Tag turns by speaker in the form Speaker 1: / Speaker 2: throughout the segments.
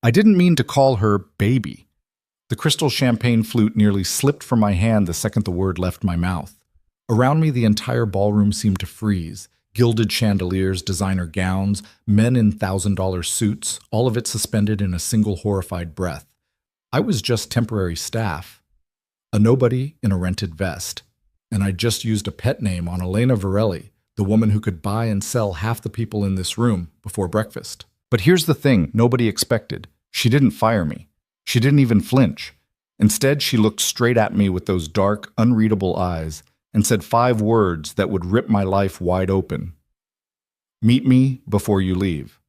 Speaker 1: I didn't mean to call her baby. The crystal champagne flute nearly slipped from my hand the second the word left my mouth. Around me, the entire ballroom seemed to freeze. Gilded chandeliers, designer gowns, men in $1,000 suits, all of it suspended in a single horrified breath. I was just temporary staff, a nobody in a rented vest, and I'd just used a pet name on Elena Varelli, the woman who could buy and sell half the people in this room before breakfast. But here's the thing nobody expected. She didn't fire me. She didn't even flinch. Instead, she looked straight at me with those dark, unreadable eyes and said 5 words that would rip my life wide open. Meet me before you leave.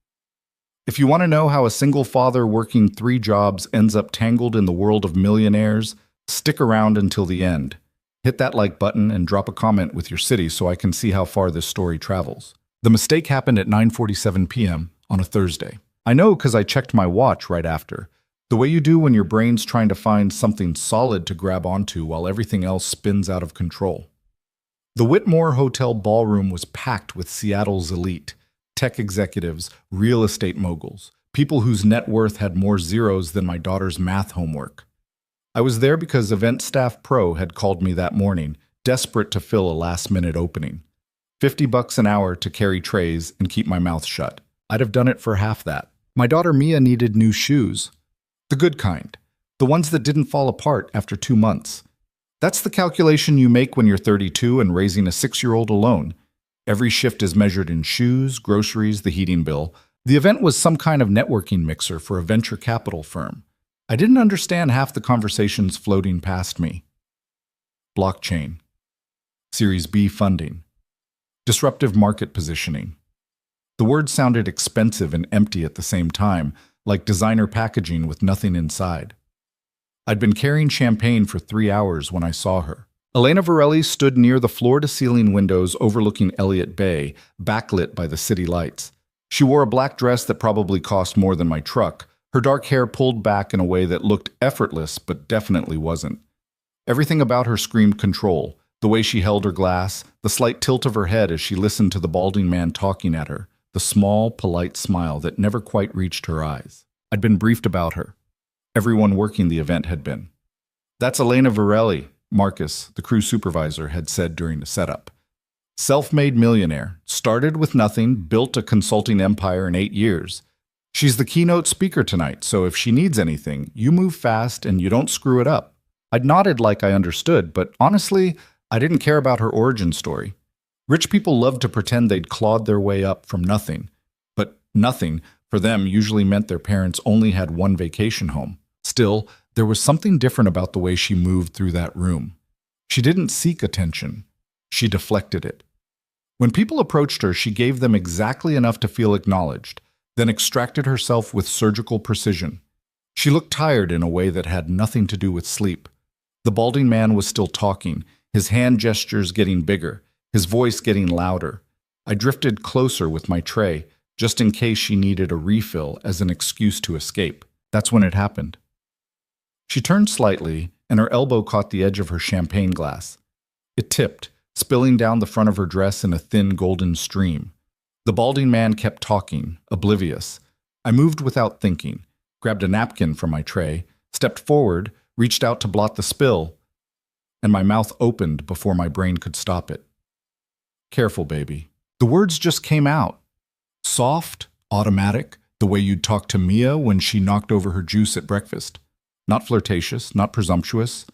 Speaker 1: If you want to know how a single father working 3 jobs ends up tangled in the world of millionaires, stick around until the end. Hit that like button and drop a comment with your city so I can see how far this story travels. The mistake happened at 9:47 p.m. on a Thursday. I know because I checked my watch right after. The way you do when your brain's trying to find something solid to grab onto while everything else spins out of control. The Whitmore Hotel ballroom was packed with Seattle's elite, tech executives, real estate moguls, people whose net worth had more zeros than my daughter's math homework. I was there because Event Staff Pro had called me that morning, desperate to fill a last-minute opening. $50 an hour to carry trays and keep my mouth shut. I'd have done it for half that. My daughter Mia needed new shoes. The good kind. The ones that didn't fall apart after 2 months. That's the calculation you make when you're 32 and raising a 6-year-old alone. Every shift is measured in shoes, groceries, the heating bill. The event was some kind of networking mixer for a venture capital firm. I didn't understand half the conversations floating past me. Blockchain. Series B funding. Disruptive market positioning. The words sounded expensive and empty at the same time, like designer packaging with nothing inside. I'd been carrying champagne for 3 hours when I saw her. Elena Varelli stood near the floor-to-ceiling windows overlooking Elliott Bay, backlit by the city lights. She wore a black dress that probably cost more than my truck, her dark hair pulled back in a way that looked effortless but definitely wasn't. Everything about her screamed control, the way she held her glass, the slight tilt of her head as she listened to the balding man talking at her, the small, polite smile that never quite reached her eyes. I'd been briefed about her. Everyone working the event had been. That's Elena Varelli, Marcus, the crew supervisor, had said during the setup. Self-made millionaire, started with nothing, built a consulting empire in 8 years. She's the keynote speaker tonight, so if she needs anything, you move fast and you don't screw it up. I'd nodded like I understood, but honestly, I didn't care about her origin story. Rich people love to pretend they'd clawed their way up from nothing. But nothing, for them, usually meant their parents only had one vacation home. Still, there was something different about the way she moved through that room. She didn't seek attention. She deflected it. When people approached her, she gave them exactly enough to feel acknowledged, then extracted herself with surgical precision. She looked tired in a way that had nothing to do with sleep. The balding man was still talking, his hand gestures getting bigger, his voice getting louder. I drifted closer with my tray, just in case she needed a refill as an excuse to escape. That's when it happened. She turned slightly, and her elbow caught the edge of her champagne glass. It tipped, spilling down the front of her dress in a thin golden stream. The balding man kept talking, oblivious. I moved without thinking, grabbed a napkin from my tray, stepped forward, reached out to blot the spill, and my mouth opened before my brain could stop it. Careful, baby. The words just came out. Soft, automatic, the way you'd talk to Mia when she knocked over her juice at breakfast. Not flirtatious, not presumptuous,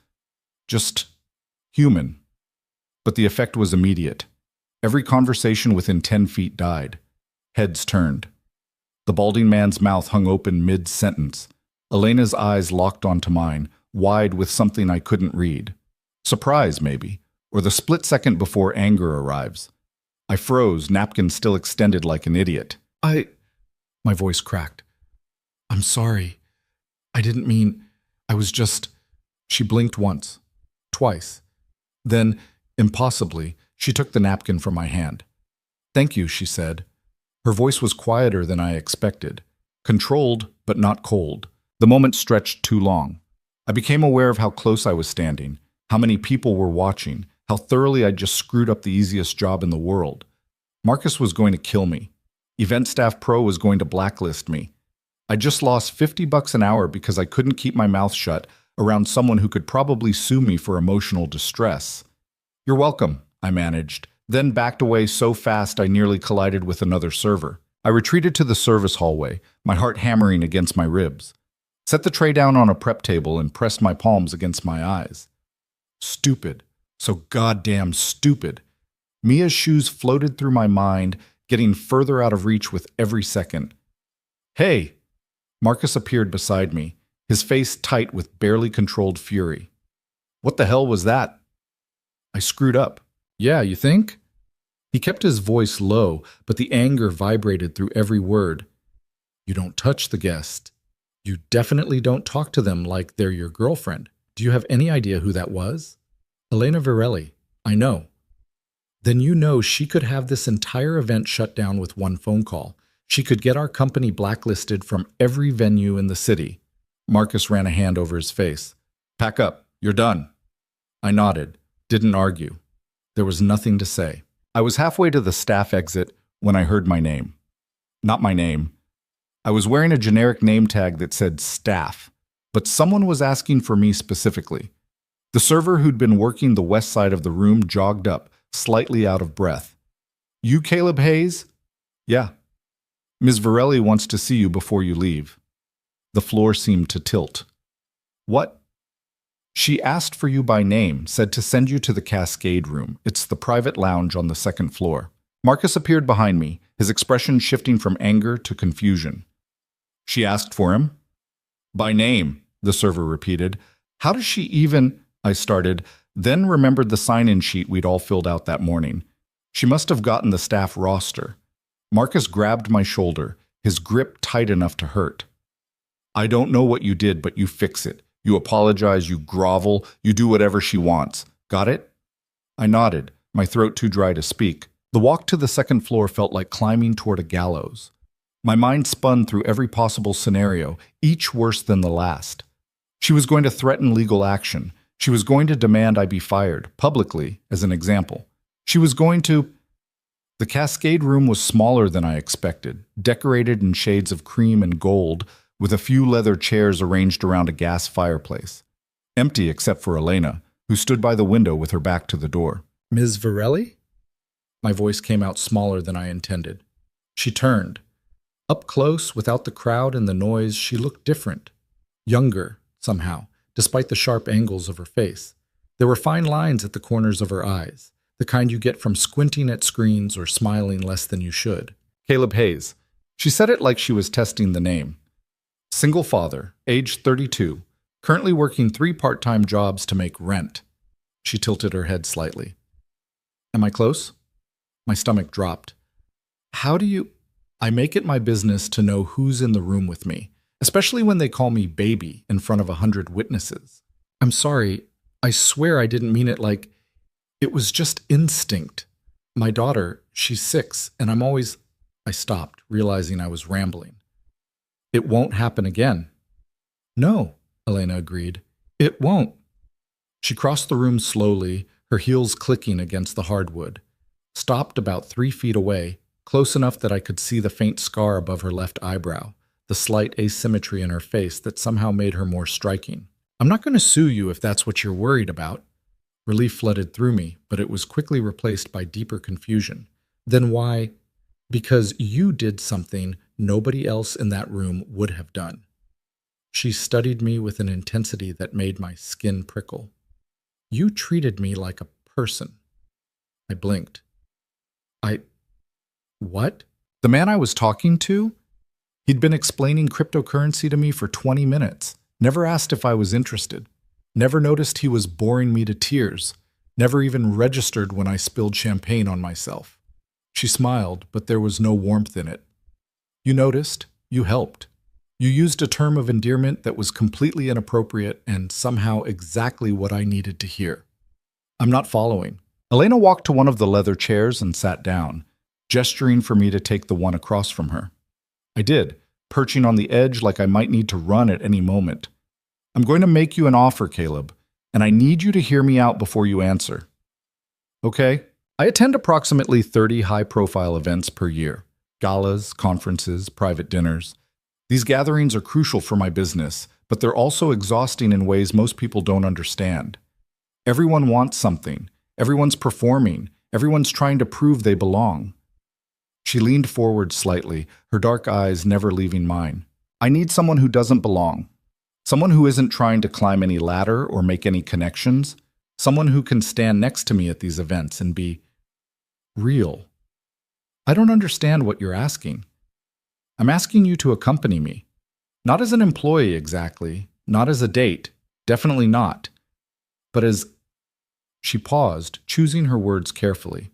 Speaker 1: just human. But the effect was immediate. Every conversation within 10 feet died. Heads turned. The balding man's mouth hung open mid-sentence. Elena's eyes locked onto mine, wide with something I couldn't read. Surprise, maybe, or the split second before anger arrives. I froze, napkin still extended like an idiot. My voice cracked. I'm sorry. I didn't mean... I was just... She blinked once. Twice. Then, impossibly, she took the napkin from my hand. Thank you, she said. Her voice was quieter than I expected. Controlled, but not cold. The moment stretched too long. I became aware of how close I was standing, how many people were watching, how thoroughly I'd just screwed up the easiest job in the world. Marcus was going to kill me. Event Staff Pro was going to blacklist me. I just lost $50 an hour because I couldn't keep my mouth shut around someone who could probably sue me for emotional distress. You're welcome, I managed, then backed away so fast I nearly collided with another server. I retreated to the service hallway, my heart hammering against my ribs. Set the tray down on a prep table and pressed my palms against my eyes. Stupid. So goddamn stupid. Mia's shoes floated through my mind, getting further out of reach with every second. Hey! Marcus appeared beside me, his face tight with barely controlled fury. What the hell was that? I screwed up. Yeah, you think? He kept his voice low, but the anger vibrated through every word. You don't touch the guest. You definitely don't talk to them like they're your girlfriend. Do you have any idea who that was? Elena Virelli. I know. Then you know she could have this entire event shut down with one phone call. She could get our company blacklisted from every venue in the city. Marcus ran a hand over his face. Pack up. You're done. I nodded. Didn't argue. There was nothing to say. I was halfway to the staff exit when I heard my name. Not my name. I was wearing a generic name tag that said staff, but someone was asking for me specifically. The server who'd been working the west side of the room jogged up, slightly out of breath. You Caleb Hayes? Yeah. Ms. Virelli wants to see you before you leave. The floor seemed to tilt. What? She asked for you by name, said to send you to the Cascade Room. It's the private lounge on the second floor. Marcus appeared behind me, his expression shifting from anger to confusion. She asked for him? By name, the server repeated. How does she even... I started, then remembered the sign-in sheet we'd all filled out that morning. She must have gotten the staff roster. Marcus grabbed my shoulder, his grip tight enough to hurt. I don't know what you did, but you fix it. You apologize, you grovel, you do whatever she wants. Got it? I nodded, my throat too dry to speak. The walk to the second floor felt like climbing toward a gallows. My mind spun through every possible scenario, each worse than the last. She was going to threaten legal action. She was going to demand I be fired, publicly, as an example. She was going to... The Cascade Room was smaller than I expected, decorated in shades of cream and gold, with a few leather chairs arranged around a gas fireplace. Empty except for Elena, who stood by the window with her back to the door. Ms. Virelli? My voice came out smaller than I intended. She turned. Up close, without the crowd and the noise, she looked different. Younger, somehow, despite the sharp angles of her face. There were fine lines at the corners of her eyes, the kind you get from squinting at screens or smiling less than you should. Caleb Hayes. She said it like she was testing the name. Single father, age 32, currently working 3 part-time jobs to make rent. She tilted her head slightly. Am I close? My stomach dropped. How do you... I make it my business to know who's in the room with me, especially when they call me baby in front of 100 witnesses. I'm sorry. I swear I didn't mean it like... It was just instinct. My daughter, she's 6, and I'm always... I stopped, realizing I was rambling. It won't happen again. No, Elena agreed. It won't. She crossed the room slowly, her heels clicking against the hardwood, stopped about 3 feet away, close enough that I could see the faint scar above her left eyebrow, the slight asymmetry in her face that somehow made her more striking. I'm not going to sue you if that's what you're worried about. Relief flooded through me, but it was quickly replaced by deeper confusion. Then why? Because you did something nobody else in that room would have done. She studied me with an intensity that made my skin prickle. You treated me like a person. I blinked. What? The man I was talking to? He'd been explaining cryptocurrency to me for 20 minutes, never asked if I was interested, never noticed he was boring me to tears, never even registered when I spilled champagne on myself. She smiled, but there was no warmth in it. You noticed, you helped. You used a term of endearment that was completely inappropriate and somehow exactly what I needed to hear. I'm not following. Elena walked to one of the leather chairs and sat down, gesturing for me to take the one across from her. I did, perching on the edge like I might need to run at any moment. I'm going to make you an offer, Caleb, and I need you to hear me out before you answer. Okay? I attend approximately 30 high-profile events per year. Galas, conferences, private dinners. These gatherings are crucial for my business, but they're also exhausting in ways most people don't understand. Everyone wants something. Everyone's performing. Everyone's trying to prove they belong. She leaned forward slightly, her dark eyes never leaving mine. I need someone who doesn't belong. Someone who isn't trying to climb any ladder or make any connections. Someone who can stand next to me at these events and be real. I don't understand what you're asking. I'm asking you to accompany me. Not as an employee exactly, not as a date, definitely not, but as... She paused, choosing her words carefully.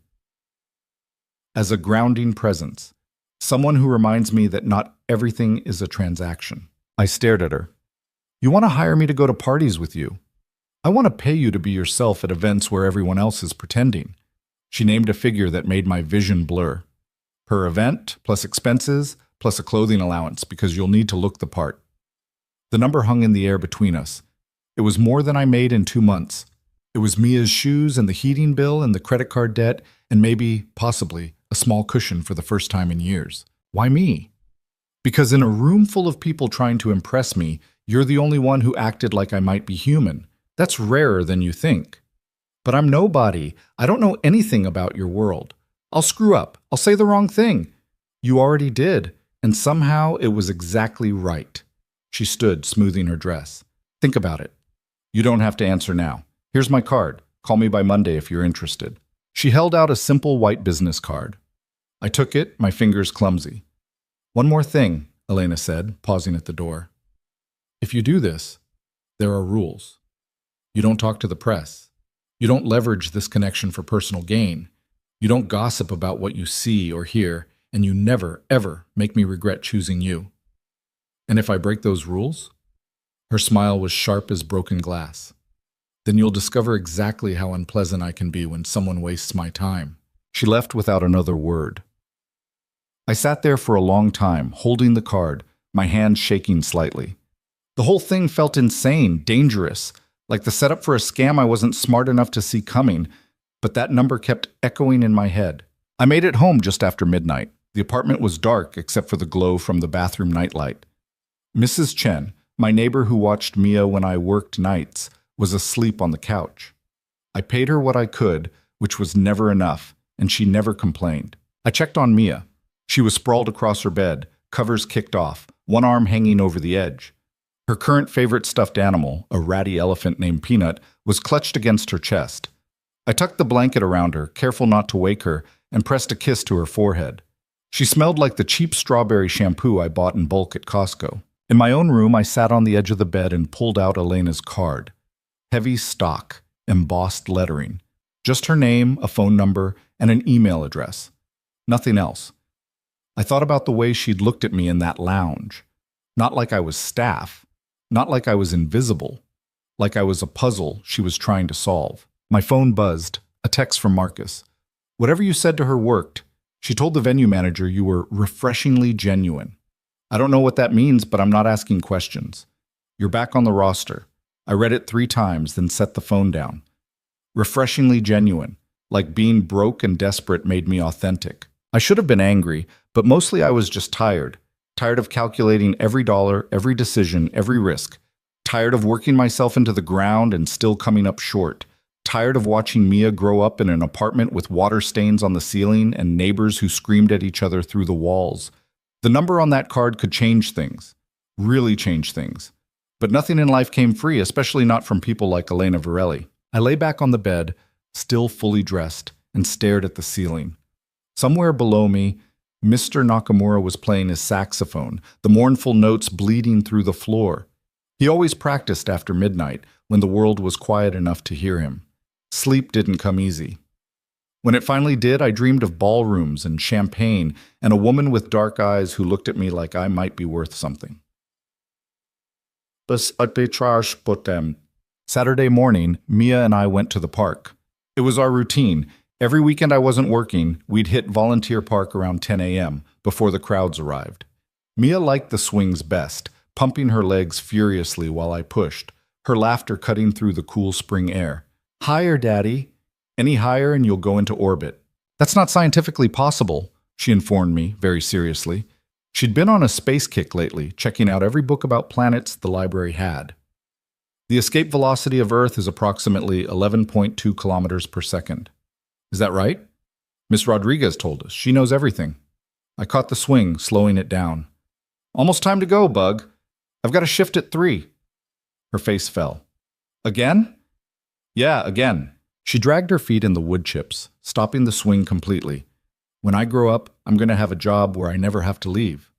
Speaker 1: As a grounding presence, someone who reminds me that not everything is a transaction. I stared at her. You want to hire me to go to parties with you? I want to pay you to be yourself at events where everyone else is pretending. She named a figure that made my vision blur. Per event, plus expenses, plus a clothing allowance, because you'll need to look the part. The number hung in the air between us. It was more than I made in 2 months. It was Mia's shoes and the heating bill and the credit card debt and maybe, possibly, a small cushion for the first time in years. Why me? Because in a room full of people trying to impress me, you're the only one who acted like I might be human. That's rarer than you think. But I'm nobody. I don't know anything about your world. I'll screw up. I'll say the wrong thing. You already did, and somehow it was exactly right. She stood, smoothing her dress. Think about it. You don't have to answer now. Here's my card. Call me by Monday if you're interested. She held out a simple white business card. I took it, my fingers clumsy. One more thing, Elena said, pausing at the door. If you do this, there are rules. You don't talk to the press. You don't leverage this connection for personal gain. You don't gossip about what you see or hear, and you never, ever make me regret choosing you. And if I break those rules? Her smile was sharp as broken glass. Then you'll discover exactly how unpleasant I can be when someone wastes my time. She left without another word. I sat there for a long time, holding the card, my hand shaking slightly. The whole thing felt insane, dangerous, like the setup for a scam I wasn't smart enough to see coming, but that number kept echoing in my head. I made it home just after midnight. The apartment was dark except for the glow from the bathroom nightlight. Mrs. Chen, my neighbor who watched Mia when I worked nights, was asleep on the couch. I paid her what I could, which was never enough, and she never complained. I checked on Mia. She was sprawled across her bed, covers kicked off, one arm hanging over the edge. Her current favorite stuffed animal, a ratty elephant named Peanut, was clutched against her chest. I tucked the blanket around her, careful not to wake her, and pressed a kiss to her forehead. She smelled like the cheap strawberry shampoo I bought in bulk at Costco. In my own room, I sat on the edge of the bed and pulled out Elena's card. Heavy stock, embossed lettering. Just her name, a phone number, and an email address. Nothing else. I thought about the way she'd looked at me in that lounge. Not like I was staff. Not like I was invisible. Like I was a puzzle she was trying to solve. My phone buzzed. A text from Marcus. Whatever you said to her worked. She told the venue manager you were refreshingly genuine. I don't know what that means, but I'm not asking questions. You're back on the roster. I read it 3 times, then set the phone down. Refreshingly genuine, like being broke and desperate made me authentic. I should have been angry, but mostly I was just tired. Tired of calculating every dollar, every decision, every risk. Tired of working myself into the ground and still coming up short. Tired of watching Mia grow up in an apartment with water stains on the ceiling and neighbors who screamed at each other through the walls. The number on that card could change things. Really change things. But nothing in life came free, especially not from people like Elena Varelli. I lay back on the bed, still fully dressed, and stared at the ceiling. Somewhere below me, Mr. Nakamura was playing his saxophone, the mournful notes bleeding through the floor. He always practiced after midnight, when the world was quiet enough to hear him. Sleep didn't come easy. When it finally did, I dreamed of ballrooms and champagne and a woman with dark eyes who looked at me like I might be worth something. Saturday morning, Mia and I went to the park. It was our routine. Every weekend I wasn't working, we'd hit Volunteer Park around 10 a.m. before the crowds arrived. Mia liked the swings best, pumping her legs furiously while I pushed, her laughter cutting through the cool spring air. Higher, Daddy. Any higher and you'll go into orbit. That's not scientifically possible, she informed me very seriously. She'd been on a space kick lately, checking out every book about planets the library had. The escape velocity of Earth is approximately 11.2 kilometers per second. Is that right? Miss Rodriguez told us. She knows everything. I caught the swing, slowing it down. Almost time to go, Bug. I've got a shift at 3. Her face fell. Again? Yeah, again. She dragged her feet in the wood chips, stopping the swing completely. When I grow up, I'm going to have a job where I never have to leave.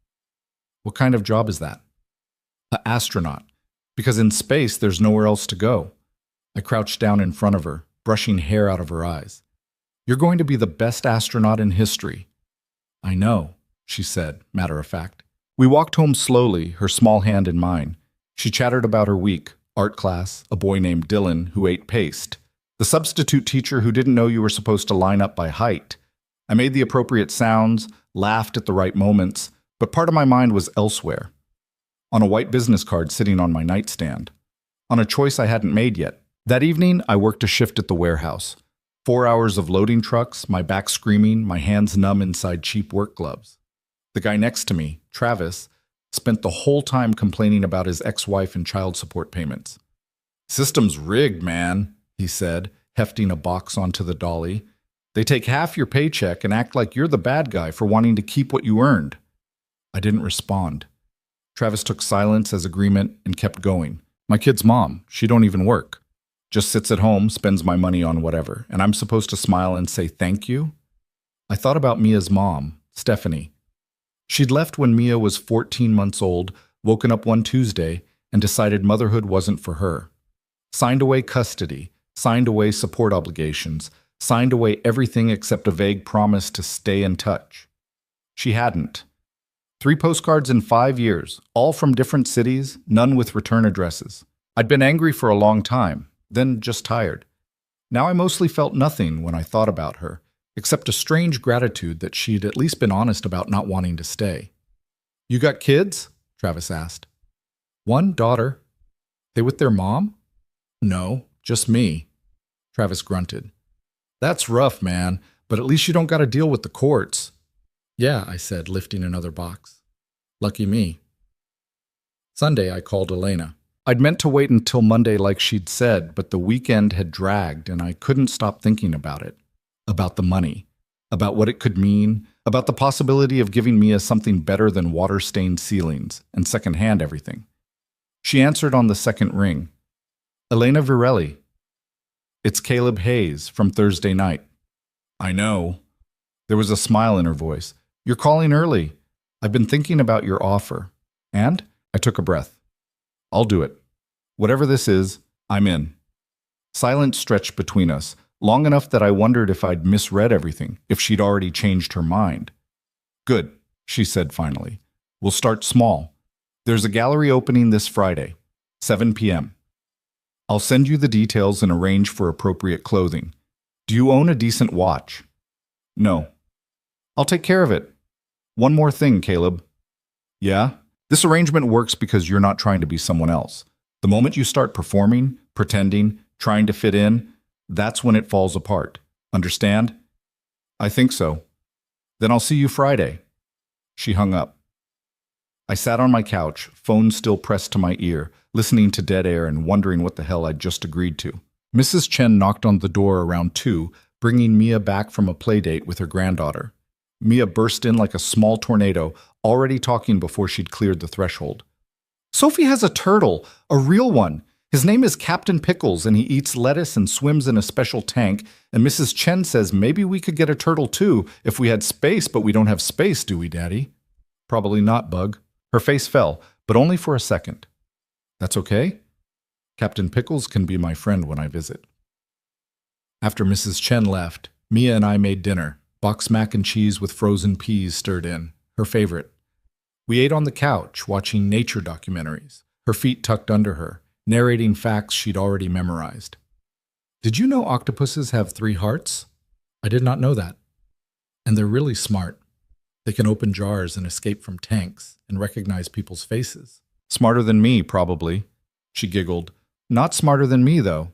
Speaker 1: What kind of job is that? An astronaut. Because in space, there's nowhere else to go. I crouched down in front of her, brushing hair out of her eyes. You're going to be the best astronaut in history. I know, she said, matter of fact. We walked home slowly, her small hand in mine. She chattered about her week, art class, a boy named Dylan who ate paste, the substitute teacher who didn't know you were supposed to line up by height. I made the appropriate sounds, laughed at the right moments, but part of my mind was elsewhere. On a white business card sitting on my nightstand. On a choice I hadn't made yet. That evening, I worked a shift at the warehouse. 4 hours of loading trucks, my back screaming, my hands numb inside cheap work gloves. The guy next to me, Travis, spent the whole time complaining about his ex-wife and child support payments. System's rigged, man, he said, hefting a box onto the dolly. They take half your paycheck and act like you're the bad guy for wanting to keep what you earned. I didn't respond. Travis took silence as agreement and kept going. My kid's mom, she don't even work. Just sits at home, spends my money on whatever, and I'm supposed to smile and say thank you? I thought about Mia's mom, Stephanie. She'd left when Mia was 14 months old, woken up one Tuesday, and decided motherhood wasn't for her. Signed away custody, signed away support obligations, signed away everything except a vague promise to stay in touch. She hadn't. 3 postcards in 5 years, all from different cities, none with return addresses. I'd been angry for a long time, then just tired. Now I mostly felt nothing when I thought about her, except a strange gratitude that she'd at least been honest about not wanting to stay. You got kids? Travis asked. 1 daughter. They with their mom? No, just me. Travis grunted. That's rough, man, but at least you don't got to deal with the courts. Yeah, I said, lifting another box. Lucky me. Sunday, I called Elena. I'd meant to wait until Monday like she'd said, but the weekend had dragged and I couldn't stop thinking about it. About the money. About what it could mean. About the possibility of giving Mia something better than water-stained ceilings and second-hand everything. She answered on the second ring. Elena Virelli. It's Caleb Hayes from Thursday night. I know. There was a smile in her voice. You're calling early. I've been thinking about your offer. And? I took a breath. I'll do it. Whatever this is, I'm in. Silence stretched between us, long enough that I wondered if I'd misread everything, if she'd already changed her mind. Good, she said finally. We'll start small. There's a gallery opening this Friday, 7 p.m. I'll send you the details and arrange for appropriate clothing. Do you own a decent watch? No. I'll take care of it. One more thing, Caleb. Yeah? This arrangement works because you're not trying to be someone else. The moment you start performing, pretending, trying to fit in, that's when it falls apart. Understand? I think so. Then I'll see you Friday. She hung up. I sat on my couch, phone still pressed to my ear, listening to dead air and wondering what the hell I'd just agreed to. Mrs. Chen knocked on the door around 2, bringing Mia back from a play date with her granddaughter. Mia burst in like a small tornado, already talking before she'd cleared the threshold. Sophie has a turtle, a real one. His name is Captain Pickles, and he eats lettuce and swims in a special tank, and Mrs. Chen says maybe we could get a turtle too if we had space, but we don't have space, do we, Daddy? Probably not, Bug. Her face fell, but only for a second. That's okay? Captain Pickles can be my friend when I visit. After Mrs. Chen left, Mia and I made dinner. Box mac and cheese with frozen peas stirred in, her favorite. We ate on the couch, watching nature documentaries, her feet tucked under her, narrating facts she'd already memorized. Did you know octopuses have 3 hearts? I did not know that. And they're really smart. They can open jars and escape from tanks and recognize people's faces. Smarter than me, probably. She giggled. Not smarter than me, though.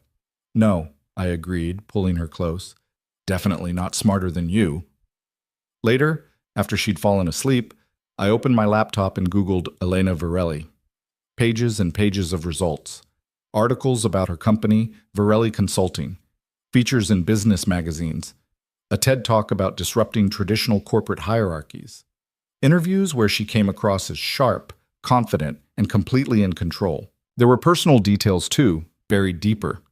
Speaker 1: No, I agreed, pulling her close. Definitely not smarter than you. Later, after she'd fallen asleep, I opened my laptop and Googled Elena Varelli. Pages and pages of results. Articles about her company, Varelli Consulting. Features in business magazines. A TED Talk about disrupting traditional corporate hierarchies. Interviews where she came across as sharp, confident, and completely in control. There were personal details too, buried deeper.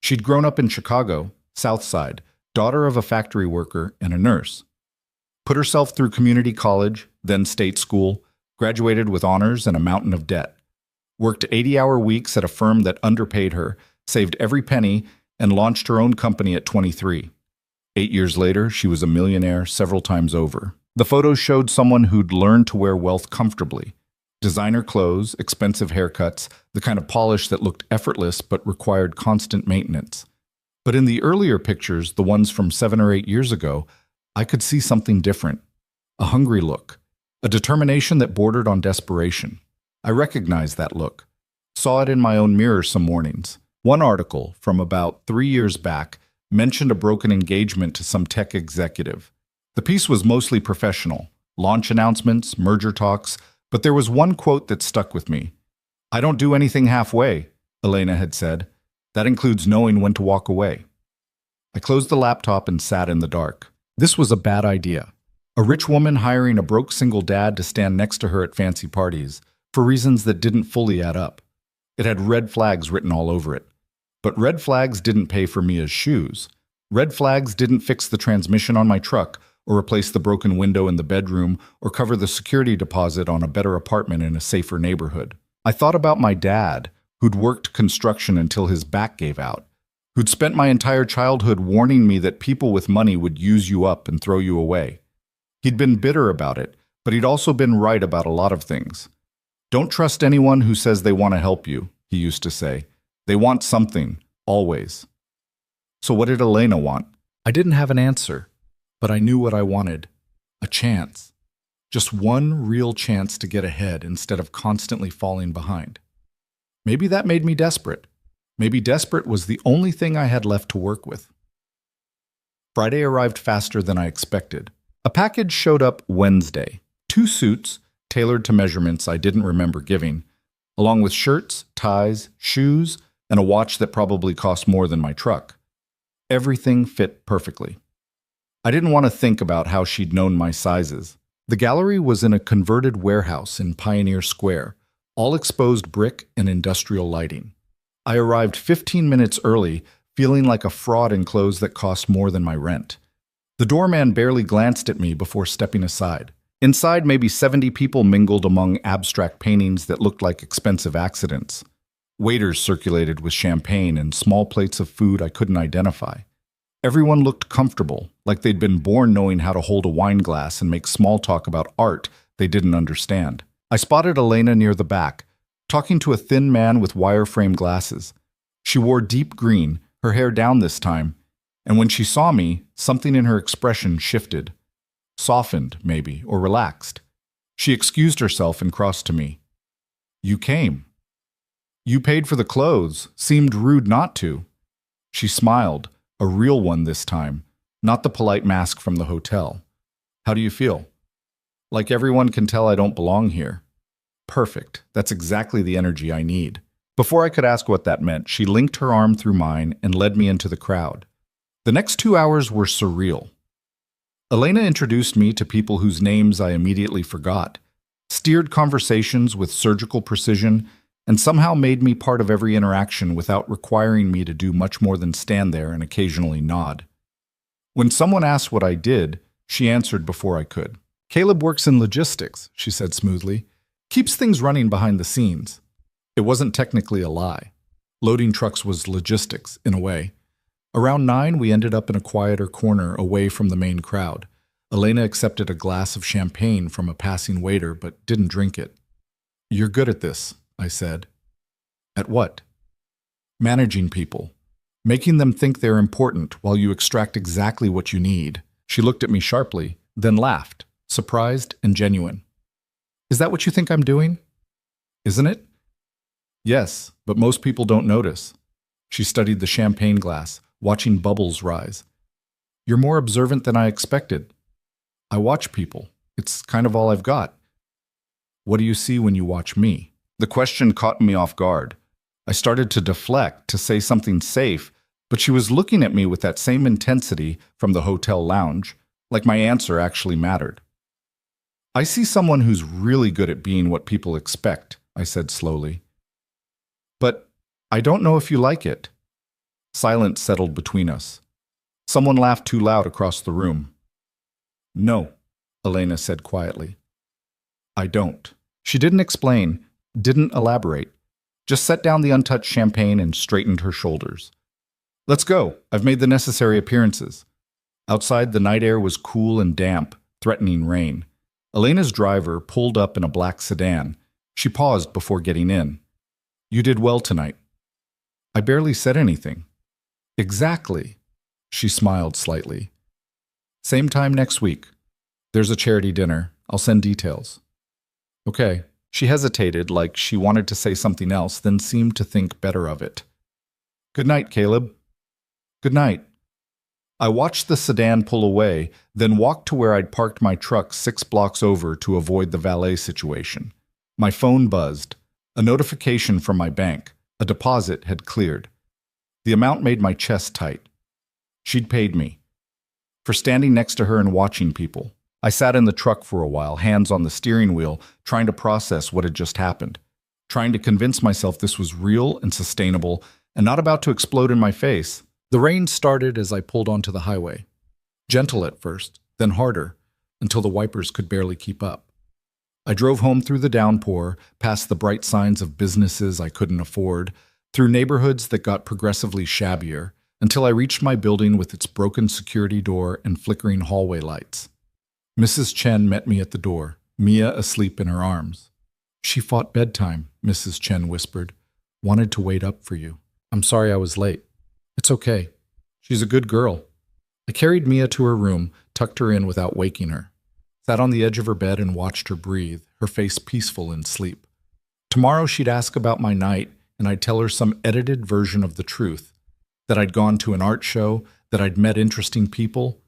Speaker 1: She'd grown up in Chicago, South Side, daughter of a factory worker and a nurse. Put herself through community college, then state school, graduated with honors and a mountain of debt. Worked 80-hour weeks at a firm that underpaid her, saved every penny, and launched her own company at 23. 8 years later, she was a millionaire several times over. The photos showed someone who'd learned to wear wealth comfortably. Designer clothes, expensive haircuts, the kind of polish that looked effortless but required constant maintenance. But in the earlier pictures, the ones from 7 or 8 years ago, I could see something different. A hungry look. A determination that bordered on desperation. I recognized that look. Saw it in my own mirror some mornings. One article, from about 3 years back, mentioned a broken engagement to some tech executive. The piece was mostly professional. Launch announcements, merger talks, but there was one quote that stuck with me. "I don't do anything halfway," Elena had said. "That includes knowing when to walk away." I closed the laptop and sat in the dark. This was a bad idea. A rich woman hiring a broke single dad to stand next to her at fancy parties, for reasons that didn't fully add up. It had red flags written all over it. But red flags didn't pay for Mia's shoes. Red flags didn't fix the transmission on my truck, or replace the broken window in the bedroom, or cover the security deposit on a better apartment in a safer neighborhood. I thought about my dad, who'd worked construction until his back gave out, who'd spent my entire childhood warning me that people with money would use you up and throw you away. He'd been bitter about it, but he'd also been right about a lot of things. "Don't trust anyone who says they want to help you," he used to say. "They want something, always." So what did Elena want? I didn't have an answer, but I knew what I wanted. A chance. Just one real chance to get ahead instead of constantly falling behind. Maybe that made me desperate. Maybe desperate was the only thing I had left to work with. Friday arrived faster than I expected. A package showed up Wednesday. 2 suits, tailored to measurements I didn't remember giving, along with shirts, ties, shoes, and a watch that probably cost more than my truck. Everything fit perfectly. I didn't want to think about how she'd known my sizes. The gallery was in a converted warehouse in Pioneer Square, all exposed brick and industrial lighting. I arrived 15 minutes early, feeling like a fraud in clothes that cost more than my rent. The doorman barely glanced at me before stepping aside. Inside, maybe 70 people mingled among abstract paintings that looked like expensive accidents. Waiters circulated with champagne and small plates of food I couldn't identify. Everyone looked comfortable, like they'd been born knowing how to hold a wine glass and make small talk about art they didn't understand. I spotted Elena near the back, talking to a thin man with wire-frame glasses. She wore deep green, her hair down this time, and when she saw me, something in her expression shifted. Softened, maybe, or relaxed. She excused herself and crossed to me. "You came. You paid for the clothes. Seemed rude not to." She smiled, a real one this time, not the polite mask from the hotel. "How do you feel?" "Like everyone can tell I don't belong here." Perfect. That's exactly the energy I need. Before I could ask what that meant, she linked her arm through mine and led me into the crowd. The next 2 hours were surreal. Elena introduced me to people whose names I immediately forgot, steered conversations with surgical precision, and somehow made me part of every interaction without requiring me to do much more than stand there and occasionally nod. When someone asked what I did, she answered before I could. "Caleb works in logistics," she said smoothly. "Keeps things running behind the scenes." It wasn't technically a lie. Loading trucks was logistics, in a way. Around 9, we ended up in a quieter corner away from the main crowd. Elena accepted a glass of champagne from a passing waiter, but didn't drink it. "You're good at this," I said. "At what?" "Managing people. Making them think they're important while you extract exactly what you need." She looked at me sharply, then laughed, surprised and genuine. "Is that what you think I'm doing?" "Isn't it?" "Yes, but most people don't notice." She studied the champagne glass, watching bubbles rise. "You're more observant than I expected." "I watch people. It's kind of all I've got. What do you see when you watch me? The question caught me off guard. I started to deflect, to say something safe, but she was looking at me with that same intensity from the hotel lounge, like my answer actually mattered. I see someone who's really good at being what people expect, I said slowly. But I don't know if you like it. Silence settled between us. Someone laughed too loud across the room. No, Elena said quietly. I don't. She didn't explain, didn't elaborate, just set down the untouched champagne and straightened her shoulders. Let's go. I've made the necessary appearances. Outside, the night air was cool and damp, threatening rain. Elena's driver pulled up in a black sedan. She paused before getting in. You did well tonight. I barely said anything. Exactly. She smiled slightly. Same time next week. There's a charity dinner. I'll send details. Okay. She hesitated, like she wanted to say something else, then seemed to think better of it. Good night, Caleb. Good night. I watched the sedan pull away, then walked to where I'd parked my truck 6 blocks over to avoid the valet situation. My phone buzzed. A notification from my bank. A deposit had cleared. The amount made my chest tight. She'd paid me. For standing next to her and watching people. I sat in the truck for a while, hands on the steering wheel, trying to process what had just happened. Trying to convince myself this was real and sustainable and not about to explode in my face. The rain started as I pulled onto the highway. Gentle at first, then harder, until the wipers could barely keep up. I drove home through the downpour, past the bright signs of businesses I couldn't afford, through neighborhoods that got progressively shabbier, until I reached my building with its broken security door and flickering hallway lights. Mrs. Chen met me at the door, Mia asleep in her arms. She fought bedtime, Mrs. Chen whispered. Wanted to wait up for you. I'm sorry I was late. It's okay. She's a good girl. I carried Mia to her room, tucked her in without waking her. Sat on the edge of her bed and watched her breathe, her face peaceful in sleep. Tomorrow she'd ask about my night, and I'd tell her some edited version of the truth. That I'd gone to an art show, that I'd met interesting people,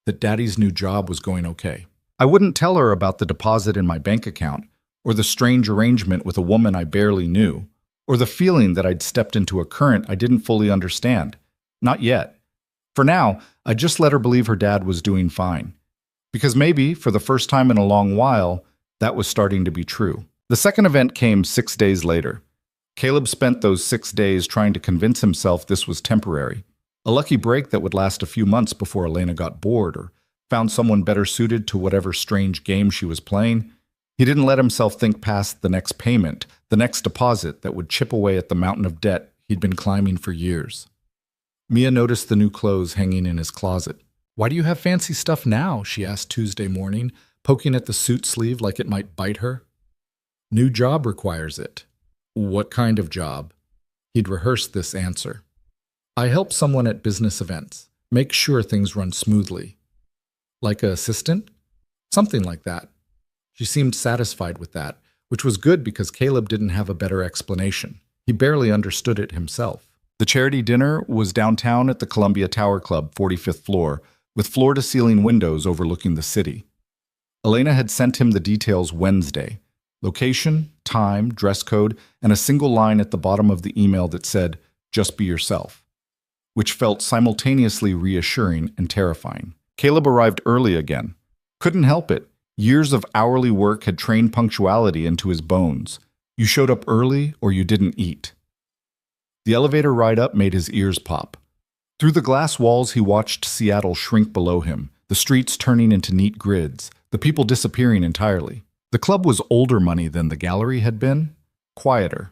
Speaker 1: that Daddy's new job was going okay. I wouldn't tell her about the deposit in my bank account, or the strange arrangement with a woman I barely knew, or the feeling that I'd stepped into a current I didn't fully understand. Not yet. For now, I just let her believe her dad was doing fine. Because maybe, for the first time in a long while, that was starting to be true. The second event came 6 days later. Caleb spent those 6 days trying to convince himself this was temporary. A lucky break that would last a few months before Elena got bored or found someone better suited to whatever strange game she was playing. He didn't let himself think past the next payment, the next deposit that would chip away at the mountain of debt he'd been climbing for years. Mia noticed the new clothes hanging in his closet. Why do you have fancy stuff now? She asked Tuesday morning, poking at the suit sleeve like it might bite her. New job requires it. What kind of job? He'd rehearsed this answer. I help someone at business events, make sure things run smoothly. Like an assistant? Something like that. She seemed satisfied with that, which was good because Caleb didn't have a better explanation. He barely understood it himself. The charity dinner was downtown at the Columbia Tower Club, 45th floor, with floor-to-ceiling windows overlooking the city. Elena had sent him the details Wednesday. Location, time, dress code, and a single line at the bottom of the email that said, "Just be yourself," which felt simultaneously reassuring and terrifying. Caleb arrived early again. Couldn't help it. Years of hourly work had trained punctuality into his bones. You showed up early or you didn't eat. The elevator ride up made his ears pop. Through the glass walls he watched Seattle shrink below him, the streets turning into neat grids, the people disappearing entirely. The club was older money than the gallery had been, quieter.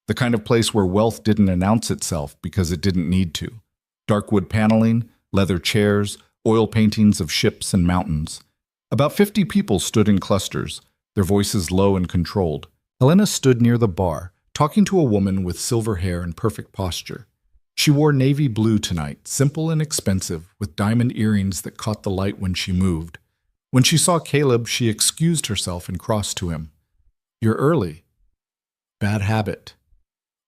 Speaker 1: The kind of place where wealth didn't announce itself because it didn't need to. Dark wood paneling, leather chairs, oil paintings of ships and mountains. About 50 people stood in clusters, their voices low and controlled. Elena stood near the bar, talking to a woman with silver hair and perfect posture. She wore navy blue tonight, simple and expensive, with diamond earrings that caught the light when she moved. When she saw Caleb, she excused herself and crossed to him. You're early. Bad habit.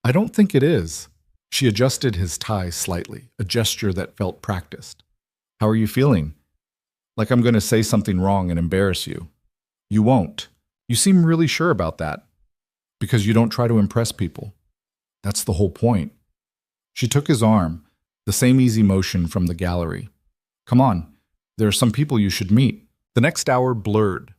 Speaker 1: I don't think it is. She adjusted his tie slightly, a gesture that felt practiced. How are you feeling? Like I'm going to say something wrong and embarrass you. You won't. You seem really sure about that. Because you don't try to impress people. That's the whole point. She took his arm, the same easy motion from the gallery. Come on, there are some people you should meet. The next hour blurred.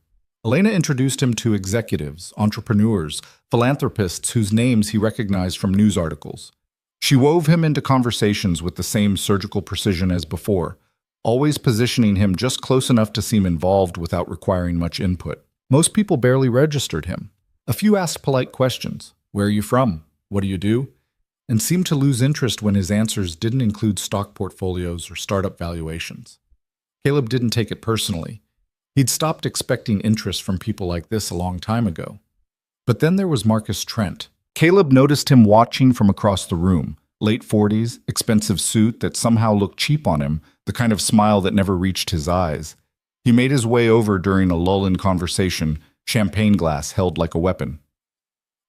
Speaker 1: Elena introduced him to executives, entrepreneurs, philanthropists whose names he recognized from news articles. She wove him into conversations with the same surgical precision as before, always positioning him just close enough to seem involved without requiring much input. Most people barely registered him. A few asked polite questions. Where are you from? What do you do? And seemed to lose interest when his answers didn't include stock portfolios or startup valuations. Caleb didn't take it personally. He'd stopped expecting interest from people like this a long time ago. But then there was Marcus Trent. Caleb noticed him watching from across the room. Late 40s, expensive suit that somehow looked cheap on him, the kind of smile that never reached his eyes. He made his way over during a lull in conversation, champagne glass held like a weapon.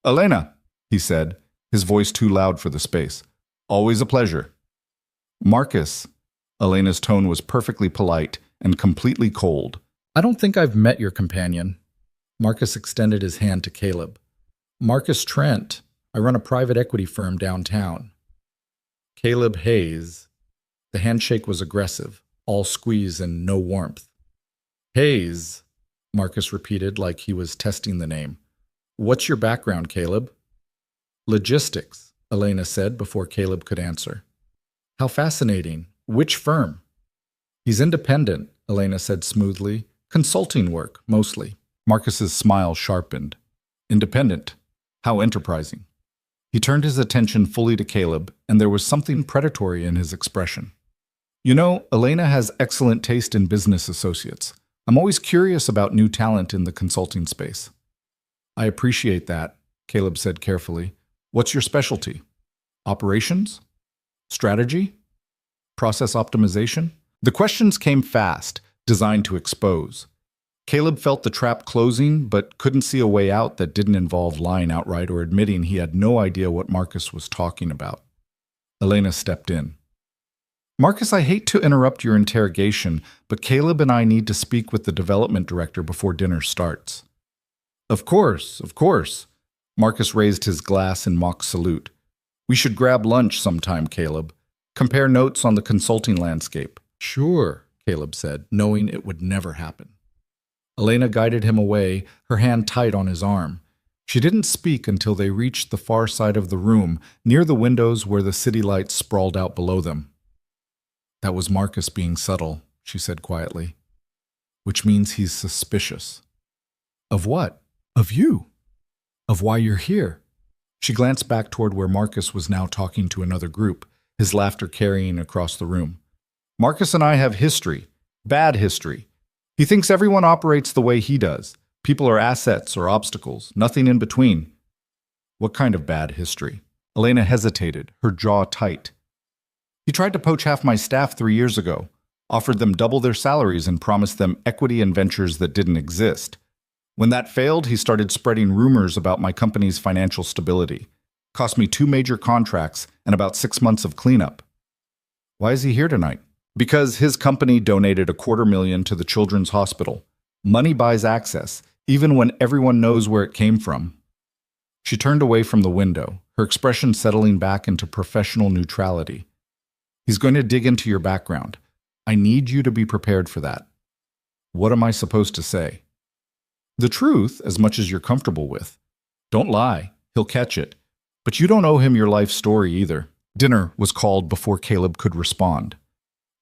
Speaker 1: Elena, he said, his voice too loud for the space. Always a pleasure. Marcus. Elena's tone was perfectly polite and completely cold. I don't think I've met your companion. Marcus extended his hand to Caleb. Marcus Trent. I run a private equity firm downtown. Caleb Hayes. The handshake was aggressive, all squeeze and no warmth. Hayes, Marcus repeated like he was testing the name. What's your background, Caleb? Logistics, Elena said before Caleb could answer. How fascinating. Which firm? He's independent, Elena said smoothly. Consulting work, mostly. Marcus's smile sharpened. Independent. How enterprising. He turned his attention fully to Caleb, and there was something predatory in his expression. You know, Elena has excellent taste in business associates. I'm always curious about new talent in the consulting space. I appreciate that, Caleb said carefully. What's your specialty? Operations? Strategy? Process optimization? The questions came fast, designed to expose. Caleb felt the trap closing, but couldn't see a way out that didn't involve lying outright or admitting he had no idea what Marcus was talking about. Elena stepped in. Marcus, I hate to interrupt your interrogation, but Caleb and I need to speak with the development director before dinner starts. Of course, of course. Marcus raised his glass in mock salute. We should grab lunch sometime, Caleb. Compare notes on the consulting landscape. Sure, Caleb said, knowing it would never happen. Elena guided him away, her hand tight on his arm. She didn't speak until they reached the far side of the room, near the windows where the city lights sprawled out below them. That was Marcus being subtle, she said quietly. Which means he's suspicious. Of what? Of you. Of why you're here. She glanced back toward where Marcus was now talking to another group, his laughter carrying across the room. Marcus and I have history. Bad history. He thinks everyone operates the way he does. People are assets or obstacles, nothing in between. What kind of bad history? Elena hesitated, her jaw tight. He tried to poach half my staff 3 years ago, offered them double their salaries and promised them equity in ventures that didn't exist. When that failed, he started spreading rumors about my company's financial stability. Cost me 2 major contracts and about 6 months of cleanup. Why is he here tonight? Because his company donated $250,000 to the Children's Hospital. Money buys access, even when everyone knows where it came from. She turned away from the window, her expression settling back into professional neutrality. He's going to dig into your background. I need you to be prepared for that. What am I supposed to say? The truth, as much as you're comfortable with. Don't lie. He'll catch it. But you don't owe him your life story either. Dinner was called before Caleb could respond.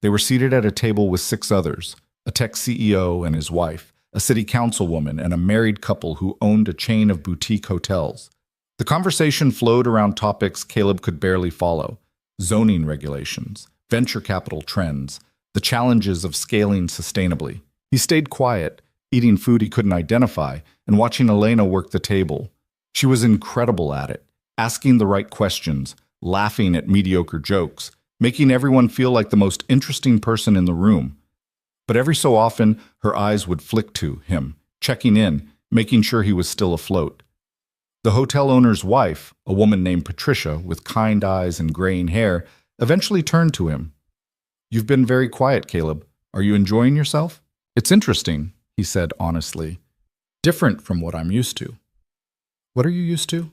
Speaker 1: They were seated at a table with 6 others, a tech CEO and his wife, a city councilwoman, and a married couple who owned a chain of boutique hotels. The conversation flowed around topics Caleb could barely follow. Zoning regulations, venture capital trends, the challenges of scaling sustainably. He stayed quiet, eating food he couldn't identify, and watching Elena work the table. She was incredible at it, asking the right questions, laughing at mediocre jokes, making everyone feel like the most interesting person in the room. But every so often, her eyes would flick to him, checking in, making sure he was still afloat. The hotel owner's wife, a woman named Patricia with kind eyes and graying hair, eventually turned to him. You've been very quiet, Caleb. Are you enjoying yourself? It's interesting, he said honestly. Different from what I'm used to. What are you used to?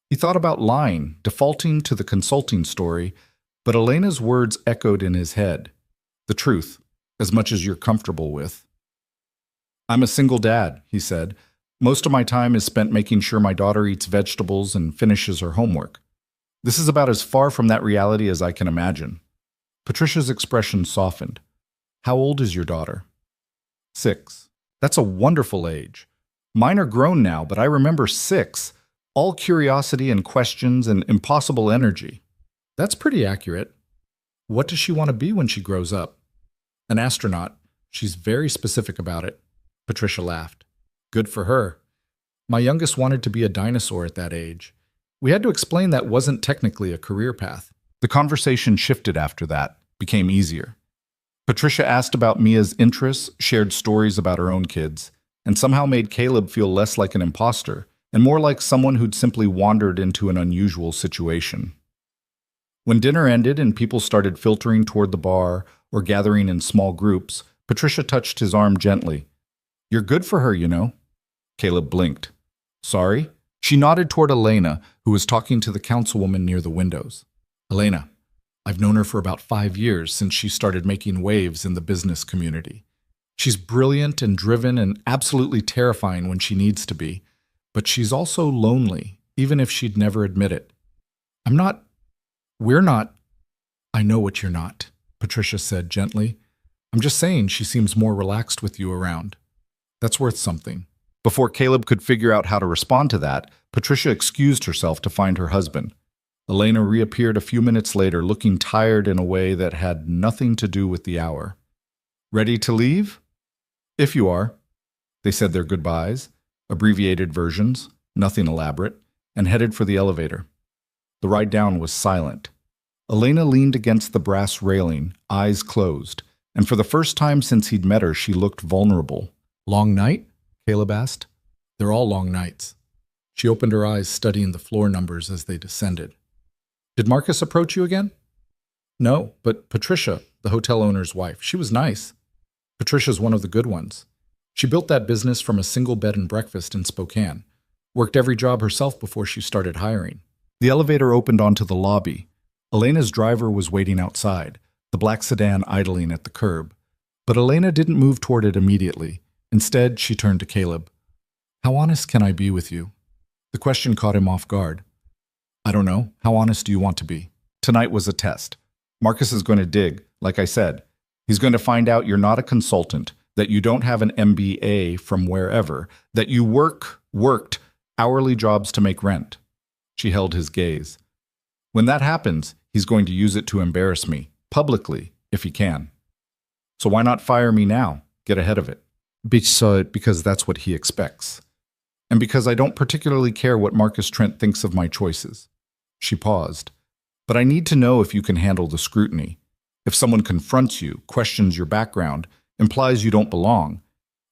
Speaker 1: He thought about lying, defaulting to the consulting story, but Elena's words echoed in his head. The truth, as much as you're comfortable with. I'm a single dad, he said. Most of my time is spent making sure my daughter eats vegetables and finishes her homework. This is about as far from that reality as I can imagine. Patricia's expression softened. How old is your daughter? 6. That's a wonderful age. Mine are grown now, but I remember 6. All curiosity and questions and impossible energy. That's pretty accurate. What does she want to be when she grows up? An astronaut. She's very specific about it. Patricia laughed. Good for her. My youngest wanted to be a dinosaur at that age. We had to explain that wasn't technically a career path. The conversation shifted after that, became easier. Patricia asked about Mia's interests, shared stories about her own kids, and somehow made Caleb feel less like an imposter and more like someone who'd simply wandered into an unusual situation. When dinner ended and people started filtering toward the bar or gathering in small groups, Patricia touched his arm gently. You're good for her, you know. Caleb blinked. Sorry? She nodded toward Elena, who was talking to the councilwoman near the windows. Elena, I've known her for about 5 years since she started making waves in the business community. She's brilliant and driven and absolutely terrifying when she needs to be, but she's also lonely, even if she'd never admit it. We're not. I know what you're not, Patricia said gently. I'm just saying she seems more relaxed with you around. That's worth something. Before Caleb could figure out how to respond to that, Patricia excused herself to find her husband. Elena reappeared a few minutes later, looking tired in a way that had nothing to do with the hour. Ready to leave? If you are. They said their goodbyes, abbreviated versions, nothing elaborate, and headed for the elevator. The ride down was silent. Elena leaned against the brass railing, eyes closed, and for the first time since he'd met her, she looked vulnerable. Long night? Caleb asked. They're all long nights. She opened her eyes, studying the floor numbers as they descended. Did Marcus approach you again? No, but Patricia, the hotel owner's wife, she was nice. Patricia's one of the good ones. She built that business from a single bed and breakfast in Spokane. Worked every job herself before she started hiring. The elevator opened onto the lobby. Elena's driver was waiting outside, the black sedan idling at the curb. But Elena didn't move toward it immediately. Instead, she turned to Caleb. How honest can I be with you? The question caught him off guard. I don't know. How honest do you want to be? Tonight was a test. Marcus is going to dig, like I said. He's going to find out you're not a consultant, that you don't have an MBA from wherever, that you worked hourly jobs to make rent. She held his gaze. When that happens, he's going to use it to embarrass me, publicly, if he can. So why not fire me now? Get ahead of it. Because that's what he expects. And because I don't particularly care what Marcus Trent thinks of my choices. She paused. But I need to know if you can handle the scrutiny. If someone confronts you, questions your background, implies you don't belong,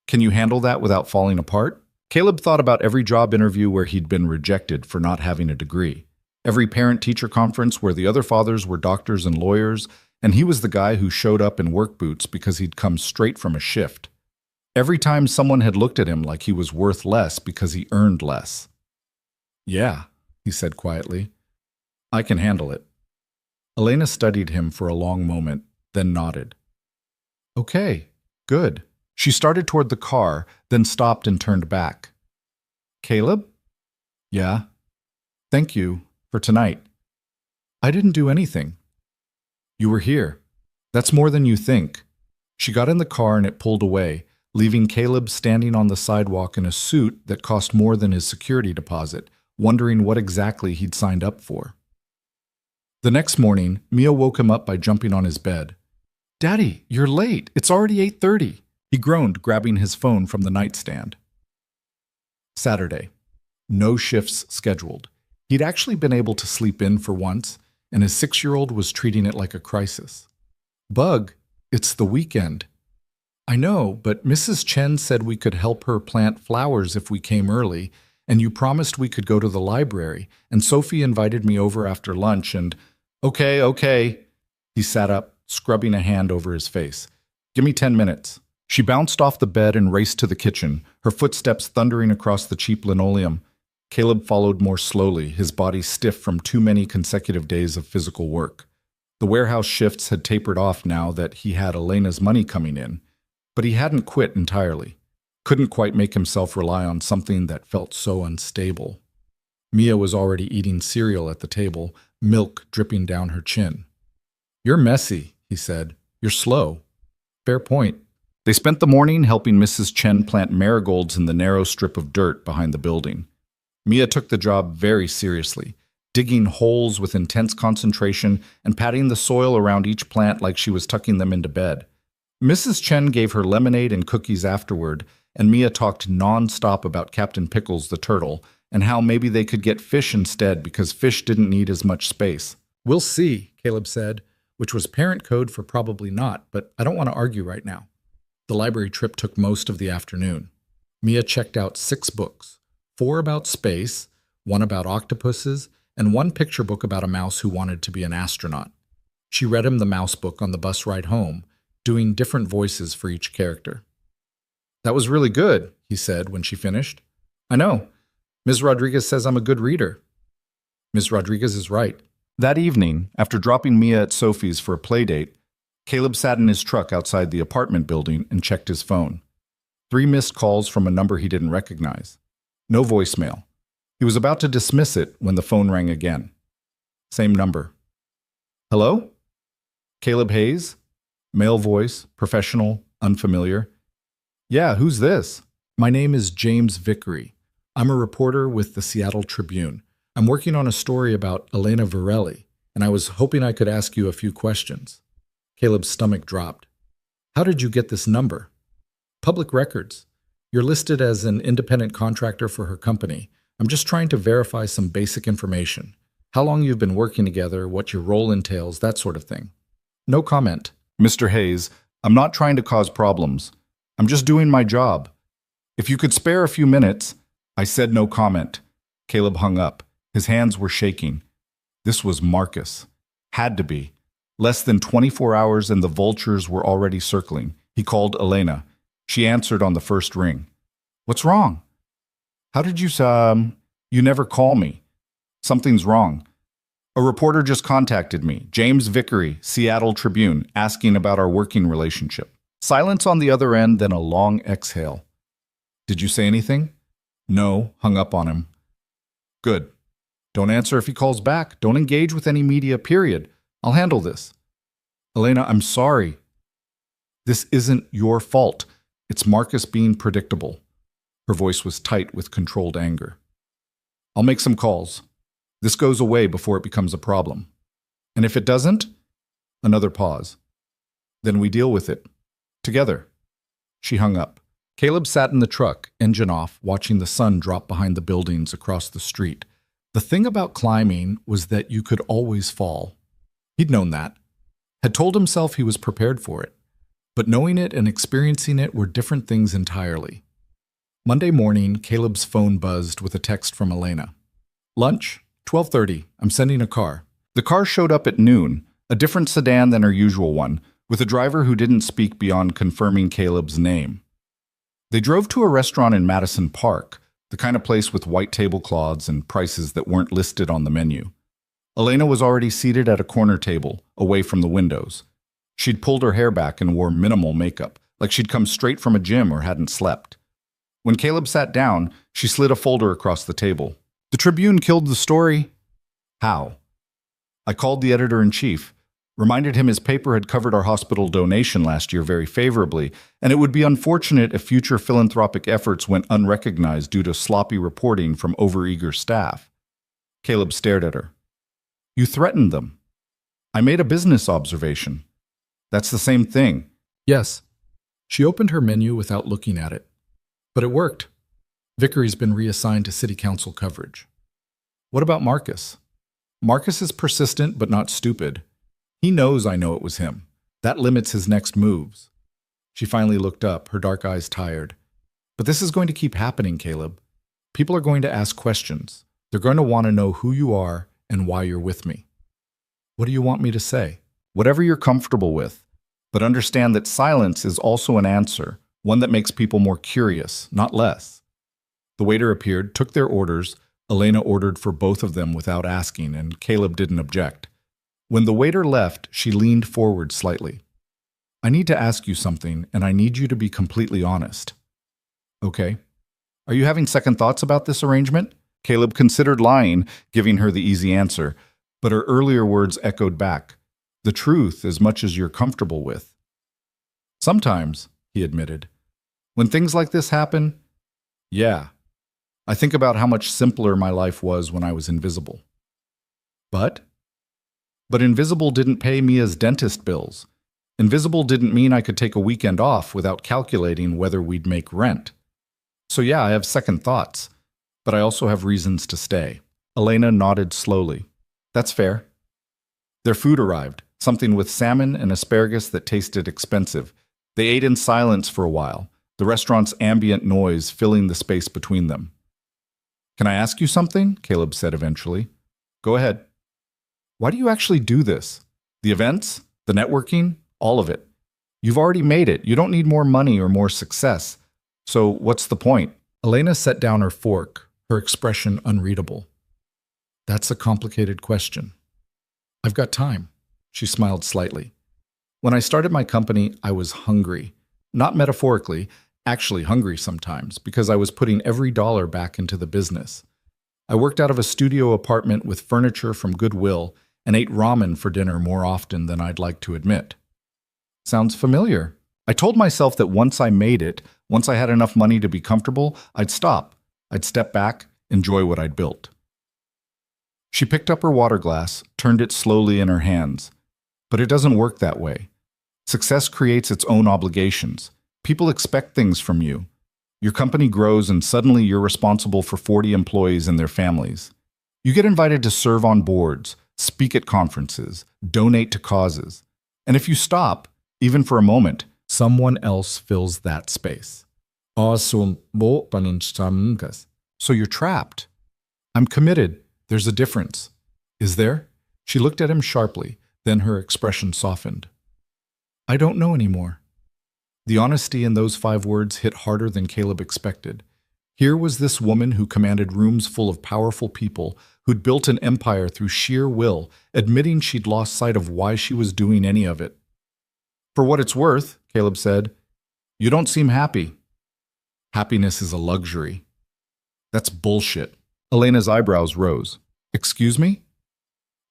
Speaker 1: can you handle that without falling apart? Caleb thought about every job interview where he'd been rejected for not having a degree. Every parent-teacher conference where the other fathers were doctors and lawyers, and he was the guy who showed up in work boots because he'd come straight from a shift. Every time someone had looked at him like he was worth less because he earned less. Yeah, he said quietly. I can handle it. Elena studied him for a long moment, then nodded. Okay, good. She started toward the car, then stopped and turned back. Caleb? Yeah. Thank you for tonight. I didn't do anything. You were here. That's more than you think. She got in the car and it pulled away, leaving Caleb standing on the sidewalk in a suit that cost more than his security deposit, wondering what exactly he'd signed up for. The next morning, Mia woke him up by jumping on his bed. Daddy, you're late. It's already 8:30. He groaned, grabbing his phone from the nightstand. Saturday. No shifts scheduled. He'd actually been able to sleep in for once, and his 6-year-old was treating it like a crisis. Bug, it's the weekend. I know, but Mrs. Chen said we could help her plant flowers if we came early, and you promised we could go to the library, and Sophie invited me over after lunch and… Okay. He sat up, scrubbing a hand over his face. Give me 10 minutes. She bounced off the bed and raced to the kitchen, her footsteps thundering across the cheap linoleum. Caleb followed more slowly, his body stiff from too many consecutive days of physical work. The warehouse shifts had tapered off now that he had Elena's money coming in, but he hadn't quit entirely. Couldn't quite make himself rely on something that felt so unstable. Mia was already eating cereal at the table, milk dripping down her chin. "You're messy," he said. "You're slow." Fair point. They spent the morning helping Mrs. Chen plant marigolds in the narrow strip of dirt behind the building. Mia took the job very seriously, digging holes with intense concentration and patting the soil around each plant like she was tucking them into bed. Mrs. Chen gave her lemonade and cookies afterward, and Mia talked non-stop about Captain Pickles the turtle and how maybe they could get fish instead because fish didn't need as much space. "We'll see," Caleb said, which was parent code for probably not, but I don't want to argue right now. The library trip took most of the afternoon. Mia checked out 6 books, 4 about space, 1 about octopuses, and 1 picture book about a mouse who wanted to be an astronaut. She read him the mouse book on the bus ride home, doing different voices for each character. "That was really good," he said when she finished. "I know. Ms. Rodriguez says I'm a good reader." Ms. Rodriguez is right. That evening, after dropping Mia at Sophie's for a playdate, Caleb sat in his truck outside the apartment building and checked his phone. 3 missed calls from a number he didn't recognize. No voicemail. He was about to dismiss it when the phone rang again. Same number. "Hello? Caleb Hayes?" Male voice, professional, unfamiliar. "Yeah, who's this?" "My name is James Vickery. I'm a reporter with the Seattle Tribune. I'm working on a story about Elena Varelli, and I was hoping I could ask you a few questions." Caleb's stomach dropped. "How did you get this number?" "Public records. You're listed as an independent contractor for her company. I'm just trying to verify some basic information. How long you've been working together, what your role entails, that sort of thing." "No comment." "Mr. Hayes, I'm not trying to cause problems. I'm just doing my job. If you could spare a few minutes—" I said no comment. Caleb hung up. His hands were shaking. This was Marcus. Had to be. Less than 24 hours and the vultures were already circling. He called Elena. She answered on the first ring. "What's wrong?" "How did you, you never call me." "Something's wrong. A reporter just contacted me, James Vickery, Seattle Tribune, asking about our working relationship." Silence on the other end, then a long exhale. "Did you say anything?" "No," hung up on him. "Good. Don't answer if he calls back. Don't engage with any media, period. I'll handle this." "Elena, I'm sorry." "This isn't your fault. It's Marcus being predictable." Her voice was tight with controlled anger. "I'll make some calls. This goes away before it becomes a problem. And if it doesn't?" Another pause. "Then we deal with it. Together." She hung up. Caleb sat in the truck, engine off, watching the sun drop behind the buildings across the street. The thing about climbing was that you could always fall. He'd known that. Had told himself he was prepared for it. But knowing it and experiencing it were different things entirely. Monday morning, Caleb's phone buzzed with a text from Elena. "Lunch? 12:30. I'm sending a car." The car showed up at noon, a different sedan than her usual one, with a driver who didn't speak beyond confirming Caleb's name. They drove to a restaurant in Madison Park, the kind of place with white tablecloths and prices that weren't listed on the menu. Elena was already seated at a corner table, away from the windows. She'd pulled her hair back and wore minimal makeup, like she'd come straight from a gym or hadn't slept. When Caleb sat down, she slid a folder across the table. "The Tribune killed the story." "How?" "I called the editor-in-chief. Reminded him his paper had covered our hospital donation last year very favorably, and it would be unfortunate if future philanthropic efforts went unrecognized due to sloppy reporting from overeager staff." Caleb stared at her. "You threatened them." "I made a business observation." "That's the same thing." "Yes." She opened her menu without looking at it. "But it worked. Vickery's been reassigned to city council coverage." "What about Marcus?" "Marcus is persistent but not stupid. He knows I know it was him. That limits his next moves." She finally looked up, her dark eyes tired. "But this is going to keep happening, Caleb. People are going to ask questions. They're going to want to know who you are and why you're with me." "What do you want me to say?" "Whatever you're comfortable with. But understand that silence is also an answer, one that makes people more curious, not less. The waiter appeared, took their orders. Elena ordered for both of them without asking, and Caleb didn't object. When the waiter left, she leaned forward slightly. I need to ask you something, and I need you to be completely honest. Okay. Are you having second thoughts about this arrangement? Caleb considered lying, giving her the easy answer, but her earlier words echoed back. The truth as much as you're comfortable with. Sometimes, he admitted. When things like this happen, yeah. I think about how much simpler my life was when I was invisible. But invisible didn't pay Mia's dentist bills. Invisible didn't mean I could take a weekend off without calculating whether we'd make rent. So yeah, I have second thoughts, but I also have reasons to stay. Elena nodded slowly. That's fair. Their food arrived, something with salmon and asparagus that tasted expensive. They ate in silence for a while, the restaurant's ambient noise filling the space between them. Can I ask you something? Caleb said eventually. Go ahead. Why do you actually do this? The events? The networking? All of it. You've already made it. You don't need more money or more success. So what's the point? Elena set down her fork, her expression unreadable. That's a complicated question. I've got time. She smiled slightly. When I started my company, I was hungry. Not metaphorically, actually hungry sometimes, because I was putting every dollar back into the business. I worked out of a studio apartment with furniture from Goodwill and ate ramen for dinner more often than I'd like to admit. Sounds familiar. I told myself that once I made it, once I had enough money to be comfortable, I'd stop. I'd step back, enjoy what I'd built. She picked up her water glass, turned it slowly in her hands. But it doesn't work that way. Success creates its own obligations. People expect things from you. Your company grows and suddenly you're responsible for 40 employees and their families. You get invited to serve on boards, speak at conferences, donate to causes. And if you stop, even for a moment, someone else fills that space. So you're trapped. I'm committed. There's a difference. Is there? She looked at him sharply, then her expression softened. I don't know anymore. The honesty in those 5 words hit harder than Caleb expected. Here was this woman who commanded rooms full of powerful people, who'd built an empire through sheer will, admitting she'd lost sight of why she was doing any of it. For what it's worth, Caleb said, you don't seem happy. Happiness is a luxury. That's bullshit. Elena's eyebrows rose. Excuse me?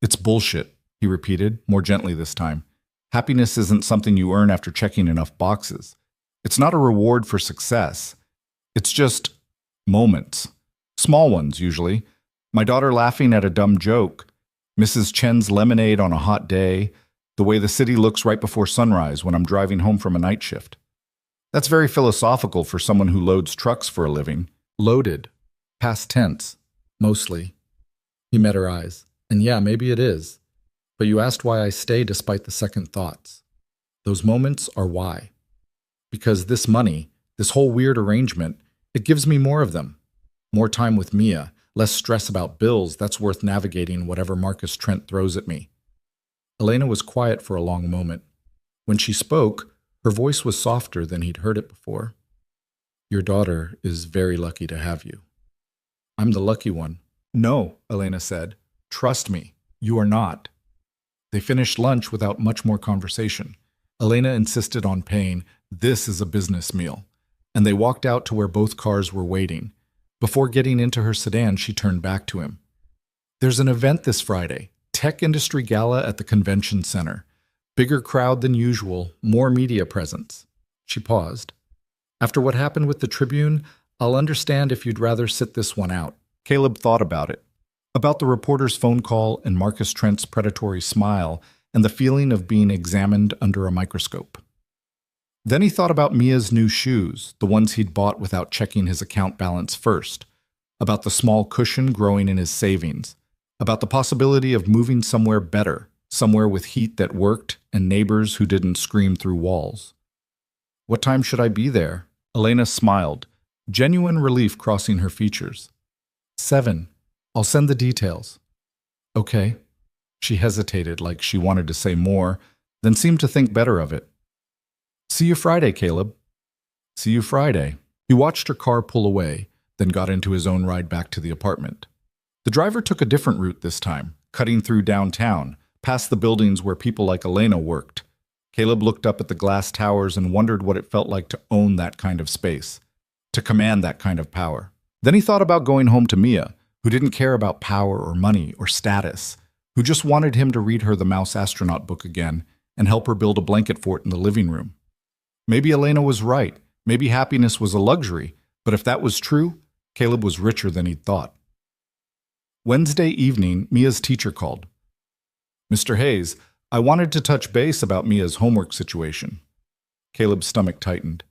Speaker 1: It's bullshit, he repeated, more gently this time. Happiness isn't something you earn after checking enough boxes. It's not a reward for success. It's just moments. Small ones, usually. My daughter laughing at a dumb joke. Mrs. Chen's lemonade on a hot day. The way the city looks right before sunrise when I'm driving home from a night shift. That's very philosophical for someone who loads trucks for a living. Loaded. Past tense. Mostly. He met her eyes. And yeah, maybe it is. But you asked why I stay despite the second thoughts. Those moments are why. Because this money, this whole weird arrangement, it gives me more of them. More time with Mia, less stress about bills that's worth navigating whatever Marcus Trent throws at me. Elena was quiet for a long moment. When she spoke, her voice was softer than he'd heard it before. Your daughter is very lucky to have you. I'm the lucky one. No, Elena said. Trust me, you are not. They finished lunch without much more conversation. Elena insisted on paying. This is a business meal. And they walked out to where both cars were waiting. Before getting into her sedan, she turned back to him. There's an event this Friday. Tech Industry Gala at the Convention Center. Bigger crowd than usual, more media presence. She paused. After what happened with the Tribune, I'll understand if you'd rather sit this one out. Caleb thought about it. About the reporter's phone call and Marcus Trent's predatory smile and the feeling of being examined under a microscope. Then he thought about Mia's new shoes, the ones he'd bought without checking his account balance first, about the small cushion growing in his savings, about the possibility of moving somewhere better, somewhere with heat that worked and neighbors who didn't scream through walls. What time should I be there? Elena smiled, genuine relief crossing her features. 7. I'll send the details. Okay. She hesitated like she wanted to say more, then seemed to think better of it. See you Friday, Caleb. See you Friday. He watched her car pull away, then got into his own ride back to the apartment. The driver took a different route this time, cutting through downtown, past the buildings where people like Elena worked. Caleb looked up at the glass towers and wondered what it felt like to own that kind of space, to command that kind of power. Then he thought about going home to Mia, who didn't care about power or money or status, who just wanted him to read her the Mouse Astronaut book again and help her build a blanket fort in the living room. Maybe Elena was right. Maybe happiness was a luxury, but if that was true, Caleb was richer than he'd thought. Wednesday evening, Mia's teacher called. Mr. Hayes, I wanted to touch base about Mia's homework situation. Caleb's stomach tightened.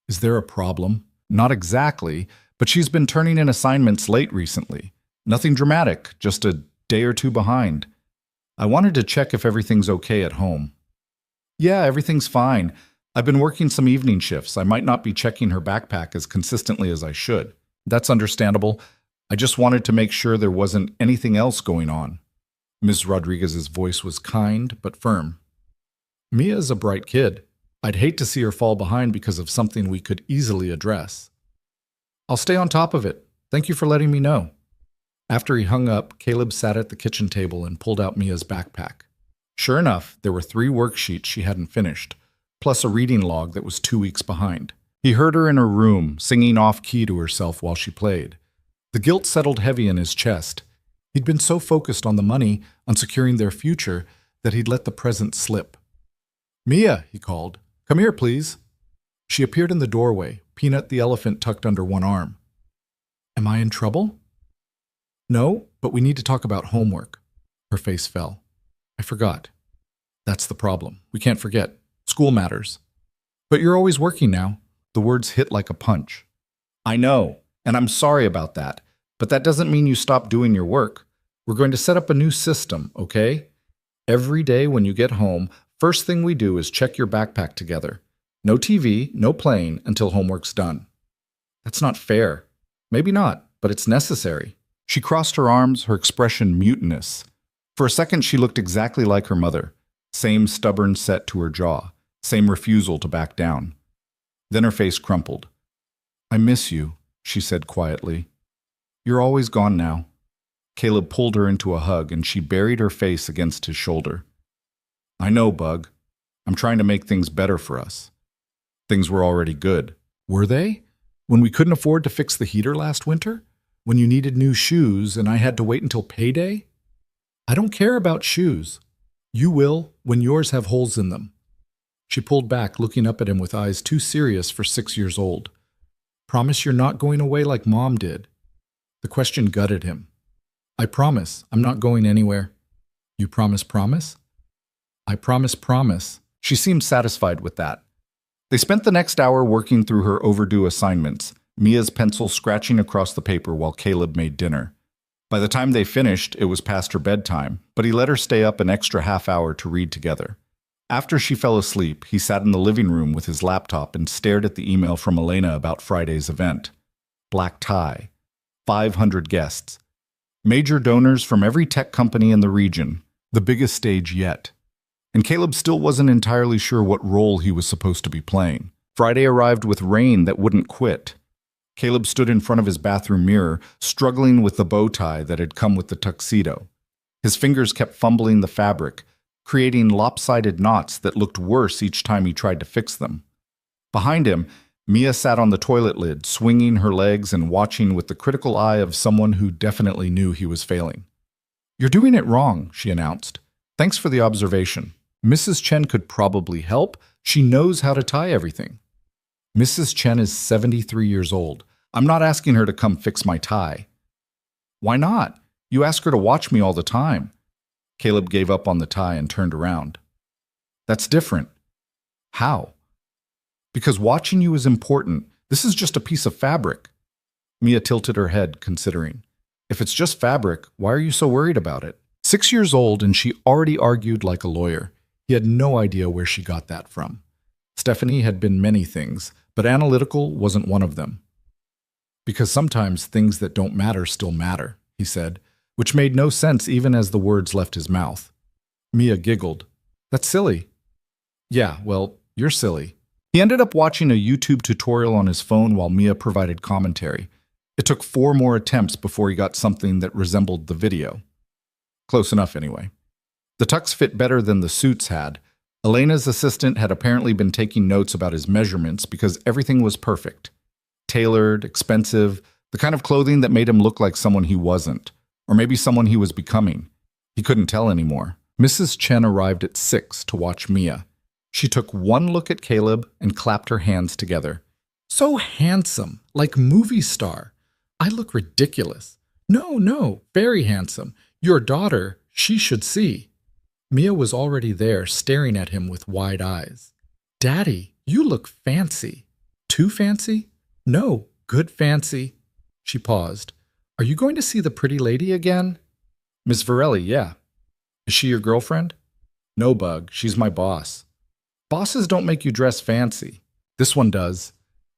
Speaker 1: Is there a problem? Not exactly, but she's been turning in assignments late recently. Nothing dramatic, just a day or two behind. I wanted to check if everything's okay at home. Yeah, everything's fine. I've been working some evening shifts. I might not be checking her backpack as consistently as I should. That's understandable. I just wanted to make sure there wasn't anything else going on. Ms. Rodriguez's voice was kind but firm. Mia's a bright kid. I'd hate to see her fall behind because of something we could easily address. I'll stay on top of it. Thank you for letting me know. After he hung up, Caleb sat at the kitchen table and pulled out Mia's backpack. Sure enough, there were 3 worksheets she hadn't finished, plus a reading log that was 2 weeks behind. He heard her in her room, singing off-key to herself while she played. The guilt settled heavy in his chest. He'd been so focused on the money, on securing their future, that he'd let the present slip. Mia, he called. Come here, please. She appeared in the doorway, Peanut the elephant tucked under one arm. Am I in trouble? No, but we need to talk about homework. Her face fell. I forgot. That's the problem. We can't forget. School matters. But you're always working now. The words hit like a punch. I know, and I'm sorry about that, but that doesn't mean you stop doing your work. We're going to set up a new system, okay? Every day when you get home, first thing we do is check your backpack together. No TV, no playing until homework's done. That's not fair. Maybe not, but it's necessary. She crossed her arms, her expression mutinous. For a second, she looked exactly like her mother. Same stubborn set to her jaw, same refusal to back down. Then her face crumpled. I miss you, she said quietly. You're always gone now. Caleb pulled her into a hug, and she buried her face against his shoulder. I know, Bug. I'm trying to make things better for us. Things were already good. Were they? When we couldn't afford to fix the heater last winter? When you needed new shoes and I had to wait until payday? I don't care about shoes. You will when yours have holes in them. She pulled back, looking up at him with eyes too serious for 6 years old. Promise you're not going away like Mom did. The question gutted him. I promise. I'm not going anywhere. You promise? I promise. She seemed satisfied with that. They spent the next hour working through her overdue assignments, Mia's pencil scratching across the paper while Caleb made dinner. By the time they finished, it was past her bedtime, but he let her stay up an extra half hour to read together. After she fell asleep, he sat in the living room with his laptop and stared at the email from Elena about Friday's event. Black tie. 500 guests. Major donors from every tech company in the region. The biggest stage yet. And Caleb still wasn't entirely sure what role he was supposed to be playing. Friday arrived with rain that wouldn't quit. Caleb stood in front of his bathroom mirror, struggling with the bow tie that had come with the tuxedo. His fingers kept fumbling the fabric, creating lopsided knots that looked worse each time he tried to fix them. Behind him, Mia sat on the toilet lid, swinging her legs and watching with the critical eye of someone who definitely knew he was failing. You're doing it wrong, she announced. Thanks for the observation. Mrs. Chen could probably help. She knows how to tie everything. Mrs. Chen is 73 years old. I'm not asking her to come fix my tie. Why not? You ask her to watch me all the time. Caleb gave up on the tie and turned around. That's different. How? Because watching you is important. This is just a piece of fabric. Mia tilted her head, considering. If it's just fabric, why are you so worried about it? 6 years old and she already argued like a lawyer. He had no idea where she got that from. Stephanie had been many things, but analytical wasn't one of them. Because sometimes things that don't matter still matter, he said, which made no sense even as the words left his mouth. Mia giggled. That's silly. Yeah, well, you're silly. He ended up watching a YouTube tutorial on his phone while Mia provided commentary. It took 4 more attempts before he got something that resembled the video. Close enough, anyway. The tux fit better than the suits had. Elena's assistant had apparently been taking notes about his measurements because everything was perfect. Tailored, expensive, the kind of clothing that made him look like someone he wasn't, or maybe someone he was becoming. He couldn't tell anymore. Mrs. Chen arrived at 6 to watch Mia. She took one look at Caleb and clapped her hands together. So handsome, like movie star. I look ridiculous. No, very handsome. Your daughter, she should see. Mia was already there, staring at him with wide eyes. Daddy, you look fancy. Too fancy? No, good fancy. She paused. Are you going to see the pretty lady again? Miss Varelli, yeah. Is she your girlfriend? No, Bug, she's my boss. Bosses don't make you dress fancy. This one does.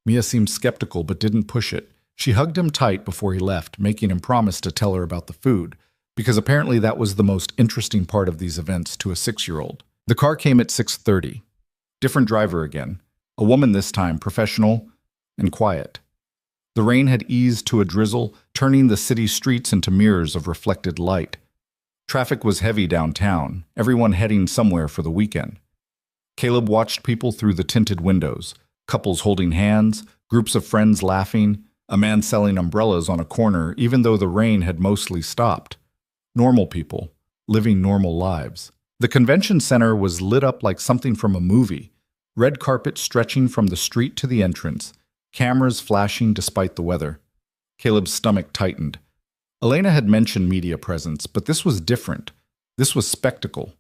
Speaker 1: Mia seemed skeptical but didn't push it. She hugged him tight before he left, making him promise to tell her about the food, because apparently that was the most interesting part of these events to a 6-year-old. The car came at 6:30. Different driver again. A woman this time, professional and quiet. The rain had eased to a drizzle, turning the city streets into mirrors of reflected light. Traffic was heavy downtown, everyone heading somewhere for the weekend. Caleb watched people through the tinted windows, couples holding hands, groups of friends laughing, a man selling umbrellas on a corner even though the rain had mostly stopped. Normal people, living normal lives. The convention center was lit up like something from a movie, red carpet stretching from the street to the entrance, cameras flashing despite the weather. Caleb's stomach tightened. Elena had mentioned media presence, but this was different. This was spectacle.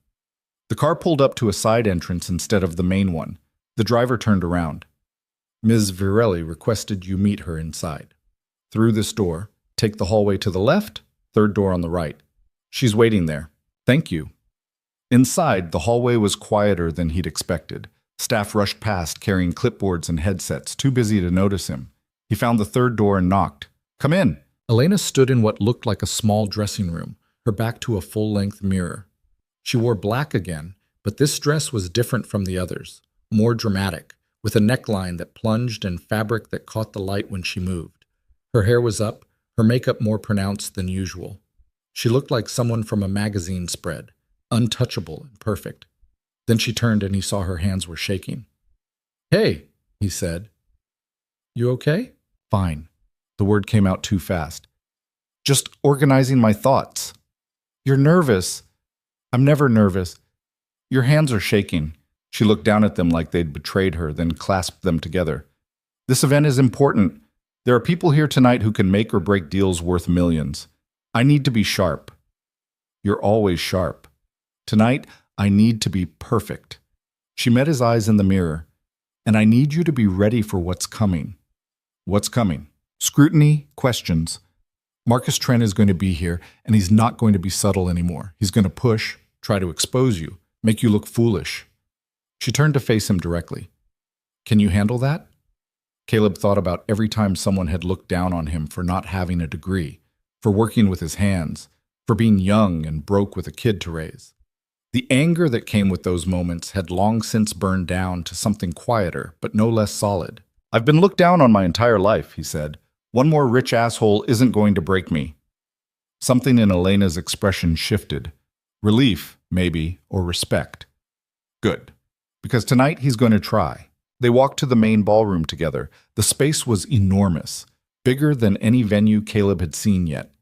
Speaker 1: The car pulled up to a side entrance instead of the main one. The driver turned around. Ms. Virelli requested you meet her inside. Through this door, take the hallway to the left, third door on the right. She's waiting there. Thank you. Inside, the hallway was quieter than he'd expected. Staff rushed past carrying clipboards and headsets, too busy to notice him. He found the third door and knocked. Come in. Elena stood in what looked like a small dressing room, her back to a full-length mirror. She wore black again, but this dress was different from the others, more dramatic, with a neckline that plunged and fabric that caught the light when she moved. Her hair was up, her makeup more pronounced than usual. She looked like someone from a magazine spread, untouchable and perfect. Then she turned and he saw her hands were shaking. Hey, he said. You okay? Fine. The word came out too fast. Just organizing my thoughts. You're nervous. I'm never nervous. Your hands are shaking. She looked down at them like they'd betrayed her, then clasped them together. This event is important. There are people here tonight who can make or break deals worth millions. I need to be sharp. You're always sharp. Tonight, I need to be perfect. She met his eyes in the mirror. And I need you to be ready for what's coming. What's coming? Scrutiny, questions. Marcus Trent is going to be here, and he's not going to be subtle anymore. He's going to push, try to expose you, make you look foolish. She turned to face him directly. Can you handle that? Caleb thought about every time someone had looked down on him for not having a degree, for working with his hands, for being young and broke with a kid to raise. The anger that came with those moments had long since burned down to something quieter, but no less solid. I've been looked down on my entire life, he said. One more rich asshole isn't going to break me. Something in Elena's expression shifted. Relief, maybe, or respect. Good. Because tonight he's going to try. They walked to the main ballroom together. The space was enormous, bigger than any venue Caleb had seen yet.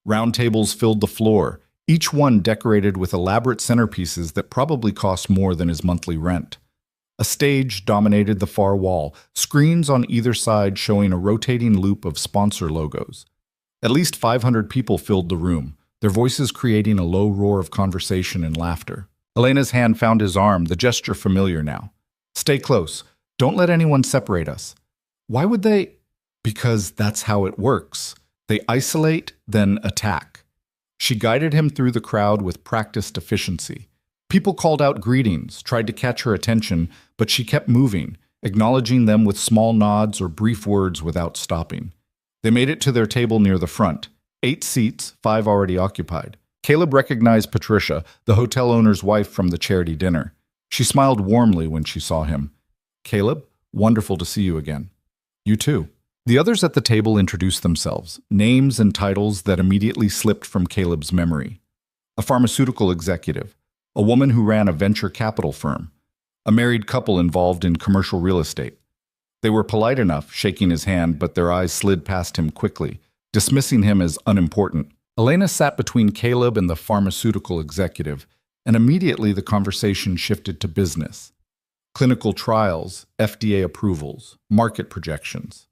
Speaker 1: Round tables filled the floor, each one decorated with elaborate centerpieces that probably cost more than his monthly rent. A stage dominated the far wall, screens on either side showing a rotating loop of sponsor logos. At least 500 people filled the room, their voices creating a low roar of conversation and laughter. Elena's hand found his arm, the gesture familiar now. Stay close. Don't let anyone separate us. Why would they? Because that's how it works. They isolate, then attack. She guided him through the crowd with practiced efficiency. People called out greetings, tried to catch her attention, but she kept moving, acknowledging them with small nods or brief words without stopping. They made it to their table near the front. 8 seats, 5 already occupied. Caleb recognized Patricia, the hotel owner's wife from the charity dinner. She smiled warmly when she saw him. Caleb, Wonderful to see you again. You too. The others at the table introduced themselves, names and titles that immediately slipped from Caleb's memory. A pharmaceutical executive, a woman who ran a venture capital firm, a married couple involved in commercial real estate. They were polite enough, shaking his hand, but their eyes slid past him quickly, dismissing him as unimportant. Elena sat between Caleb and the pharmaceutical executive, and immediately the conversation shifted to business. Clinical trials, FDA approvals, market projections.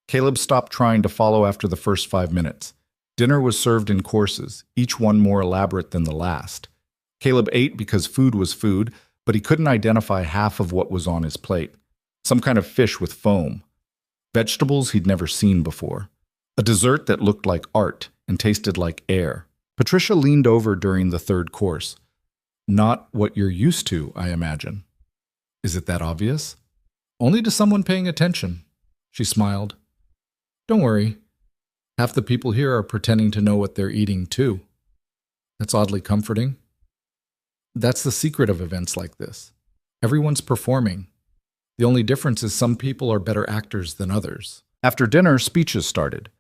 Speaker 1: Caleb stopped trying to follow after the first 5 minutes. Dinner was served in courses, each one more elaborate than the last. Caleb ate because food was food, but he couldn't identify half of what was on his plate. Some kind of fish with foam. Vegetables he'd never seen before. A dessert that looked like art and tasted like air. Patricia leaned over during the third course. Not what you're used to, I imagine. Is it that obvious? Only to someone paying attention. She smiled. Don't worry. Half the people here are pretending to know what they're eating, too. That's oddly comforting. That's the secret of events like this. Everyone's performing. The only difference is some people are better actors than others. After dinner, speeches started.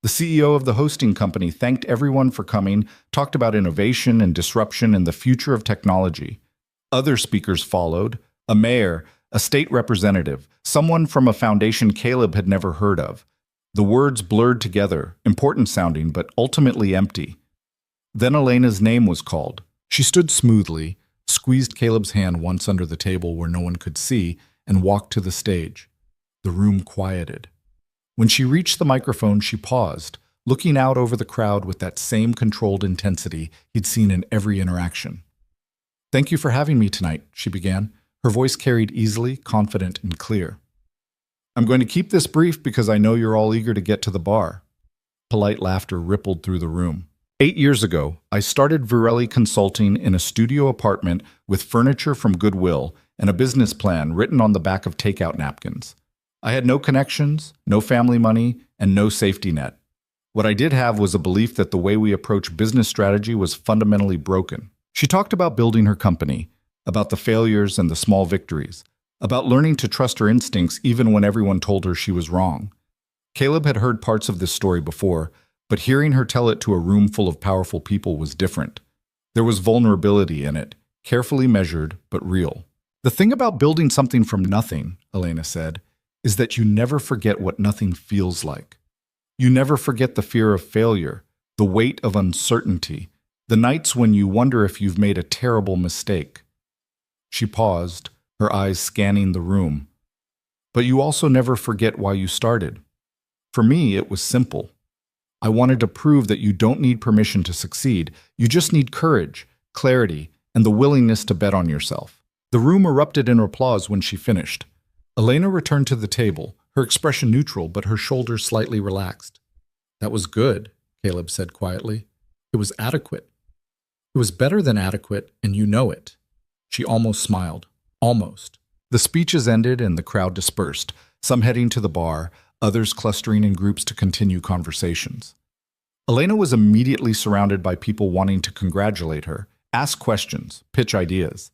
Speaker 1: The CEO of the hosting company thanked everyone for coming, talked about innovation and disruption and the future of technology. Other speakers followed, a mayor, a state representative, someone from a foundation Caleb had never heard of. The words blurred together, important sounding, but ultimately empty. Then Elena's name was called. She stood smoothly, squeezed Caleb's hand once under the table where no one could see, and walked to the stage. The room quieted. When she reached the microphone, she paused, looking out over the crowd with that same controlled intensity he'd seen in every interaction. Thank you for having me tonight, she began. Her voice carried easily, confident, and clear. I'm going to keep this brief because I know you're all eager to get to the bar. Polite laughter rippled through the room. 8 years ago, I started Virelli Consulting in a studio apartment with furniture from Goodwill and a business plan written on the back of takeout napkins. I had no connections, no family money, and no safety net. What I did have was a belief that the way we approach business strategy was fundamentally broken. She talked about building her company, about the failures and the small victories, about learning to trust her instincts even when everyone told her she was wrong. Caleb had heard parts of this story before, but hearing her tell it to a room full of powerful people was different. There was vulnerability in it, carefully measured but real. The thing about building something from nothing, Elena said, is that you never forget what nothing feels like. You never forget the fear of failure, the weight of uncertainty, the nights when you wonder if you've made a terrible mistake. She paused, her eyes scanning the room. But you also never forget why you started. For me, it was simple. I wanted to prove that you don't need permission to succeed. You just need courage, clarity, and the willingness to bet on yourself. The room erupted in applause when she finished. Elena returned to the table, her expression neutral, but her shoulders slightly relaxed. That was good, Caleb said quietly. It was adequate. It was better than adequate, and you know it. She almost smiled. Almost. The speeches ended and the crowd dispersed, some heading to the bar, others clustering in groups to continue conversations. Elena was immediately surrounded by people wanting to congratulate her, ask questions, pitch ideas.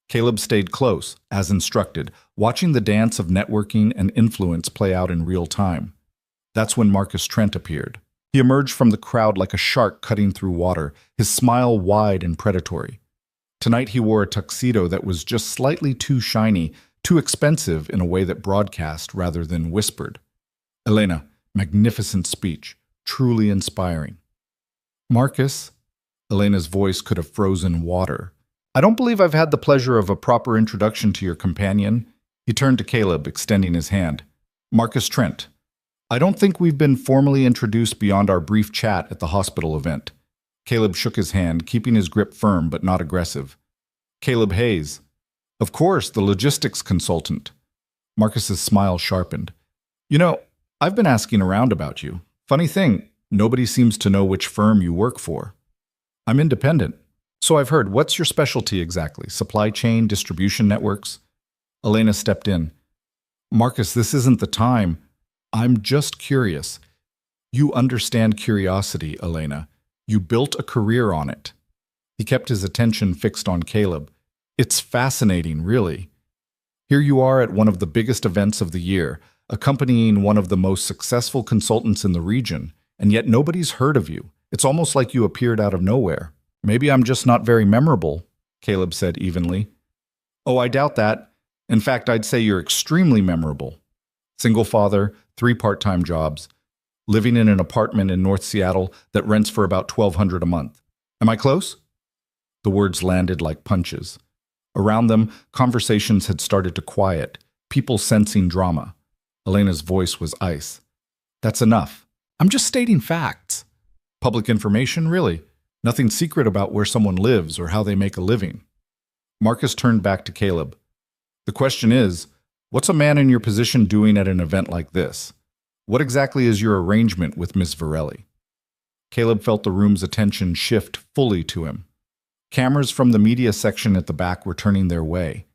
Speaker 1: Caleb stayed close, as instructed, watching the dance of networking and influence play out in real time. That's when Marcus Trent appeared. He emerged from the crowd like a shark cutting through water, his smile wide and predatory. Tonight he wore a tuxedo that was just slightly too shiny, too expensive in a way that broadcast rather than whispered. Elena, magnificent speech, truly inspiring. Marcus, Elena's voice could have frozen water. I don't believe I've had the pleasure of a proper introduction to your companion. He turned to Caleb, extending his hand. Marcus Trent. I don't think we've been formally introduced beyond our brief chat at the hospital event. Caleb shook his hand, keeping his grip firm but not aggressive. Caleb Hayes. Of course, the logistics consultant. Marcus's smile sharpened. You know, I've been asking around about you. Funny thing, nobody seems to know which firm you work for. I'm independent. So I've heard. What's your specialty exactly? Supply chain, distribution networks? Elena stepped in. Marcus, this isn't the time. I'm just curious. You understand curiosity, Elena. You built a career on it. He kept his attention fixed on Caleb. It's fascinating, really. Here you are at one of the biggest events of the year, accompanying one of the most successful consultants in the region, and yet nobody's heard of you. It's almost like you appeared out of nowhere. Maybe I'm just not very memorable, Caleb said evenly. Oh, I doubt that. In fact, I'd say you're extremely memorable. Single father, 3 part-time jobs, living in an apartment in North Seattle that rents for about $1,200 a month. Am I close? The words landed like punches. Around them, conversations had started to quiet, people sensing drama. Elena's voice was ice. That's enough. I'm just stating facts. Public information, really. Nothing secret about where someone lives or how they make a living. Marcus turned back to Caleb. The question is, what's a man in your position doing at an event like this? What exactly is your arrangement with Miss Varelli? Caleb felt the room's attention shift fully to him. Cameras from the media section at the back were turning their way.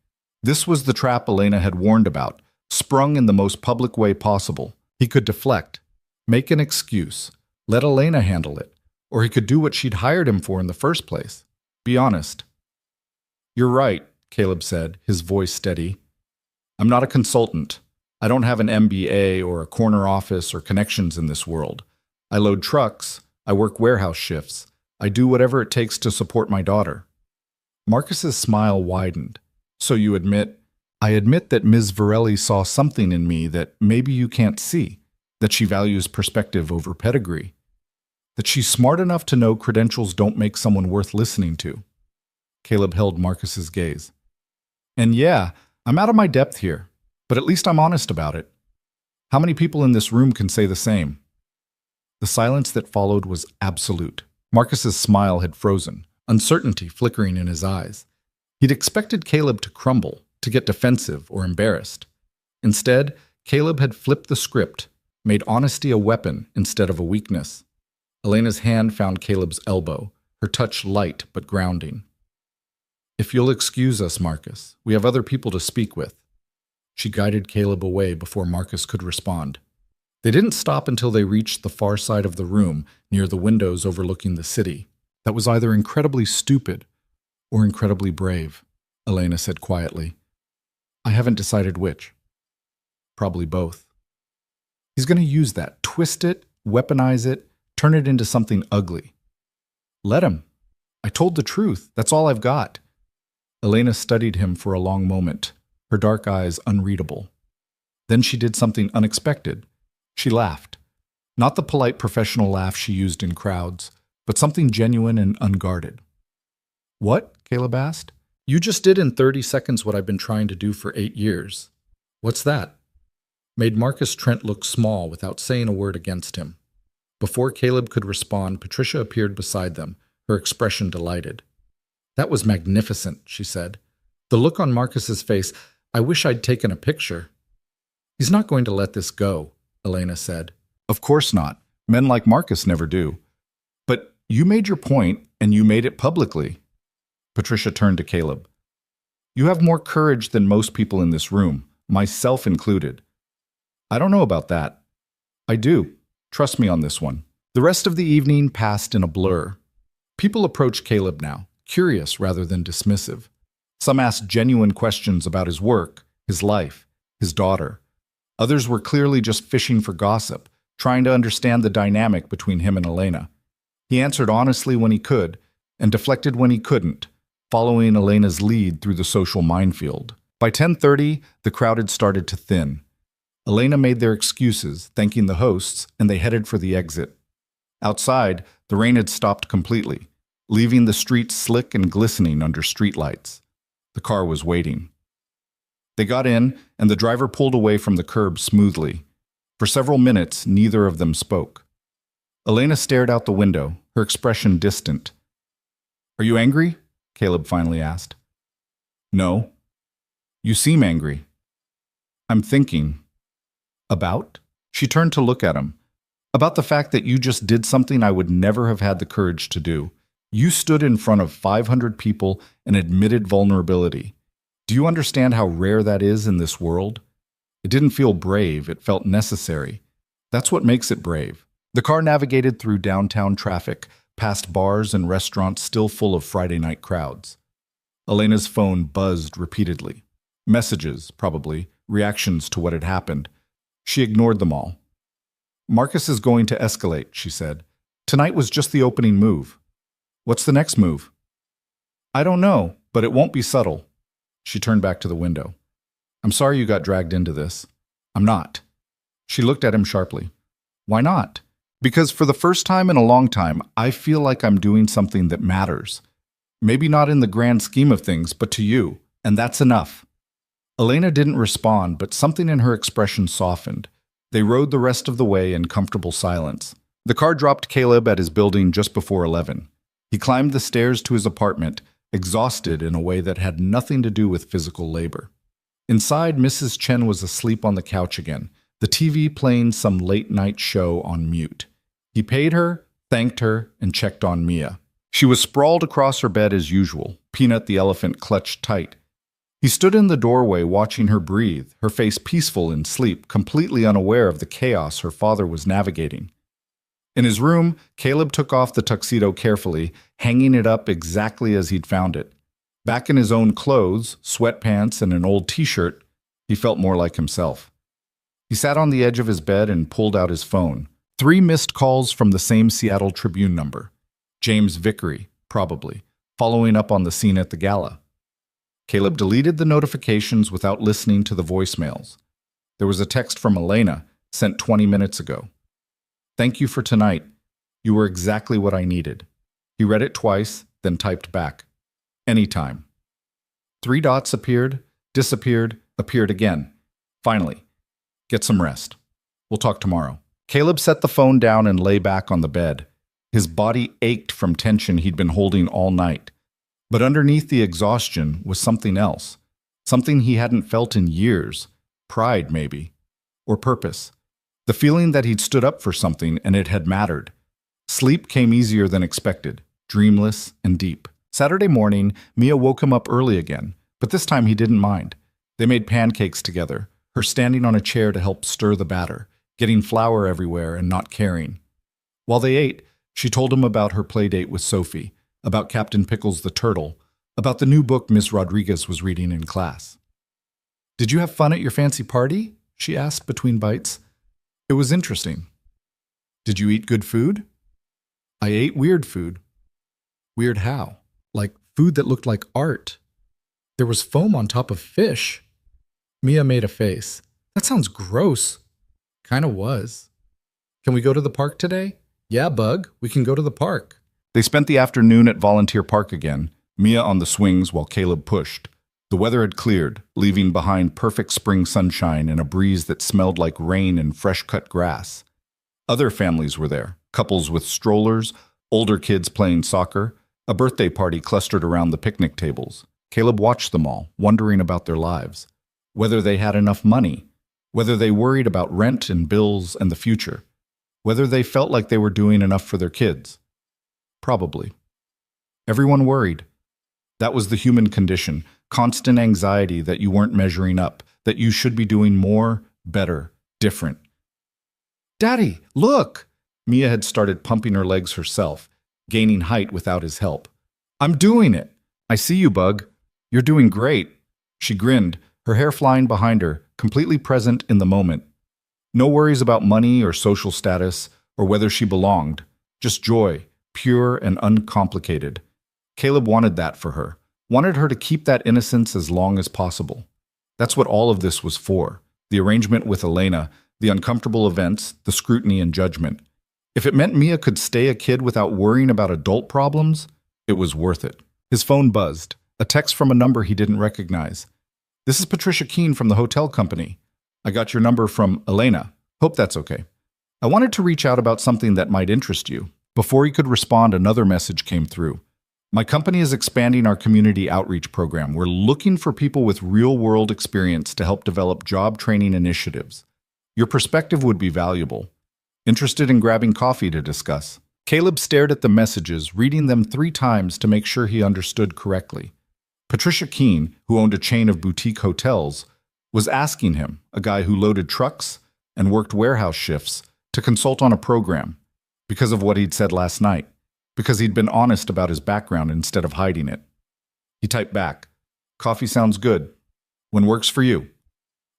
Speaker 1: This was the trap Elena had warned about, sprung in the most public way possible. He could deflect, make an excuse, let Elena handle it, or he could do what she'd hired him for in the first place. Be honest. You're right, Caleb said, his voice steady. I'm not a consultant. I don't have an MBA or a corner office or connections in this world. I load trucks, I work warehouse shifts, I do whatever it takes to support my daughter. Marcus's smile widened. So you admit, I admit that Ms. Varelli saw something in me that maybe you can't see, that she values perspective over pedigree, that she's smart enough to know credentials don't make someone worth listening to. Caleb held Marcus's gaze. And yeah, I'm out of my depth here, but at least I'm honest about it. How many people in this room can say the same? The silence that followed was absolute. Marcus's smile had frozen, uncertainty flickering in his eyes. He'd expected Caleb to crumble, to get defensive or embarrassed. Instead, Caleb had flipped the script, made honesty a weapon instead of a weakness. Elena's hand found Caleb's elbow, her touch light but grounding. If you'll excuse us, Marcus, we have other people to speak with. She guided Caleb away before Marcus could respond. They didn't stop until they reached the far side of the room, near the windows overlooking the city. That was either incredibly stupid or incredibly brave, Elena said quietly. I haven't decided which. Probably both. He's going to use that, twist it, weaponize it, turn it into something ugly. Let him. I told the truth. That's all I've got. Elena studied him for a long moment, her dark eyes unreadable. Then she did something unexpected. She laughed. Not the polite professional laugh she used in crowds, but something genuine and unguarded. What? Caleb asked. You just did in 30 seconds what I've been trying to do for 8 years. What's that? Made Marcus Trent look small without saying a word against him. Before Caleb could respond, Patricia appeared beside them, her expression delighted. That was magnificent, she said. The look on Marcus's face, I wish I'd taken a picture. He's not going to let this go, Elena said. Of course not. Men like Marcus never do. But you made your point, and you made it publicly. Patricia turned to Caleb. You have more courage than most people in this room, myself included. I don't know about that. I do. Trust me on this one. The rest of the evening passed in a blur. People approached Caleb now, curious rather than dismissive. Some asked genuine questions about his work, his life, his daughter. Others were clearly just fishing for gossip, trying to understand the dynamic between him and Elena. He answered honestly when he could, and deflected when he couldn't, following Elena's lead through the social minefield. By 10:30, the crowd had started to thin. Elena made their excuses, thanking the hosts, and they headed for the exit. Outside, the rain had stopped completely, leaving the streets slick and glistening under streetlights. The car was waiting. They got in, and the driver pulled away from the curb smoothly. For several minutes, neither of them spoke. Elena stared out the window, her expression distant. Are you angry? Caleb finally asked. No. You seem angry. I'm thinking. About? She turned to look at him. About the fact that you just did something I would never have had the courage to do. You stood in front of 500 people and admitted vulnerability. Do you understand how rare that is in this world? It didn't feel brave, it felt necessary. That's what makes it brave. The car navigated through downtown traffic, past bars and restaurants still full of Friday night crowds. Elena's phone buzzed repeatedly. Messages, probably, reactions to what had happened. She ignored them all. Marcus is going to escalate, she said. Tonight was just the opening move. What's the next move? I don't know, but it won't be subtle. She turned back to the window. I'm sorry you got dragged into this. I'm not. She looked at him sharply. Why not? Because for the first time in a long time, I feel like I'm doing something that matters. Maybe not in the grand scheme of things, but to you, and that's enough. Elena didn't respond, but something in her expression softened. They rode the rest of the way in comfortable silence. The car dropped Caleb at his building just before 11. He climbed the stairs to his apartment, exhausted in a way that had nothing to do with physical labor. Inside, Mrs. Chen was asleep on the couch again, the TV playing some late-night show on mute. He paid her, thanked her, and checked on Mia. She was sprawled across her bed as usual, Peanut the elephant clutched tight. He stood in the doorway watching her breathe, her face peaceful in sleep, completely unaware of the chaos her father was navigating. In his room, Caleb took off the tuxedo carefully, hanging it up exactly as he'd found it. Back in his own clothes, sweatpants, and an old t-shirt, he felt more like himself. He sat on the edge of his bed and pulled out his phone. 3 missed calls from the same Seattle Tribune number. James Vickery, probably, following up on the scene at the gala. Caleb deleted the notifications without listening to the voicemails. There was a text from Elena, sent 20 minutes ago. Thank you for tonight. You were exactly what I needed. He read it twice, then typed back. Anytime. 3 dots appeared, disappeared, appeared again. Finally. Get some rest. We'll talk tomorrow. Caleb set the phone down and lay back on the bed. His body ached from tension he'd been holding all night. But underneath the exhaustion was something else. Something he hadn't felt in years. Pride, maybe. Or purpose. The feeling that he'd stood up for something and it had mattered. Sleep came easier than expected, dreamless and deep. Saturday morning, Mia woke him up early again, but this time he didn't mind. They made pancakes together, her standing on a chair to help stir the batter, getting flour everywhere and not caring. While they ate, she told him about her playdate with Sophie, about Captain Pickles the turtle, about the new book Miss Rodriguez was reading in class. Did you have fun at your fancy party? She asked between bites. It was interesting. Did you eat good food? I ate weird food. Weird how? Like food that looked like art. There was foam on top of fish. Mia made a face. That sounds gross. Kinda was. Can we go to the park today? Yeah, Bug, we can go to the park. They spent the afternoon at Volunteer Park again, Mia on the swings while Caleb pushed. The weather had cleared, leaving behind perfect spring sunshine and a breeze that smelled like rain and fresh-cut grass. Other families were there, couples with strollers, older kids playing soccer, a birthday party clustered around the picnic tables. Caleb watched them all, wondering about their lives. Whether they had enough money, whether they worried about rent and bills and the future, whether they felt like they were doing enough for their kids. Probably. Everyone worried. That was the human condition, constant anxiety that you weren't measuring up, that you should be doing more, better, different. Daddy, look! Mia had started pumping her legs herself, gaining height without his help. I'm doing it! I see you, Bug. You're doing great. She grinned, her hair flying behind her, completely present in the moment. No worries about money or social status or whether she belonged. Just joy, pure and uncomplicated. Caleb wanted that for her, wanted her to keep that innocence as long as possible. That's what all of this was for, the arrangement with Elena, the uncomfortable events, the scrutiny and judgment. If it meant Mia could stay a kid without worrying about adult problems, it was worth it. His phone buzzed, a text from a number he didn't recognize. This is Patricia Keene from the hotel company. I got your number from Elena. Hope that's okay. I wanted to reach out about something that might interest you. Before he could respond, another message came through. My company is expanding our community outreach program. We're looking for people with real-world experience to help develop job training initiatives. Your perspective would be valuable. Interested in grabbing coffee to discuss? Caleb stared at the messages, reading them 3 times to make sure he understood correctly. Patricia Keene, who owned a chain of boutique hotels, was asking him, a guy who loaded trucks and worked warehouse shifts, to consult on a program because of what he'd said last night, because he'd been honest about his background instead of hiding it. He typed back, "Coffee sounds good." When works for you?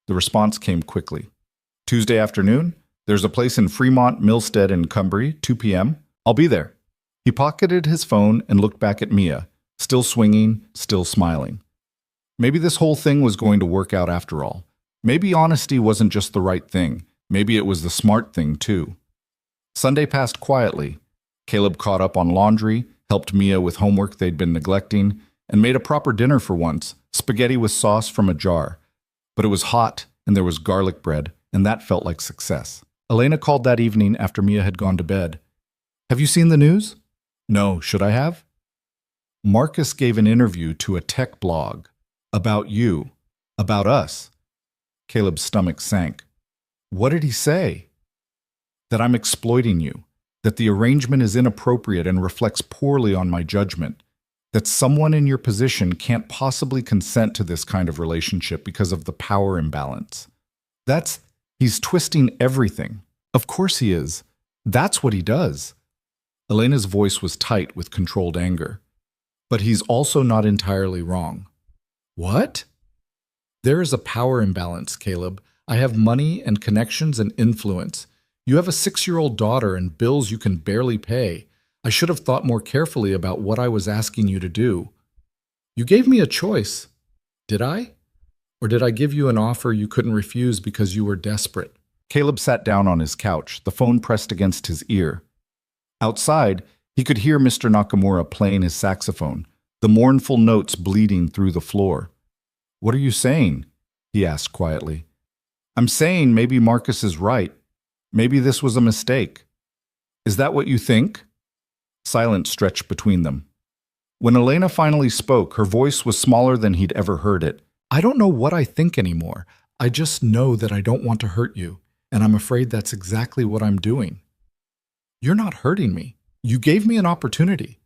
Speaker 1: The response came quickly. Tuesday afternoon? There's a place in Fremont, Milstead in Cumbria, 2 p.m. I'll be there. He pocketed his phone and looked back at Mia, still swinging, still smiling. Maybe this whole thing was going to work out after all. Maybe honesty wasn't just the right thing. Maybe it was the smart thing, too. Sunday passed quietly. Caleb caught up on laundry, helped Mia with homework they'd been neglecting, and made a proper dinner for once, spaghetti with sauce from a jar. But it was hot, and there was garlic bread, and that felt like success. Elena called that evening after Mia had gone to bed. Have you seen the news? No, should I have? Marcus gave an interview to a tech blog. About you. About us. Caleb's stomach sank. What did he say? That I'm exploiting you. That the arrangement is inappropriate and reflects poorly on my judgment. That someone in your position can't possibly consent to this kind of relationship because of the power imbalance. He's twisting everything. Of course he is. That's what he does. Elena's voice was tight with controlled anger. But he's also not entirely wrong. What? There is a power imbalance, Caleb. I have money and connections and influence. You have a 6-year-old daughter and bills you can barely pay. I should have thought more carefully about what I was asking you to do. You gave me a choice. Did I? Or did I give you an offer you couldn't refuse because you were desperate? Caleb sat down on his couch, the phone pressed against his ear. Outside, he could hear Mr. Nakamura playing his saxophone, the mournful notes bleeding through the floor. What are you saying? He asked quietly. I'm saying maybe Marcus is right. Maybe this was a mistake. Is that what you think? Silence stretched between them. When Elena finally spoke, her voice was smaller than he'd ever heard it. I don't know what I think anymore. I just know that I don't want to hurt you, and I'm afraid that's exactly what I'm doing. You're not hurting me. You gave me an opportunity.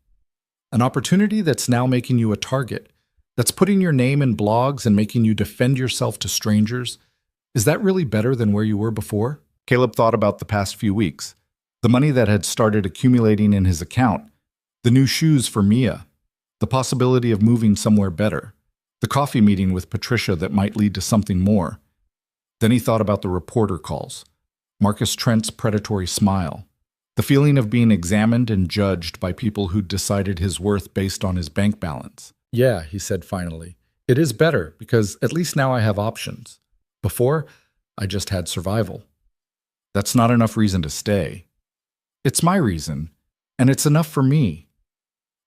Speaker 1: An opportunity that's now making you a target, that's putting your name in blogs and making you defend yourself to strangers. Is that really better than where you were before? Caleb thought about the past few weeks, the money that had started accumulating in his account, the new shoes for Mia, the possibility of moving somewhere better, the coffee meeting with Patricia that might lead to something more. Then he thought about the reporter calls, Marcus Trent's predatory smile, the feeling of being examined and judged by people who'd decided his worth based on his bank balance. Yeah, he said finally. It is better because at least now I have options. Before, I just had survival. That's not enough reason to stay. It's my reason, and it's enough for me.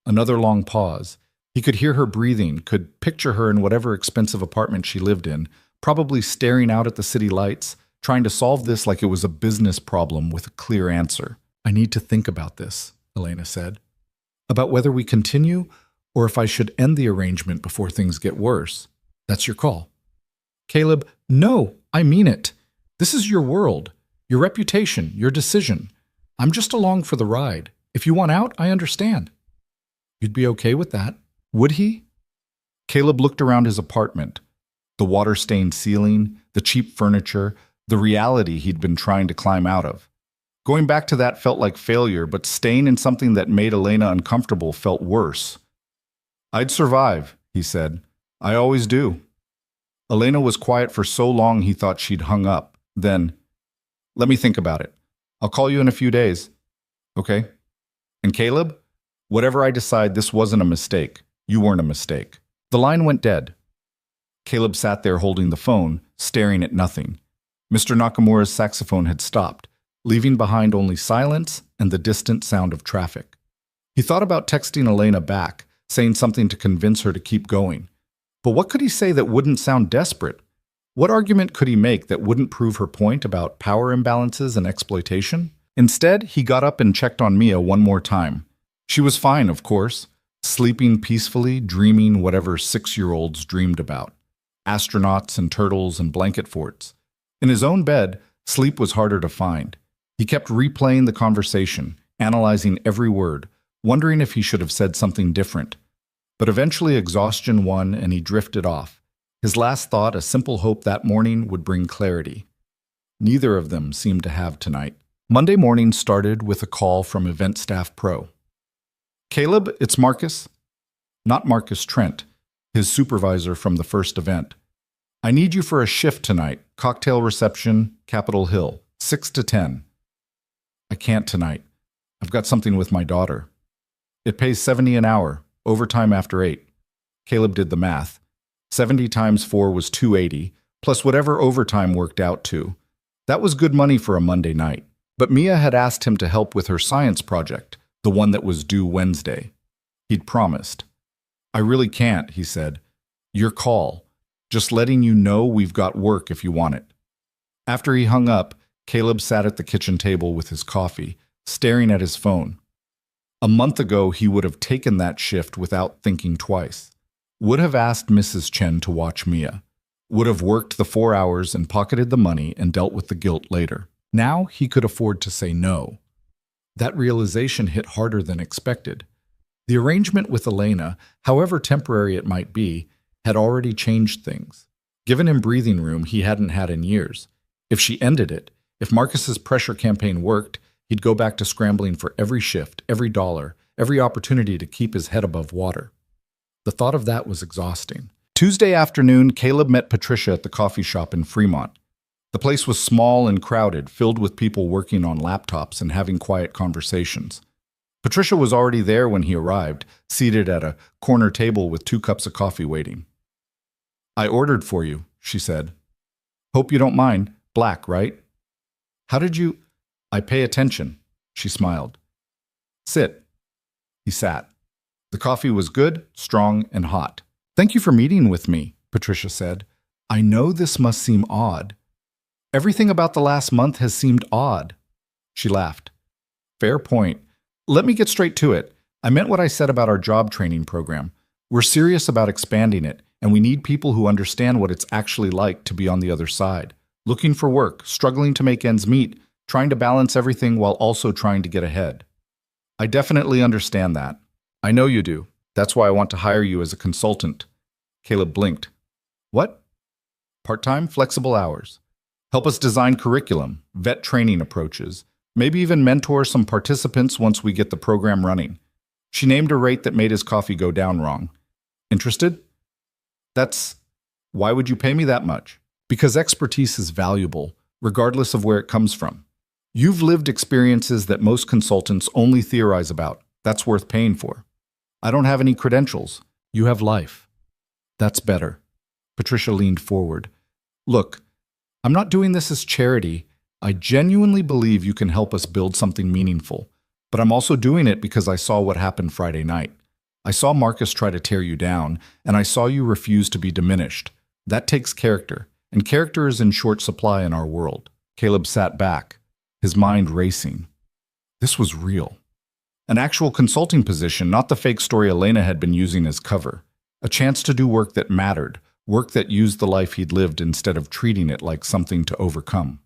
Speaker 1: Another long pause. He could hear her breathing, could picture her in whatever expensive apartment she lived in, probably staring out at the city lights, trying to solve this like it was a business problem with a clear answer. I need to think about this, Elena said. About whether we continue or if I should end the arrangement before things get worse. That's your call. Caleb, no, I mean it. This is your world, your reputation, your decision. I'm just along for the ride. If you want out, I understand. You'd be okay with that, would he? Caleb looked around his apartment. The water-stained ceiling, the cheap furniture, the reality he'd been trying to climb out of. Going back to that felt like failure, but staying in something that made Elena uncomfortable felt worse. I'd survive, he said. I always do. Elena was quiet for so long he thought she'd hung up. Then, let me think about it. I'll call you in a few days. Okay? And Caleb, whatever I decide, this wasn't a mistake. You weren't a mistake. The line went dead. Caleb sat there holding the phone, staring at nothing. Mr. Nakamura's saxophone had stopped, leaving behind only silence and the distant sound of traffic. He thought about texting Elena back, saying something to convince her to keep going. But what could he say that wouldn't sound desperate? What argument could he make that wouldn't prove her point about power imbalances and exploitation? Instead, he got up and checked on Mia one more time. She was fine, of course, sleeping peacefully, dreaming whatever 6-year-olds dreamed about. Astronauts and turtles and blanket forts. In his own bed, sleep was harder to find. He kept replaying the conversation, analyzing every word, wondering if he should have said something different. But eventually exhaustion won and he drifted off. His last thought, a simple hope that morning, would bring clarity. Neither of them seemed to have tonight. Monday morning started with a call from Event Staff Pro. Caleb, it's Marcus. Not Marcus Trent, his supervisor from the first event. I need you for a shift tonight. Cocktail reception, Capitol Hill, 6 to 10. I can't tonight. I've got something with my daughter. It pays 70 an hour, overtime after 8. Caleb did the math. 70 times 4 was 280, plus whatever overtime worked out to. That was good money for a Monday night. But Mia had asked him to help with her science project, the one that was due Wednesday. He'd promised. I really can't, he said. Your call. Just letting you know we've got work if you want it. After he hung up, Caleb sat at the kitchen table with his coffee, staring at his phone. A month ago, he would have taken that shift without thinking twice. Would have asked Mrs. Chen to watch Mia. Would have worked the 4 hours and pocketed the money and dealt with the guilt later. Now he could afford to say no. That realization hit harder than expected. The arrangement with Elena, however temporary it might be, had already changed things. Given him breathing room he hadn't had in years. If she ended it, if Marcus's pressure campaign worked, he'd go back to scrambling for every shift, every dollar, every opportunity to keep his head above water. The thought of that was exhausting. Tuesday afternoon, Caleb met Patricia at the coffee shop in Fremont. The place was small and crowded, filled with people working on laptops and having quiet conversations. Patricia was already there when he arrived, seated at a corner table with 2 cups of coffee waiting. I ordered for you, she said. Hope you don't mind. Black, right? How did you... I pay attention, she smiled. Sit. He sat. The coffee was good, strong, and hot. Thank you for meeting with me, Patricia said. I know this must seem odd. Everything about the last month has seemed odd. She laughed. Fair point. Let me get straight to it. I meant what I said about our job training program. We're serious about expanding it, and we need people who understand what it's actually like to be on the other side. Looking for work, struggling to make ends meet, trying to balance everything while also trying to get ahead. I definitely understand that. I know you do. That's why I want to hire you as a consultant. Caleb blinked. What? Part-time, flexible hours. Help us design curriculum, vet training approaches, maybe even mentor some participants once we get the program running. She named a rate that made his coffee go down wrong. Interested? Why would you pay me that much? Because expertise is valuable, regardless of where it comes from. You've lived experiences that most consultants only theorize about. That's worth paying for. I don't have any credentials. You have life. That's better. Patricia leaned forward. Look, I'm not doing this as charity. I genuinely believe you can help us build something meaningful. But I'm also doing it because I saw what happened Friday night. I saw Marcus try to tear you down, and I saw you refuse to be diminished. That takes character, and character is in short supply in our world. Caleb sat back, his mind racing. This was real. An actual consulting position, not the fake story Elena had been using as cover. A chance to do work that mattered, work that used the life he'd lived instead of treating it like something to overcome.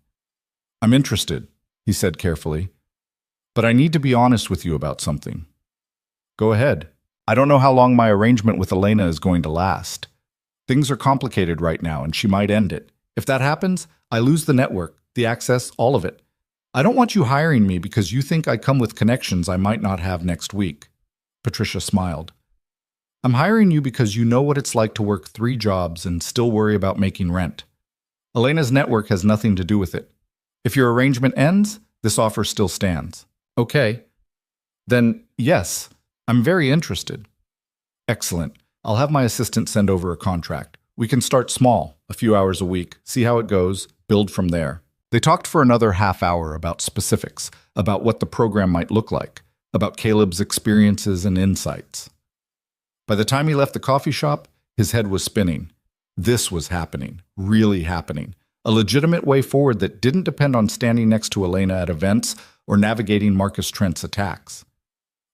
Speaker 1: I'm interested, he said carefully. But I need to be honest with you about something. Go ahead. I don't know how long my arrangement with Elena is going to last. Things are complicated right now, and she might end it. If that happens, I lose the network, the access, all of it. I don't want you hiring me because you think I come with connections I might not have next week. Patricia smiled. I'm hiring you because you know what it's like to work 3 jobs and still worry about making rent. Elena's network has nothing to do with it. If your arrangement ends, this offer still stands. Okay. Then, yes, I'm very interested. Excellent. I'll have my assistant send over a contract. We can start small, a few hours a week, see how it goes, build from there. They talked for another half hour about specifics, about what the program might look like, about Caleb's experiences and insights. By the time he left the coffee shop, his head was spinning. This was happening, really happening. A legitimate way forward that didn't depend on standing next to Elena at events or navigating Marcus Trent's attacks.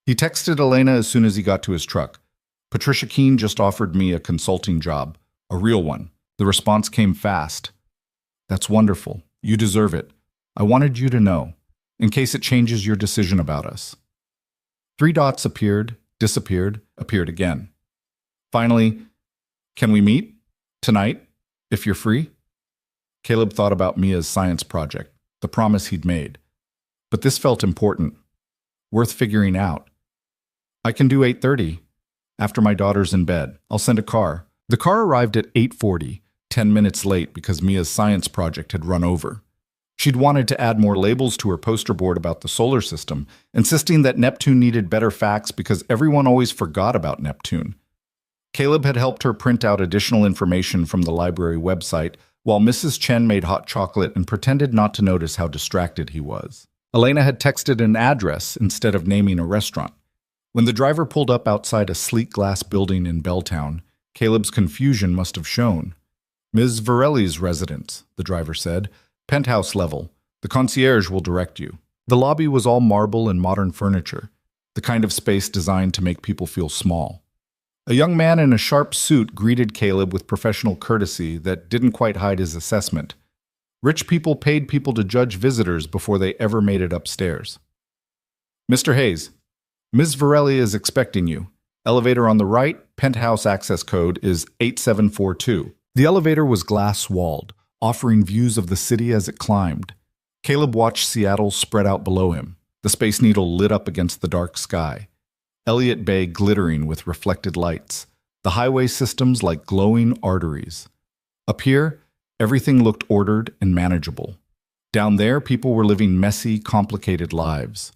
Speaker 1: He texted Elena as soon as he got to his truck. Patricia Keene just offered me a consulting job, a real one. The response came fast. That's wonderful. You deserve it. I wanted you to know, in case it changes your decision about us. 3 dots appeared, disappeared, appeared again. Finally, can we meet? Tonight, if you're free? Caleb thought about Mia's science project, the promise he'd made. But this felt important, worth figuring out. I can do 8:30, after my daughter's in bed. I'll send a car. The car arrived at 8:40, 10 minutes late because Mia's science project had run over. She'd wanted to add more labels to her poster board about the solar system, insisting that Neptune needed better facts because everyone always forgot about Neptune. Caleb had helped her print out additional information from the library website, while Mrs. Chen made hot chocolate and pretended not to notice how distracted he was. Elena had texted an address instead of naming a restaurant. When the driver pulled up outside a sleek glass building in Belltown, Caleb's confusion must have shown. "Ms. Varelli's residence," the driver said. "Penthouse level. The concierge will direct you." The lobby was all marble and modern furniture, the kind of space designed to make people feel small. A young man in a sharp suit greeted Caleb with professional courtesy that didn't quite hide his assessment. Rich people paid people to judge visitors before they ever made it upstairs. "Mr. Hayes, Ms. Varelli is expecting you. Elevator on the right, penthouse access code is 8742. The elevator was glass-walled, offering views of the city as it climbed. Caleb watched Seattle spread out below him, the Space Needle lit up against the dark sky, Elliott Bay glittering with reflected lights, the highway systems like glowing arteries. Up here, everything looked ordered and manageable. Down there, people were living messy, complicated lives.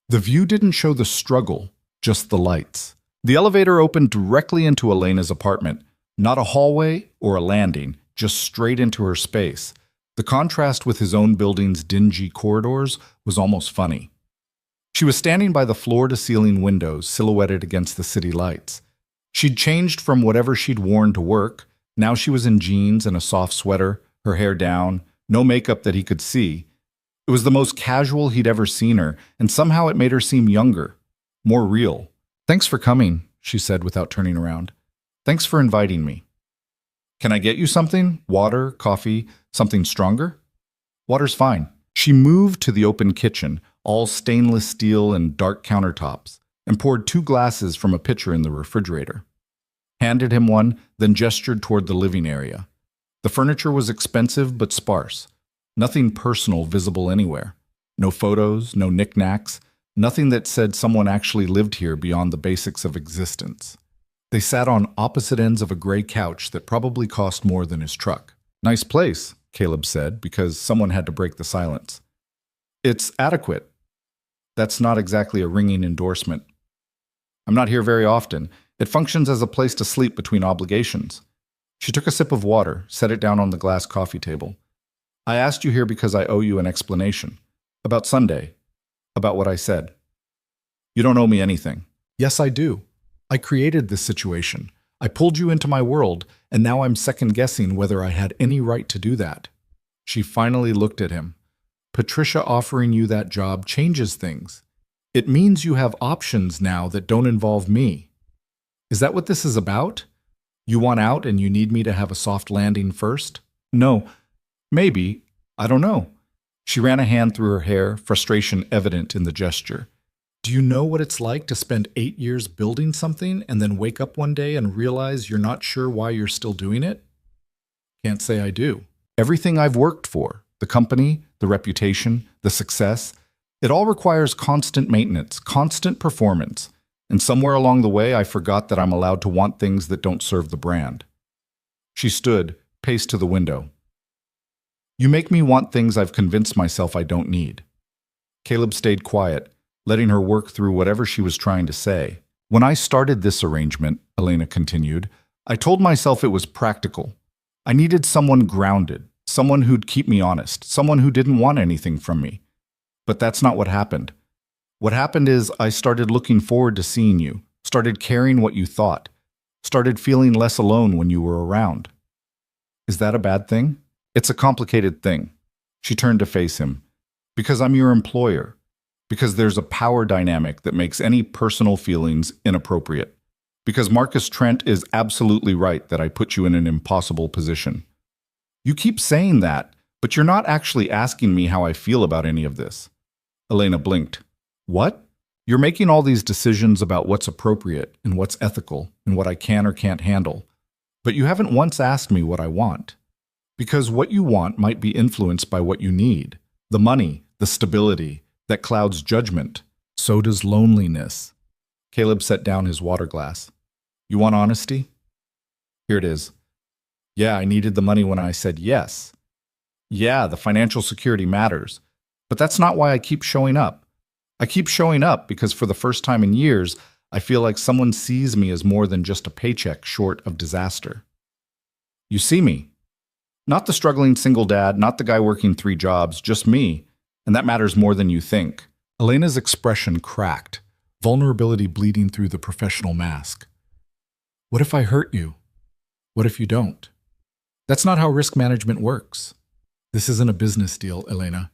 Speaker 1: The view didn't show the struggle, just the lights. The elevator opened directly into Elena's apartment, not a hallway or a landing, just straight into her space. The contrast with his own building's dingy corridors was almost funny. She was standing by the floor-to-ceiling windows silhouetted against the city lights. She'd changed from whatever she'd worn to work. Now she was in jeans and a soft sweater, her hair down, no makeup that he could see. It was the most casual he'd ever seen her, and somehow it made her seem younger, more real. "Thanks for coming," she said without turning around. "Thanks for inviting me. Can I get you something? Water, coffee, something stronger?" "Water's fine." She moved to the open kitchen, all stainless steel and dark countertops, and poured 2 glasses from a pitcher in the refrigerator. Handed him one, then gestured toward the living area. The furniture was expensive but sparse. Nothing personal visible anywhere. No photos, no knickknacks, nothing that said someone actually lived here beyond the basics of existence. They sat on opposite ends of a gray couch that probably cost more than his truck. "Nice place," Caleb said, because someone had to break the silence. "It's adequate." That's not exactly a ringing endorsement. "I'm not here very often. It functions as a place to sleep between obligations." She took a sip of water, set it down on the glass coffee table. "I asked you here because I owe you an explanation. About Sunday. About what I said." "You don't owe me anything." "Yes, I do. I created this situation. I pulled you into my world, and now I'm second-guessing whether I had any right to do that." She finally looked at him. "Patricia offering you that job changes things. It means you have options now that don't involve me. Is that what this is about? You want out and you need me to have a soft landing first?" "No. Maybe. I don't know." She ran a hand through her hair, frustration evident in the gesture. "Do you know what it's like to spend 8 years building something and then wake up one day and realize you're not sure why you're still doing it?" "Can't say I do. Everything I've worked for, the company, the reputation, the success, it all requires constant maintenance, constant performance. And somewhere along the way, I forgot that I'm allowed to want things that don't serve the brand." She stood, paced to the window. "You make me want things I've convinced myself I don't need." Caleb stayed quiet, letting her work through whatever she was trying to say. "When I started this arrangement," Elena continued, "I told myself it was practical. I needed someone grounded, someone who'd keep me honest, someone who didn't want anything from me. But that's not what happened. What happened is I started looking forward to seeing you, started caring what you thought, started feeling less alone when you were around. Is that a bad thing?" "It's a complicated thing." She turned to face him. "Because I'm your employer. Because there's a power dynamic that makes any personal feelings inappropriate. Because Marcus Trent is absolutely right that I put you in an impossible position." "You keep saying that, but you're not actually asking me how I feel about any of this." Elena blinked. "What? You're making all these decisions about what's appropriate and what's ethical and what I can or can't handle. But you haven't once asked me what I want. Because what you want might be influenced by what you need. The money, the stability, that clouds judgment. So does loneliness." Caleb set down his water glass. "You want honesty? Here it is. Yeah, I needed the money when I said yes. Yeah, the financial security matters. But that's not why I keep showing up. I keep showing up because for the first time in years, I feel like someone sees me as more than just a paycheck short of disaster. You see me. Not the struggling single dad, not the guy working 3 jobs, just me. And that matters more than you think. Elena's expression cracked, vulnerability bleeding through the professional mask. What if I hurt you? What if you don't? That's not how risk management works. This isn't a business deal, Elena.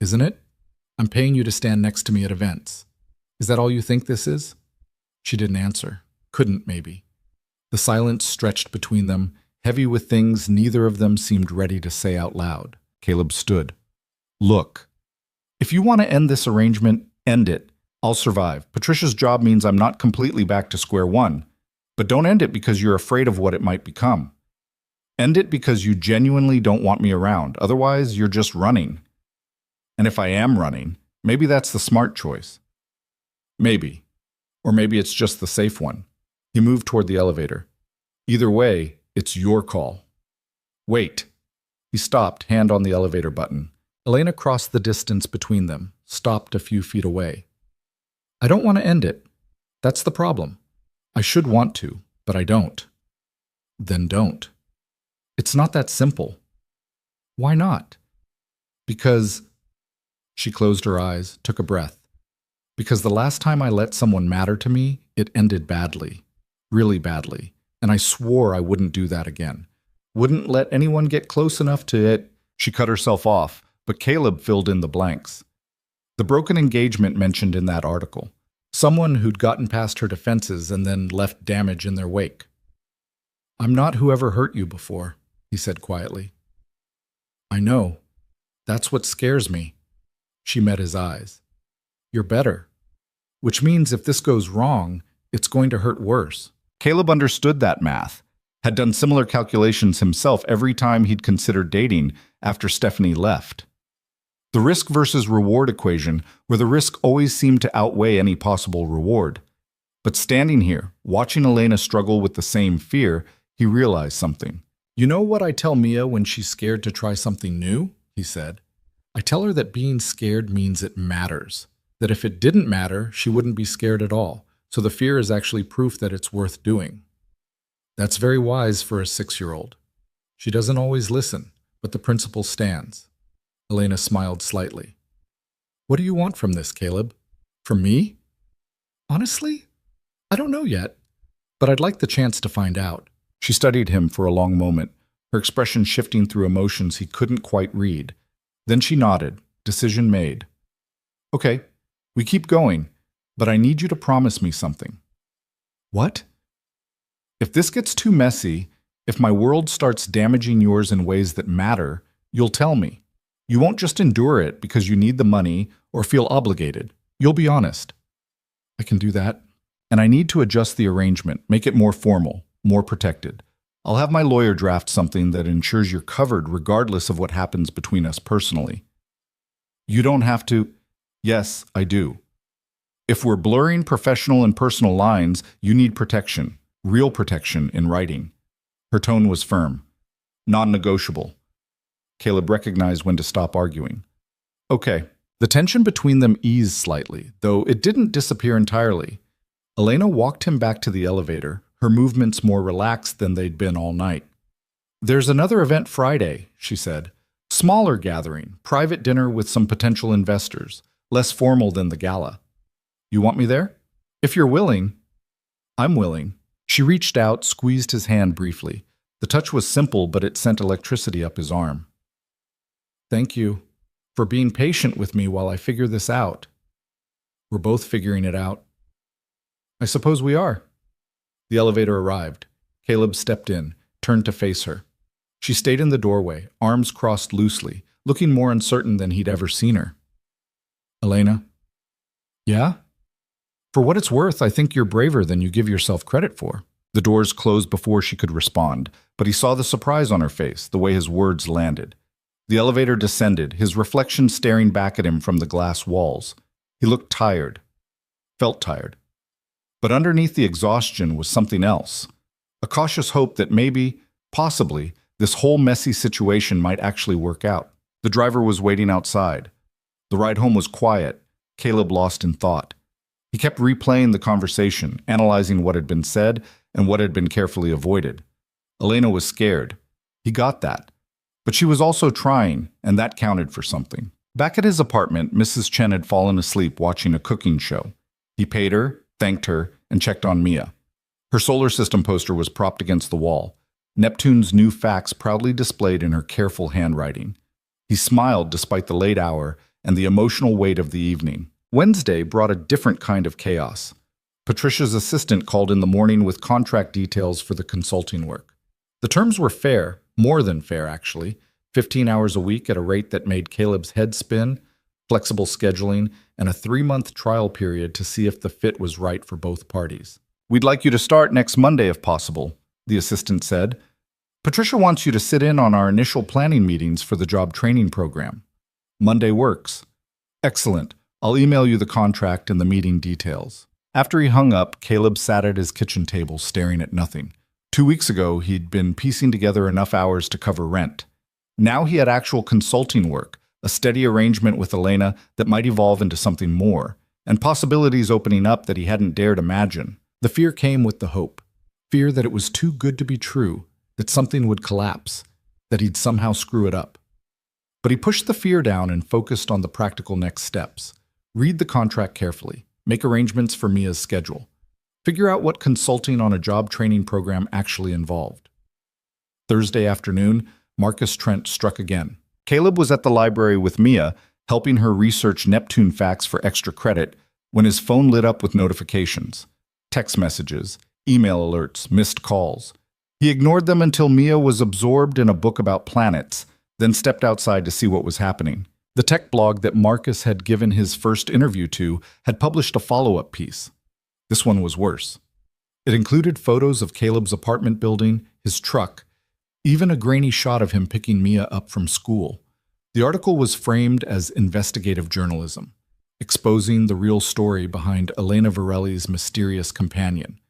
Speaker 1: Isn't it? I'm paying you to stand next to me at events. Is that all you think this is? She didn't answer. Couldn't, maybe. The silence stretched between them, heavy with things neither of them seemed ready to say out loud. Caleb stood. Look, if you want to end this arrangement, end it. I'll survive. Patricia's job means I'm not completely back to square one. But don't end it because you're afraid of what it might become. End it because you genuinely don't want me around. Otherwise, you're just running. And if I am running, maybe that's the smart choice. Maybe. Or maybe it's just the safe one. He moved toward the elevator. Either way, it's your call. Wait. He stopped, hand on the elevator button. Elena crossed the distance between them, stopped a few feet away. I don't want to end it. That's the problem. I should want to, but I don't. Then don't. It's not that simple. Why not? Because... She closed her eyes, took a breath. Because the last time I let someone matter to me, it ended badly. Really badly. And I swore I wouldn't do that again. Wouldn't let anyone get close enough to it. She cut herself off, but Caleb filled in the blanks. The broken engagement mentioned in that article. Someone who'd gotten past her defenses and then left damage in their wake. I'm not whoever hurt you before, he said quietly. I know. That's what scares me. She met his eyes. You're better. Which means if this goes wrong, it's going to hurt worse. Caleb understood that math, had done similar calculations himself every time he'd considered dating after Stephanie left. The risk versus reward equation, where the risk always seemed to outweigh any possible reward. But standing here, watching Elena struggle with the same fear, he realized something. You know what I tell Mia when she's scared to try something new? He said. I tell her that being scared means it matters. That if it didn't matter, she wouldn't be scared at all. So the fear is actually proof that it's worth doing. That's very wise for a 6-year-old. She doesn't always listen, but the principle stands. Elena smiled slightly. What do you want from this, Caleb? From me? Honestly, I don't know yet, but I'd like the chance to find out. She studied him for a long moment, her expression shifting through emotions he couldn't quite read. Then she nodded, decision made. Okay, we keep going, but I need you to promise me something. What? If this gets too messy, if my world starts damaging yours in ways that matter, you'll tell me. You won't just endure it because you need the money or feel obligated. You'll be honest. I can do that. And I need to adjust the arrangement, make it more formal, more protected. I'll have my lawyer draft something that ensures you're covered regardless of what happens between us personally. You don't have to. Yes, I do. If we're blurring professional and personal lines, you need protection, real protection in writing. Her tone was firm, non-negotiable. Caleb recognized when to stop arguing. Okay. The tension between them eased slightly, though it didn't disappear entirely. Elena walked him back to the elevator, her movements more relaxed than they'd been all night. There's another event Friday, she said. Smaller gathering, private dinner with some potential investors, less formal than the gala. You want me there? If you're willing. I'm willing. She reached out, squeezed his hand briefly. The touch was simple, but it sent electricity up his arm. Thank you for being patient with me while I figure this out. We're both figuring it out. I suppose we are. The elevator arrived. Caleb stepped in, turned to face her. She stayed in the doorway, arms crossed loosely, looking more uncertain than he'd ever seen her. Elena? Yeah? For what it's worth, I think you're braver than you give yourself credit for. The doors closed before she could respond, but he saw the surprise on her face, the way his words landed. The elevator descended, his reflection staring back at him from the glass walls. He looked tired, felt tired. But underneath the exhaustion was something else. A cautious hope that maybe, possibly, This whole messy situation might actually work out. The driver was waiting outside. The ride home was quiet, Caleb lost in thought. He kept replaying the conversation, analyzing what had been said and what had been carefully avoided. Elena was scared. He got that. But she was also trying, and that counted for something. Back at his apartment, Mrs. Chen had fallen asleep watching a cooking show. He paid her, thanked her, and checked on Mia. Her solar system poster was propped against the wall, Neptune's new facts proudly displayed in her careful handwriting. He smiled despite the late hour and the emotional weight of the evening. Wednesday brought a different kind of chaos. Patricia's assistant called in the morning with contract details for the consulting work. The terms were fair, more than fair actually, 15 hours a week at a rate that made Caleb's head spin, flexible scheduling, and a 3-month trial period to see if the fit was right for both parties. "We'd like you to start next Monday if possible," the assistant said. "Patricia wants you to sit in on our initial planning meetings for the job training program. Monday works." "Excellent. I'll email you the contract and the meeting details." After he hung up, Caleb sat at his kitchen table staring at nothing. 2 weeks ago, he'd been piecing together enough hours to cover rent. Now he had actual consulting work, a steady arrangement with Elena that might evolve into something more, and possibilities opening up that he hadn't dared imagine. The fear came with the hope. Fear that it was too good to be true, that something would collapse, that he'd somehow screw it up. But he pushed the fear down and focused on the practical next steps. Read the contract carefully. Make arrangements for Mia's schedule. Figure out what consulting on a job training program actually involved. Thursday afternoon, Marcus Trent struck again. Caleb was at the library with Mia, helping her research Neptune facts for extra credit, when his phone lit up with notifications. Text messages, email alerts, missed calls. He ignored them until Mia was absorbed in a book about planets, then stepped outside to see what was happening. The tech blog that Marcus had given his first interview to had published a follow-up piece. This one was worse. It included photos of Caleb's apartment building, his truck, even a grainy shot of him picking Mia up from school. The article was framed as investigative journalism, exposing the real story behind Elena Varelli's mysterious companion.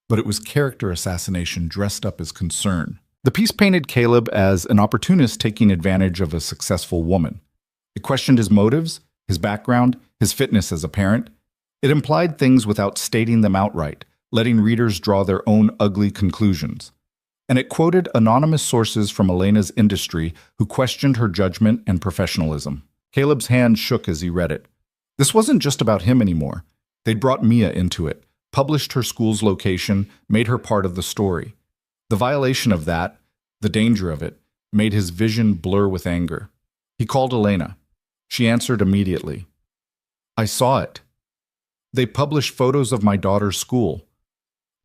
Speaker 1: But it was character assassination dressed up as concern. The piece painted Caleb as an opportunist taking advantage of a successful woman. It questioned his motives, his background, his fitness as a parent. It implied things without stating them outright, letting readers draw their own ugly conclusions. And it quoted anonymous sources from Elena's industry who questioned her judgment and professionalism. Caleb's hand shook as he read it. This wasn't just about him anymore. They'd brought Mia into it, published her school's location, made her part of the story. The violation of that, the danger of it, made his vision blur with anger. He called Elena. She answered immediately. "I saw it. They published photos of my daughter's school.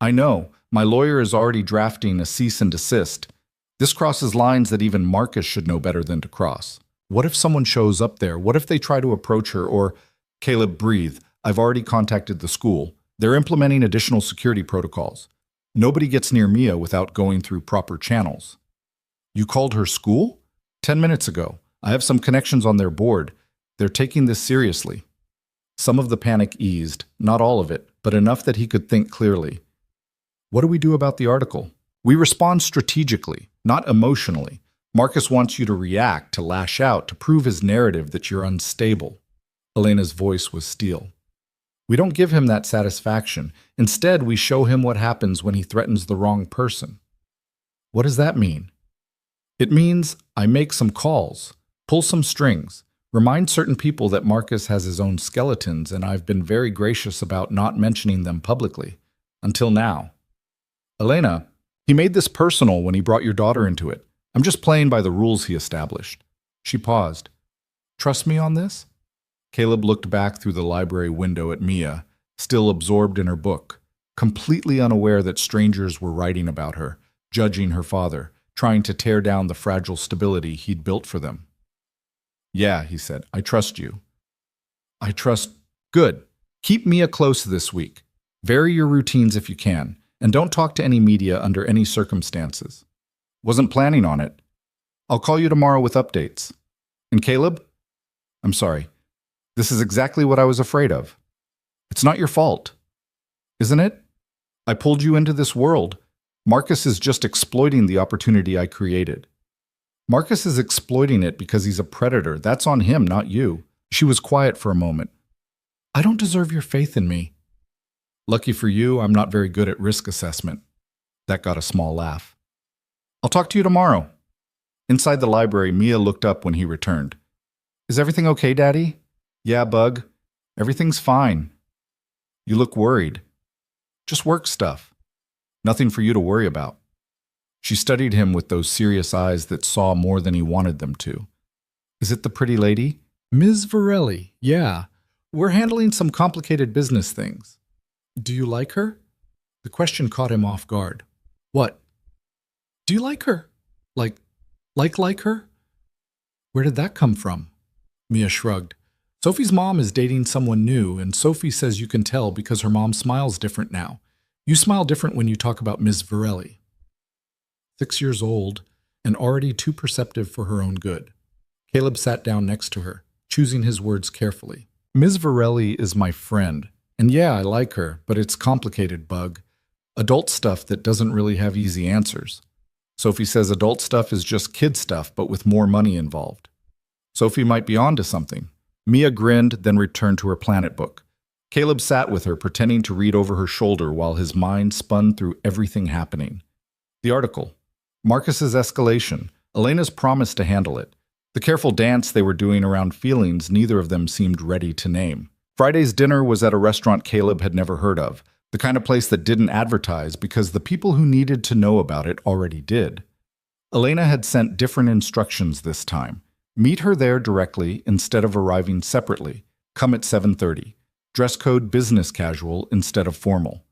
Speaker 1: I know, my lawyer is already drafting a cease and desist. This crosses lines that even Marcus should know better than to cross. What if someone shows up there? What if they try to approach her or..." "Caleb, breathe. I've already contacted the school. They're implementing additional security protocols. Nobody gets near Mia without going through proper channels." "You called her school?" 10 minutes ago. I have some connections on their board. They're taking this seriously." Some of the panic eased, not all of it, but enough that he could think clearly. "What do we do about the article?" "We respond strategically, not emotionally. Marcus wants you to react, to lash out, to prove his narrative that you're unstable." Elena's voice was steel. "We don't give him that satisfaction. Instead, we show him what happens when he threatens the wrong person." "What does that mean?" "It means I make some calls, pull some strings, remind certain people that Marcus has his own skeletons, and I've been very gracious about not mentioning them publicly. Until now." "Elena, he made this personal when he brought your daughter into it. I'm just playing by the rules he established." She paused. "Trust me on this?" Caleb looked back through the library window at Mia, still absorbed in her book, completely unaware that strangers were writing about her, judging her father, trying to tear down the fragile stability he'd built for them. "Yeah," he said, "I trust you." "I trust... Good. Keep Mia close this week. Vary your routines if you can, and don't talk to any media under any circumstances." "Wasn't planning on it. I'll call you tomorrow with updates." "And Caleb? I'm sorry. This is exactly what I was afraid of. It's not your fault. Isn't it? I pulled you into this world. Marcus is just exploiting the opportunity I created. Marcus is exploiting it because he's a predator. That's on him, not you. She was quiet for a moment. I don't deserve your faith in me. Lucky for you, I'm not very good at risk assessment. That got a small laugh. I'll talk to you tomorrow. Inside the library, Mia looked up when he returned. Is everything okay, Daddy? Yeah, Bug. Everything's fine. You look worried. Just work stuff. Nothing for you to worry about. She studied him with those serious eyes that saw more than he wanted them to. Is it the pretty lady? Ms. Varelli, yeah. We're handling some complicated business things. Do you like her? The question caught him off guard. What? Do you like her? Like her? Where did that come from? Mia shrugged. Sophie's mom is dating someone new, and Sophie says you can tell because her mom smiles different now. You smile different when you talk about Ms. Varelli. 6 years old, and already too perceptive for her own good. Caleb sat down next to her, choosing his words carefully. Ms. Varelli is my friend, and yeah, I like her, but it's complicated, Bug. Adult stuff that doesn't really have easy answers. Sophie says adult stuff is just kid stuff, but with more money involved. Sophie might be onto something. Mia grinned, then returned to her planet book. Caleb sat with her, pretending to read over her shoulder while his mind spun through everything happening. The article. Marcus's escalation. Elena's promise to handle it. The careful dance they were doing around feelings neither of them seemed ready to name. Friday's dinner was at a restaurant Caleb had never heard of, the kind of place that didn't advertise because the people who needed to know about it already did. Elena had sent different instructions this time. Meet her there directly instead of arriving separately. Come at 7:30. Dress code business casual instead of formal.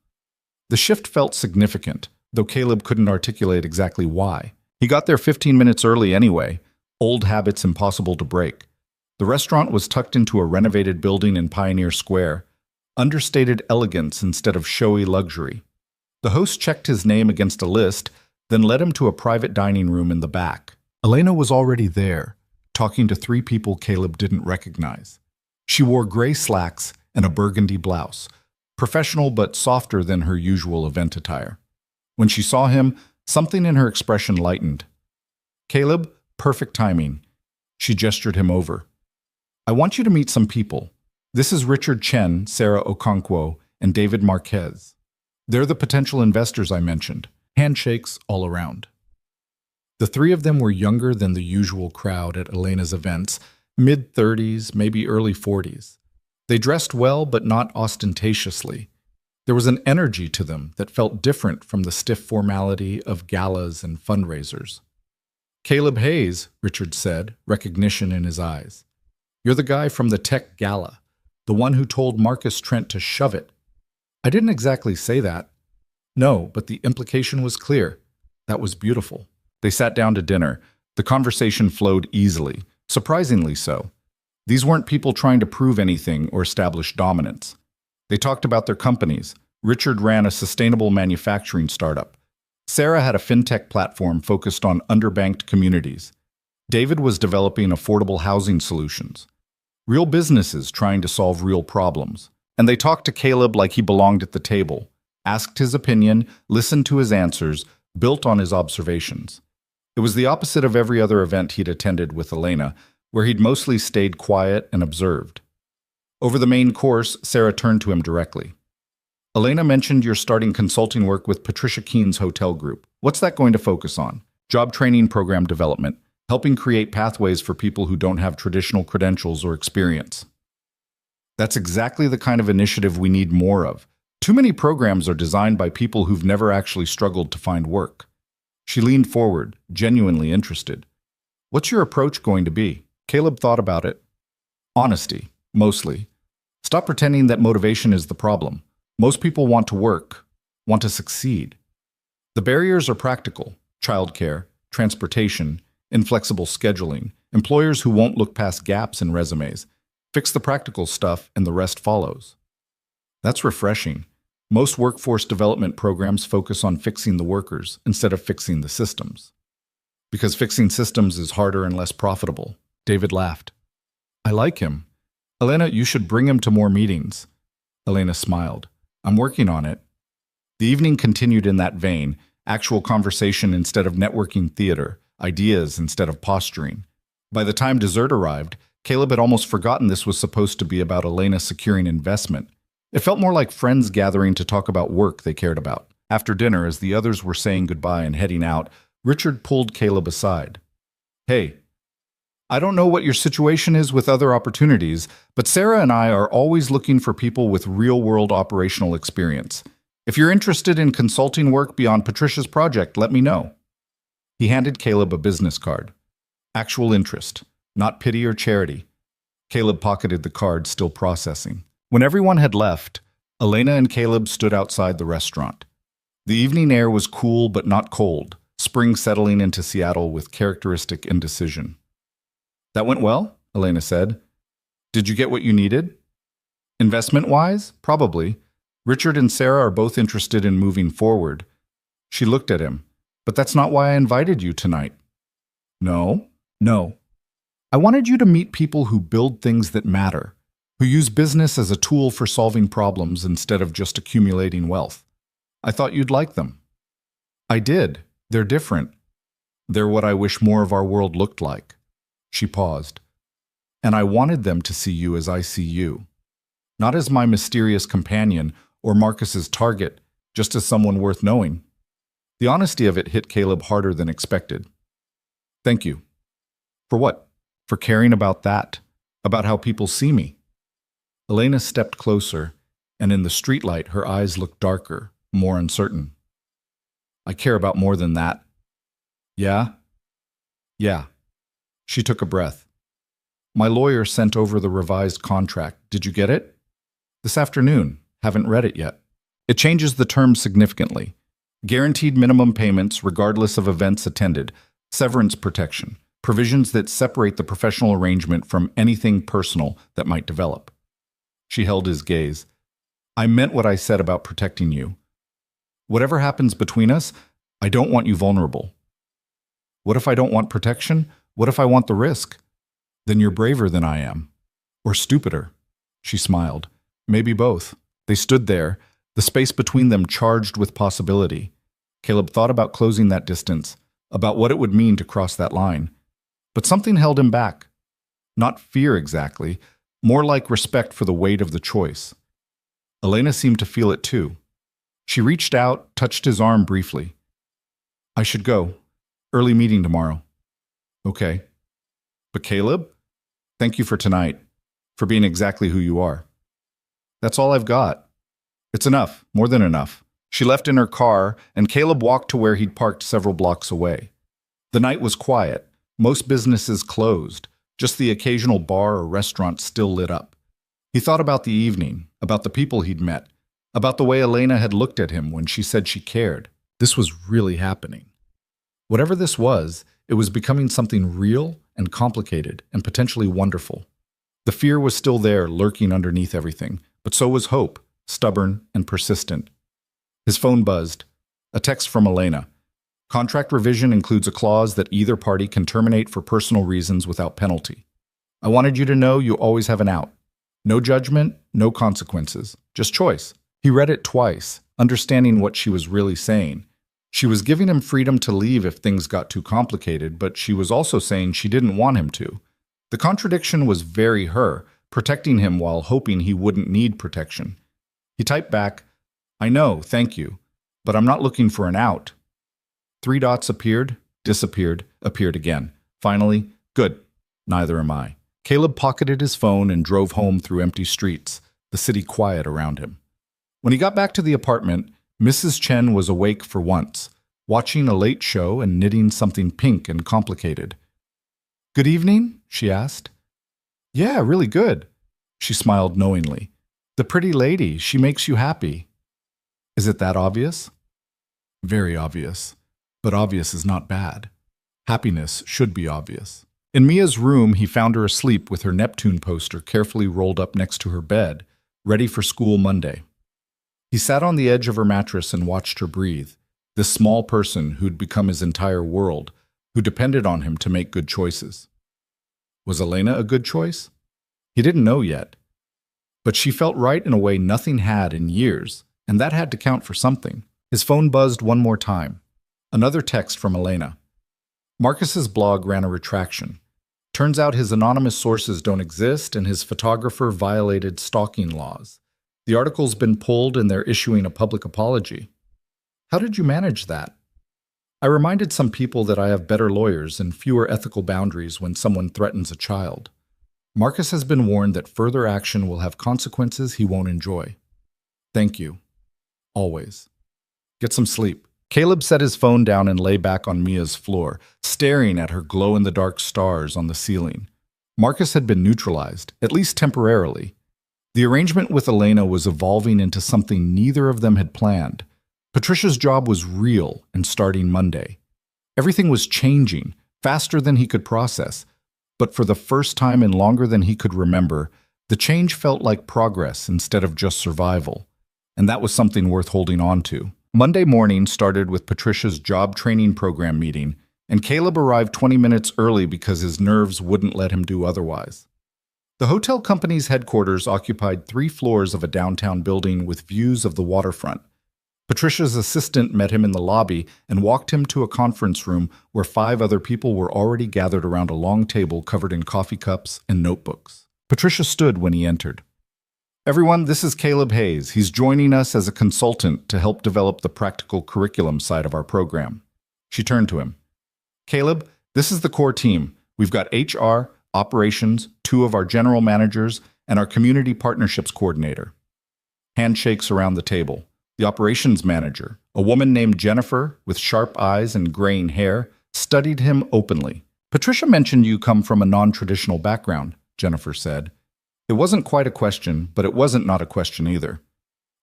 Speaker 1: The shift felt significant, though Caleb couldn't articulate exactly why. He got there 15 minutes early anyway, old habits impossible to break. The restaurant was tucked into a renovated building in Pioneer Square, understated elegance instead of showy luxury. The host checked his name against a list, then led him to a private dining room in the back. Elena was already there, talking to 3 people Caleb didn't recognize. She wore gray slacks and a burgundy blouse, professional but softer than her usual event attire. When she saw him, something in her expression lightened. Caleb, perfect timing. She gestured him over. I want you to meet some people. This is Richard Chen, Sarah Okonkwo, and David Marquez. They're the potential investors I mentioned. Handshakes all around. The 3 of them were younger than the usual crowd at Elena's events, mid-30s, maybe early 40s. They dressed well, but not ostentatiously. There was an energy to them that felt different from the stiff formality of galas and fundraisers. Caleb Hayes, Richard said, recognition in his eyes. You're the guy from the tech gala, the one who told Marcus Trent to shove it. I didn't exactly say that. No, but the implication was clear. That was beautiful. They sat down to dinner. The conversation flowed easily, surprisingly so. These weren't people trying to prove anything or establish dominance. They talked about their companies. Richard ran a sustainable manufacturing startup. Sarah had a fintech platform focused on underbanked communities. David was developing affordable housing solutions. Real businesses trying to solve real problems. And they talked to Caleb like he belonged at the table, asked his opinion, listened to his answers, built on his observations. It was the opposite of every other event he'd attended with Elena, where he'd mostly stayed quiet and observed. Over the main course, Sarah turned to him directly. Elena mentioned you're starting consulting work with Patricia Keene's hotel group. What's that going to focus on? Job training program development, helping create pathways for people who don't have traditional credentials or experience. That's exactly the kind of initiative we need more of. Too many programs are designed by people who've never actually struggled to find work. She leaned forward, genuinely interested. What's your approach going to be? Caleb thought about it. Honesty, mostly. Stop pretending that motivation is the problem. Most people want to work, want to succeed. The barriers are practical: childcare, transportation, inflexible scheduling, employers who won't look past gaps in resumes. Fix the practical stuff and the rest follows. That's refreshing. Most workforce development programs focus on fixing the workers instead of fixing the systems. Because fixing systems is harder and less profitable. David laughed. I like him. Elena, you should bring him to more meetings. Elena smiled. I'm working on it. The evening continued in that vein, actual conversation instead of networking theater, ideas instead of posturing. By the time dessert arrived, Caleb had almost forgotten this was supposed to be about Elena securing investment. It felt more like friends gathering to talk about work they cared about. After dinner, as the others were saying goodbye and heading out, Richard pulled Caleb aside. "Hey, I don't know what your situation is with other opportunities, but Sarah and I are always looking for people with real-world operational experience. If you're interested in consulting work beyond Patricia's project, let me know." He handed Caleb a business card. Actual interest, not pity or charity. Caleb pocketed the card, still processing. When everyone had left, Elena and Caleb stood outside the restaurant. The evening air was cool but not cold, spring settling into Seattle with characteristic indecision. "That went well," Elena said. "Did you get what you needed?" "Investment-wise? Probably. Richard and Sarah are both interested in moving forward." She looked at him. "But that's not why I invited you tonight." "No? No. I wanted you to meet people who build things that matter, who use business as a tool for solving problems instead of just accumulating wealth. I thought you'd like them." "I did. They're different. They're what I wish more of our world looked like." She paused. "And I wanted them to see you as I see you. Not as my mysterious companion or Marcus's target, just as someone worth knowing." The honesty of it hit Caleb harder than expected. "Thank you." "For what?" "For caring about that, about how people see me." Elena stepped closer, and in the streetlight her eyes looked darker, more uncertain. "I care about more than that." "Yeah?" "Yeah." She took a breath. "My lawyer sent over the revised contract. Did you get it?" "This afternoon. Haven't read it yet." "It changes the terms significantly. Guaranteed minimum payments regardless of events attended, severance protection, provisions that separate the professional arrangement from anything personal that might develop." She held his gaze. "I meant what I said about protecting you. Whatever happens between us, I don't want you vulnerable." "What if I don't want protection? What if I want the risk?" "Then you're braver than I am. Or stupider." She smiled. "Maybe both." They stood there, the space between them charged with possibility. Caleb thought about closing that distance, about what it would mean to cross that line. But something held him back. Not fear exactly, more like respect for the weight of the choice. Elena seemed to feel it too. She reached out, touched his arm briefly. "I should go. Early meeting tomorrow." "Okay." "But Caleb, thank you for tonight, for being exactly who you are." "That's all I've got." "It's enough, more than enough." She left in her car, and Caleb walked to where he'd parked several blocks away. The night was quiet. Most businesses closed, just the occasional bar or restaurant still lit up. He thought about the evening, about the people he'd met, about the way Elena had looked at him when she said she cared. This was really happening. Whatever this was, it was becoming something real and complicated and potentially wonderful. The fear was still there, lurking underneath everything, but so was hope, stubborn and persistent. His phone buzzed. A text from Elena. "Contract revision includes a clause that either party can terminate for personal reasons without penalty. I wanted you to know you always have an out. No judgment, no consequences, just choice." He read it twice, understanding what she was really saying. She was giving him freedom to leave if things got too complicated, but she was also saying she didn't want him to. The contradiction was very her, protecting him while hoping he wouldn't need protection. He typed back, "I know, thank you, but I'm not looking for an out." 3 dots appeared, disappeared, appeared again. Finally, "Good, neither am I." Caleb pocketed his phone and drove home through empty streets, the city quiet around him. When he got back to the apartment, Mrs. Chen was awake for once, watching a late show and knitting something pink and complicated. "Good evening?" she asked. "Yeah, really good." She smiled knowingly. "The pretty lady, she makes you happy." "Is it that obvious?" "Very obvious. But obvious is not bad. Happiness should be obvious." In Mia's room, he found her asleep with her Neptune poster carefully rolled up next to her bed, ready for school Monday. He sat on the edge of her mattress and watched her breathe, this small person who'd become his entire world, who depended on him to make good choices. Was Elena a good choice? He didn't know yet. But she felt right in a way nothing had in years, and that had to count for something. His phone buzzed one more time. Another text from Elena. Marcus's blog ran a retraction. Turns out his anonymous sources don't exist and his photographer violated stalking laws. The article's been pulled and they're issuing a public apology. How did you manage that? I reminded some people that I have better lawyers and fewer ethical boundaries when someone threatens a child. Marcus has been warned that further action will have consequences he won't enjoy. Thank you. Always. Get some sleep. Caleb set his phone down and lay back on Mia's floor, staring at her glow-in-the-dark stars on the ceiling. Marcus had been neutralized, at least temporarily. The arrangement with Elena was evolving into something neither of them had planned. Patricia's job was real and starting Monday. Everything was changing, faster than he could process. But for the first time in longer than he could remember, the change felt like progress instead of just survival. And that was something worth holding on to. Monday morning started with Patricia's job training program meeting, and Caleb arrived 20 minutes early because his nerves wouldn't let him do otherwise. The hotel company's headquarters occupied 3 floors of a downtown building with views of the waterfront. Patricia's assistant met him in the lobby and walked him to a conference room where 5 other people were already gathered around a long table covered in coffee cups and notebooks. Patricia stood when he entered. Everyone, this is Caleb Hayes. He's joining us as a consultant to help develop the practical curriculum side of our program. She turned to him. Caleb, this is the core team. We've got HR, operations, 2 of our general managers, and our community partnerships coordinator. Handshakes around the table. The operations manager, a woman named Jennifer with sharp eyes and graying hair, studied him openly. Patricia mentioned you come from a non-traditional background, Jennifer said. It wasn't quite a question, but it wasn't not a question either.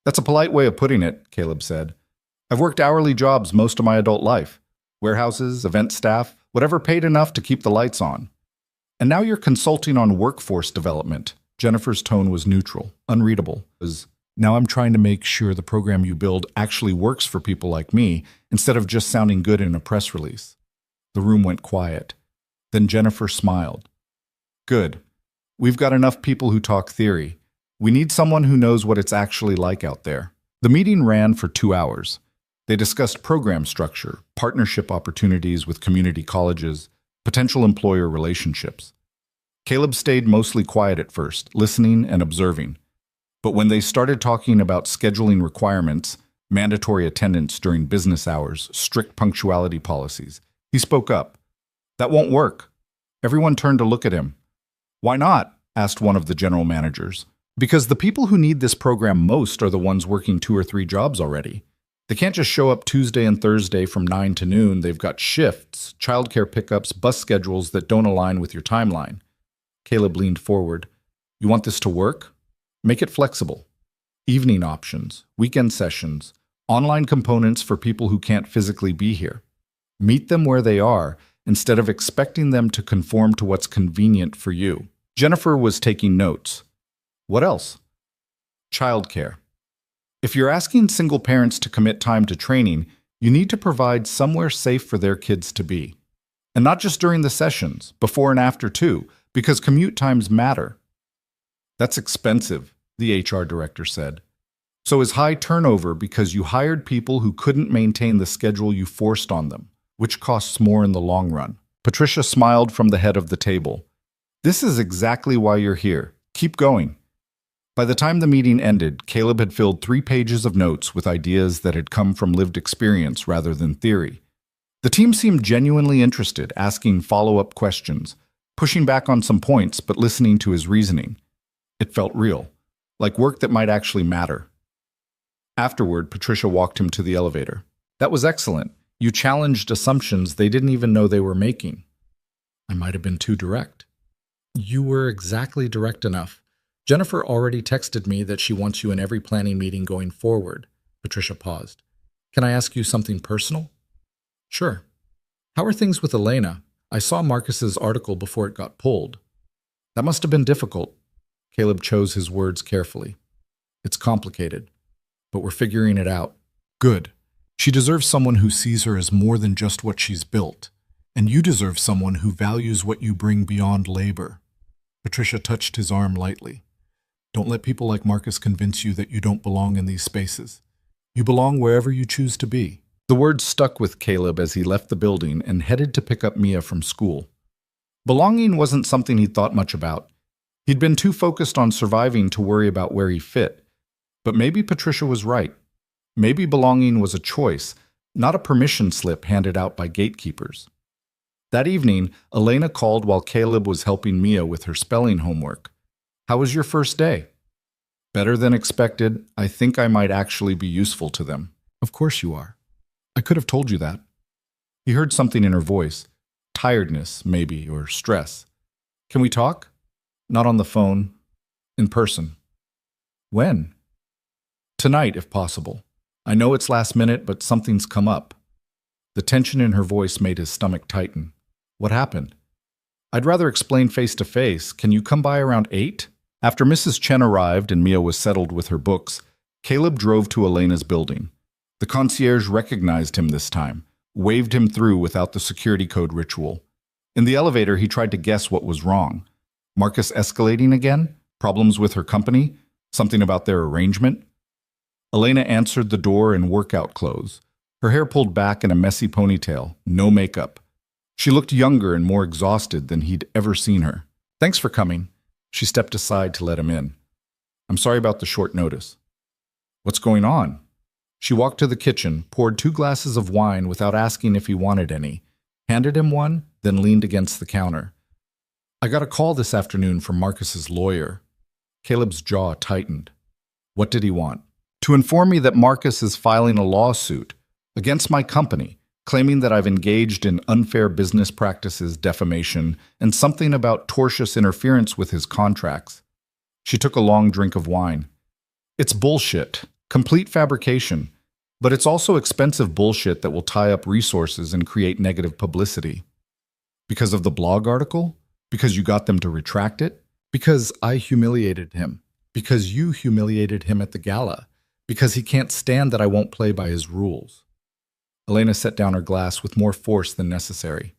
Speaker 1: That's a polite way of putting it, Caleb said. I've worked hourly jobs most of my adult life. Warehouses, event staff, whatever paid enough to keep the lights on. And now you're consulting on workforce development. Jennifer's tone was neutral, unreadable. Now I'm trying to make sure the program you build actually works for people like me, instead of just sounding good in a press release. The room went quiet. Then Jennifer smiled. Good. We've got enough people who talk theory. We need someone who knows what it's actually like out there. The meeting ran for 2 hours. They discussed program structure, partnership opportunities with community colleges, potential employer relationships. Caleb stayed mostly quiet at first, listening and observing. But when they started talking about scheduling requirements, mandatory attendance during business hours, strict punctuality policies, he spoke up. That won't work. Everyone turned to look at him. Why not? Asked one of the general managers. Because the people who need this program most are the ones working 2 or 3 jobs already. They can't just show up Tuesday and Thursday from 9 to noon. They've got shifts, childcare pickups, bus schedules that don't align with your timeline. Caleb leaned forward. You want this to work? Make it flexible. Evening options, weekend sessions, online components for people who can't physically be here. Meet them where they are instead of expecting them to conform to what's convenient for you. Jennifer was taking notes. What else? Childcare. If you're asking single parents to commit time to training, you need to provide somewhere safe for their kids to be. And not just during the sessions, before and after too, because commute times matter. That's expensive, the HR director said. So is high turnover because you hired people who couldn't maintain the schedule you forced on them, which costs more in the long run. Patricia smiled from the head of the table. This is exactly why you're here. Keep going. By the time the meeting ended, Caleb had filled 3 pages of notes with ideas that had come from lived experience rather than theory. The team seemed genuinely interested, asking follow-up questions, pushing back on some points but listening to his reasoning. It felt real, like work that might actually matter. Afterward, Patricia walked him to the elevator. That was excellent. You challenged assumptions they didn't even know they were making. I might have been too direct. You were exactly direct enough. Jennifer already texted me that she wants you in every planning meeting going forward. Patricia paused. Can I ask you something personal? Sure. How are things with Elena? I saw Marcus's article before it got pulled. That must have been difficult. Caleb chose his words carefully. It's complicated, but we're figuring it out. Good. She deserves someone who sees her as more than just what she's built. And you deserve someone who values what you bring beyond labor. Patricia touched his arm lightly. Don't let people like Marcus convince you that you don't belong in these spaces. You belong wherever you choose to be. The words stuck with Caleb as he left the building and headed to pick up Mia from school. Belonging wasn't something he'd thought much about. He'd been too focused on surviving to worry about where he fit. But maybe Patricia was right. Maybe belonging was a choice, not a permission slip handed out by gatekeepers. That evening, Elena called while Caleb was helping Mia with her spelling homework. "How was your first day?" "Better than expected. I think I might actually be useful to them." "Of course you are. I could have told you that." He heard something in her voice. Tiredness, maybe, or stress. "Can we talk?" "Not on the phone. In person." "When?" "Tonight, if possible. I know it's last minute, but something's come up." The tension in her voice made his stomach tighten. "What happened?" "I'd rather explain face to face. Can you come by around 8? After Mrs. Chen arrived and Mia was settled with her books, Caleb drove to Elena's building. The concierge recognized him this time, waved him through without the security code ritual. In the elevator, he tried to guess what was wrong. Marcus escalating again? Problems with her company? Something about their arrangement? Elena answered the door in workout clothes, her hair pulled back in a messy ponytail, no makeup. She looked younger and more exhausted than he'd ever seen her. "Thanks for coming." She stepped aside to let him in. "I'm sorry about the short notice." "What's going on?" She walked to the kitchen, poured 2 glasses of wine without asking if he wanted any, handed him one, then leaned against the counter. "I got a call this afternoon from Marcus's lawyer." Caleb's jaw tightened. "What did he want?" "To inform me that Marcus is filing a lawsuit against my company, claiming that I've engaged in unfair business practices, defamation, and something about tortious interference with his contracts." She took a long drink of wine. "It's bullshit. Complete fabrication. But it's also expensive bullshit that will tie up resources and create negative publicity." "Because of the blog article? Because you got them to retract it? Because I humiliated him? Because you humiliated him at the gala? Because he can't stand that I won't play by his rules?" Elena set down her glass with more force than necessary.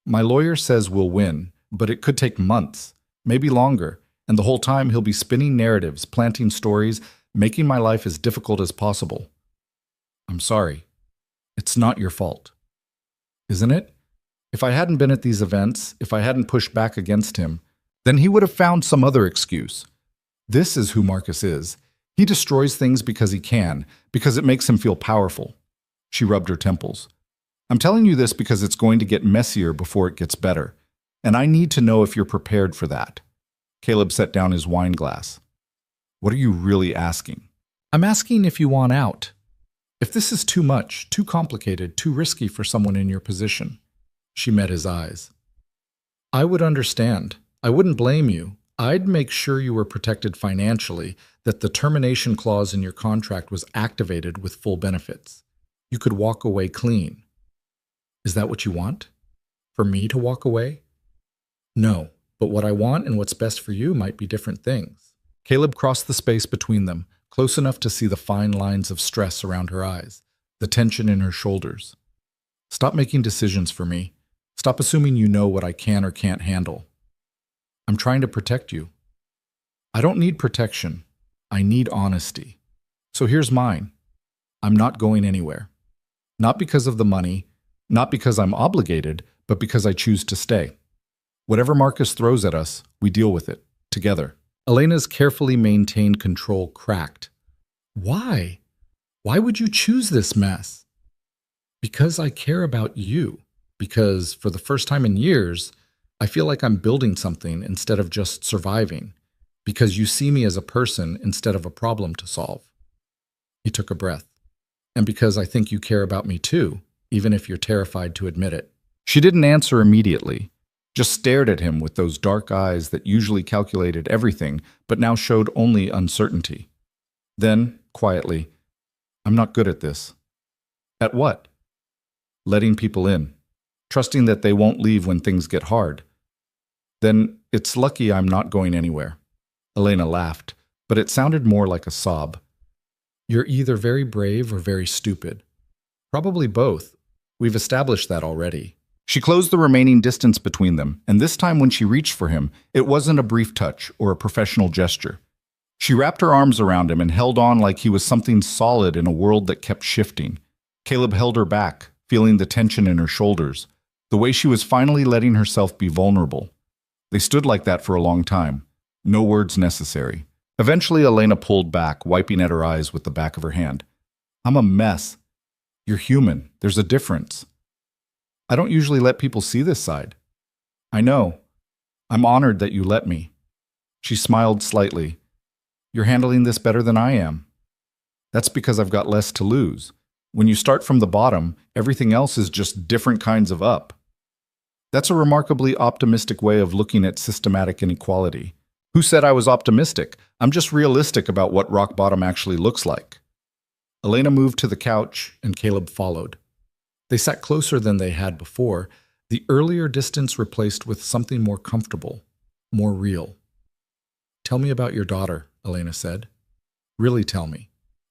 Speaker 1: "My lawyer says we'll win, but it could take months, maybe longer, and the whole time he'll be spinning narratives, planting stories, making my life as difficult as possible." "I'm sorry. It's not your fault." "Isn't it? If I hadn't been at these events, if I hadn't pushed back against him, then he would have found some other excuse. This is who Marcus is. He destroys things because he can, because it makes him feel powerful." She rubbed her temples. "I'm telling you this because it's going to get messier before it gets better, and I need to know if you're prepared for that." Caleb set down his wine glass. "What are you really asking?" "I'm asking if you want out. If this is too much, too complicated, too risky for someone in your position." She met his eyes. "I would understand. I wouldn't blame you. I'd make sure you were protected financially, that the termination clause in your contract was activated with full benefits. You could walk away clean." "Is that what you want? For me to walk away?" "No, but what I want and what's best for you might be different things." Caleb crossed the space between them, close enough to see the fine lines of stress around her eyes, the tension in her shoulders. "Stop making decisions for me. Stop assuming you know what I can or can't handle. I'm trying to protect you." "I don't need protection. I need honesty. So here's mine. I'm not going anywhere. Not because of the money, not because I'm obligated, but because I choose to stay. Whatever Marcus throws at us, we deal with it, together." Elena's carefully maintained control cracked. "Why? Why would you choose this mess?" "Because I care about you. Because, for the first time in years, I feel like I'm building something instead of just surviving. Because you see me as a person instead of a problem to solve." He took a breath. "And because I think you care about me too, even if you're terrified to admit it." She didn't answer immediately, just stared at him with those dark eyes that usually calculated everything, but now showed only uncertainty. Then, quietly, "I'm not good at this." "At what?" "Letting people in. Trusting that they won't leave when things get hard." "Then it's lucky I'm not going anywhere." Elena laughed, but it sounded more like a sob. "You're either very brave or very stupid." "Probably both. We've established that already." She closed the remaining distance between them, and this time when she reached for him, it wasn't a brief touch or a professional gesture. She wrapped her arms around him and held on like he was something solid in a world that kept shifting. Caleb held her back, feeling the tension in her shoulders, the way she was finally letting herself be vulnerable. They stood like that for a long time. No words necessary. Eventually, Elena pulled back, wiping at her eyes with the back of her hand. I'm a mess. You're human. There's a difference. I don't usually let people see this side. I know. I'm honored that you let me. She smiled slightly. You're handling this better than I am. That's because I've got less to lose. When you start from the bottom, everything else is just different kinds of up. That's a remarkably optimistic way of looking at systematic inequality. Who said I was optimistic? I'm just realistic about what rock bottom actually looks like. Elena moved to the couch, and Caleb followed. They sat closer than they had before, the earlier distance replaced with something more comfortable, more real. Tell me about your daughter, Elena said. Really tell me,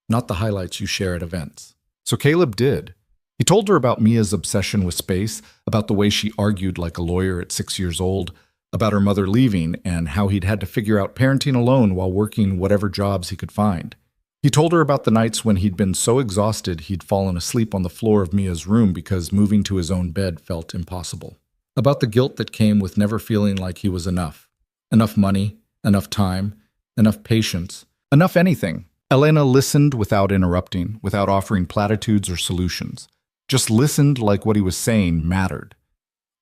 Speaker 1: not the highlights you share at events. So Caleb did. He told her about Mia's obsession with space, about the way she argued like a lawyer at 6 years old, about her mother leaving and how he'd had to figure out parenting alone while working whatever jobs he could find. He told her about the nights when he'd been so exhausted he'd fallen asleep on the floor of Mia's room because moving to his own bed felt impossible. About the guilt that came with never feeling like he was enough. Enough money, enough time, enough patience, enough anything. Elena listened without interrupting, without offering platitudes or solutions. Just listened like what he was saying mattered.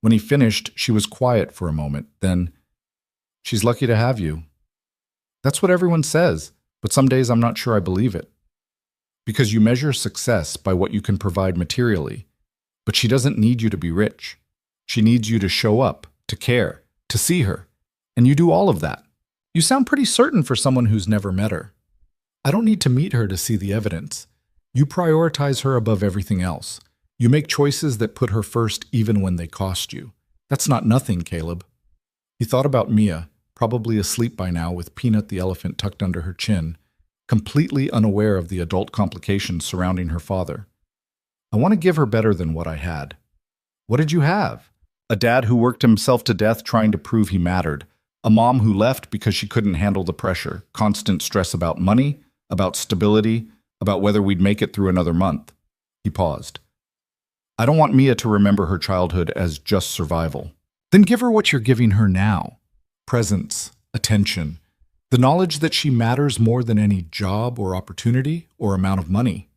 Speaker 1: When he finished, she was quiet for a moment. Then, she's lucky to have you. That's what everyone says, but some days I'm not sure I believe it. Because you measure success by what you can provide materially. But she doesn't need you to be rich. She needs you to show up, to care, to see her. And you do all of that. You sound pretty certain for someone who's never met her. I don't need to meet her to see the evidence. You prioritize her above everything else. You make choices that put her first even when they cost you. That's not nothing, Caleb. He thought about Mia, probably asleep by now with Peanut the elephant tucked under her chin, completely unaware of the adult complications surrounding her father. I want to give her better than what I had. What did you have? A dad who worked himself to death trying to prove he mattered. A mom who left because she couldn't handle the pressure, constant stress about money, about stability, about whether we'd make it through another month. He paused. I don't want Mia to remember her childhood as just survival. Then give her what you're giving her now. Presence, attention, the knowledge that she matters more than any job or opportunity or amount of money.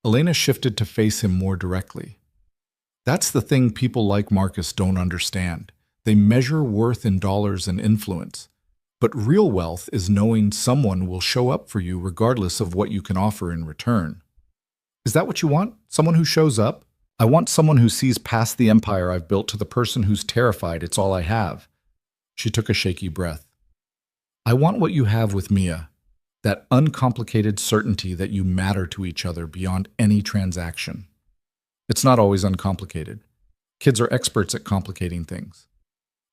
Speaker 1: Elena shifted to face him more directly. That's the thing people like Marcus don't understand. They measure worth in dollars and influence. But real wealth is knowing someone will show up for you regardless of what you can offer in return. Is that what you want? Someone who shows up? I want someone who sees past the empire I've built to the person who's terrified it's all I have. She took a shaky breath. I want what you have with Mia, that uncomplicated certainty that you matter to each other beyond any transaction. It's not always uncomplicated. Kids are experts at complicating things.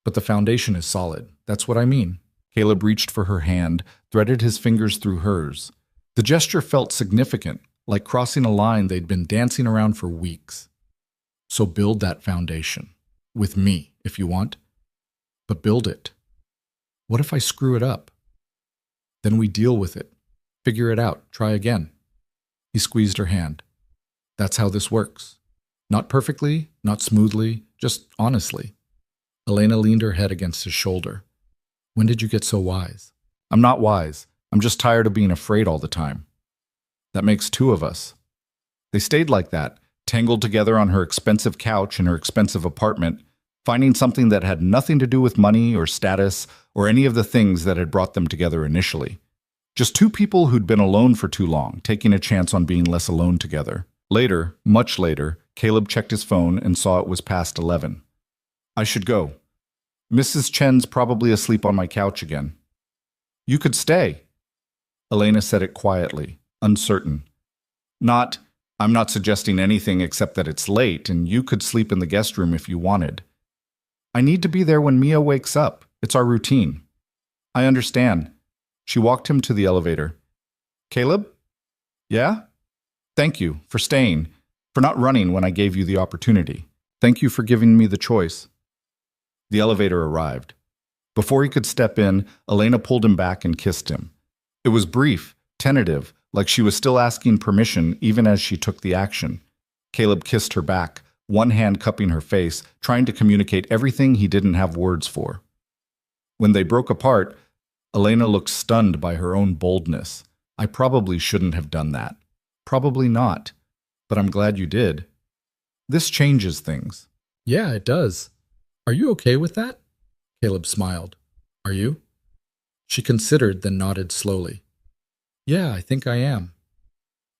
Speaker 1: But the foundation is solid. That's what I mean. Caleb reached for her hand, threaded his fingers through hers. The gesture felt significant, like crossing a line they'd been dancing around for weeks. So build that foundation. With me, if you want. But build it. What if I screw it up? Then we deal with it. Figure it out. Try again. He squeezed her hand. That's how this works. Not perfectly, not smoothly, just honestly. Elena leaned her head against his shoulder. When did you get so wise? I'm not wise. I'm just tired of being afraid all the time. That makes two of us. They stayed like that, tangled together on her expensive couch in her expensive apartment, finding something that had nothing to do with money or status or any of the things that had brought them together initially. Just two people who'd been alone for too long, taking a chance on being less alone together. Later, much later, Caleb checked his phone and saw it was past 11. I should go. Mrs. Chen's probably asleep on my couch again. You could stay. Elena said it quietly, uncertain. I'm not suggesting anything except that it's late and you could sleep in the guest room if you wanted. I need to be there when Mia wakes up. It's our routine. I understand. She walked him to the elevator. Caleb? Yeah? Thank you for staying, for not running when I gave you the opportunity. Thank you for giving me the choice. The elevator arrived. Before he could step in, Elena pulled him back and kissed him. It was brief, tentative, like she was still asking permission even as she took the action. Caleb kissed her back, one hand cupping her face, trying to communicate everything he didn't have words for. When they broke apart, Elena looked stunned by her own boldness. I probably shouldn't have done that. Probably not. But I'm glad you did. This changes things.
Speaker 2: Yeah, it does. Are you okay with that? Caleb smiled. Are you? She considered, then nodded slowly. Yeah, I think I am.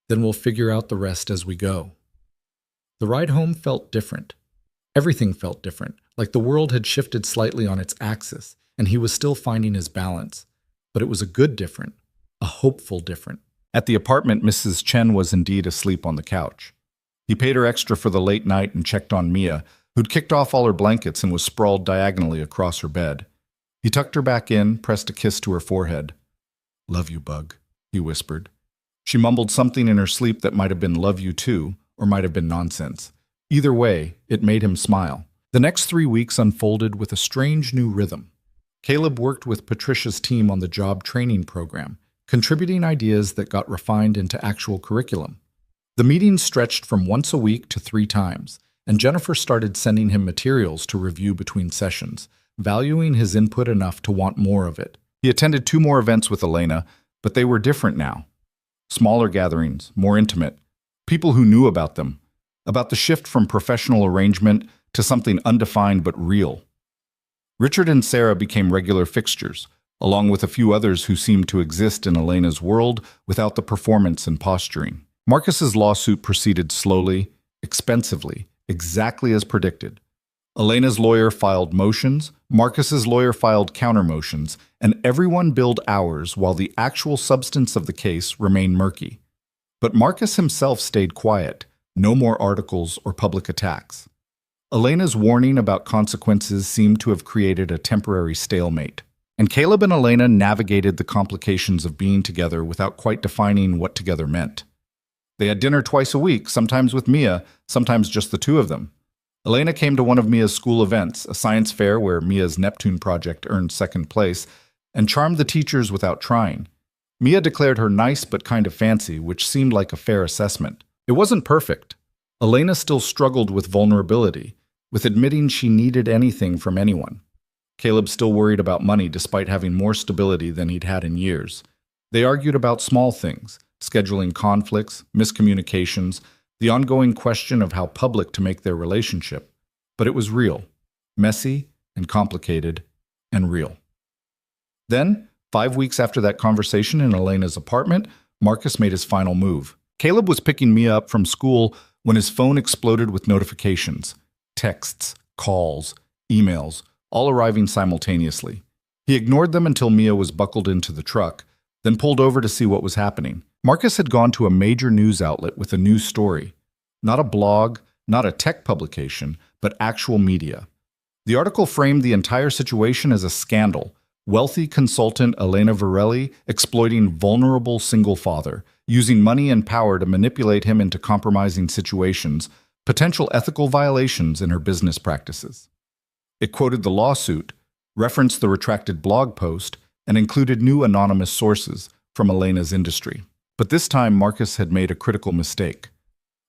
Speaker 2: Then we'll figure out the rest as we go. The ride home felt different. Everything felt different, like the world had shifted slightly on its axis, and he was still finding his balance. But it was a good different, a hopeful different.
Speaker 1: At the apartment, Mrs. Chen was indeed asleep on the couch. He paid her extra for the late night and checked on Mia, who'd kicked off all her blankets and was sprawled diagonally across her bed. He tucked her back in, pressed a kiss to her forehead. "Love you, Bug," he whispered. She mumbled something in her sleep that might have been "love you too," or might have been nonsense. Either way, it made him smile. The next 3 weeks unfolded with a strange new rhythm. Caleb worked with Patricia's team on the job training program, contributing ideas that got refined into actual curriculum. The meetings stretched from once a week to 3 times, and Jennifer started sending him materials to review between sessions, valuing his input enough to want more of it. He attended 2 more events with Elena, but they were different now. Smaller gatherings, more intimate. People who knew about them, about the shift from professional arrangement to something undefined but real. Richard and Sarah became regular fixtures, along with a few others who seemed to exist in Elena's world without the performance and posturing. Marcus's lawsuit proceeded slowly, expensively, exactly as predicted. Elena's lawyer filed motions, Marcus's lawyer filed counter-motions, and everyone billed hours while the actual substance of the case remained murky. But Marcus himself stayed quiet, no more articles or public attacks. Elena's warning about consequences seemed to have created a temporary stalemate, and Caleb and Elena navigated the complications of being together without quite defining what together meant. They had dinner twice a week, sometimes with Mia, sometimes just the 2 of them. Elena came to one of Mia's school events, a science fair where Mia's Neptune project earned 2nd place, and charmed the teachers without trying. Mia declared her nice but kind of fancy, which seemed like a fair assessment. It wasn't perfect. Elena still struggled with vulnerability, with admitting she needed anything from anyone. Caleb still worried about money despite having more stability than he'd had in years. They argued about small things, scheduling conflicts, miscommunications, the ongoing question of how public to make their relationship. But it was real, messy and complicated and real. Then, 5 weeks after that conversation in Elena's apartment, Marcus made his final move. Caleb was picking Mia up from school when his phone exploded with notifications. Texts, calls, emails, all arriving simultaneously. He ignored them until Mia was buckled into the truck, then pulled over to see what was happening. Marcus had gone to a major news outlet with a news story. Not a blog, not a tech publication, but actual media. The article framed the entire situation as a scandal. Wealthy consultant Elena Varelli exploiting vulnerable single father, using money and power to manipulate him into compromising situations, potential ethical violations in her business practices. It quoted the lawsuit, referenced the retracted blog post, and included new anonymous sources from Elena's industry. But this time, Marcus had made a critical mistake.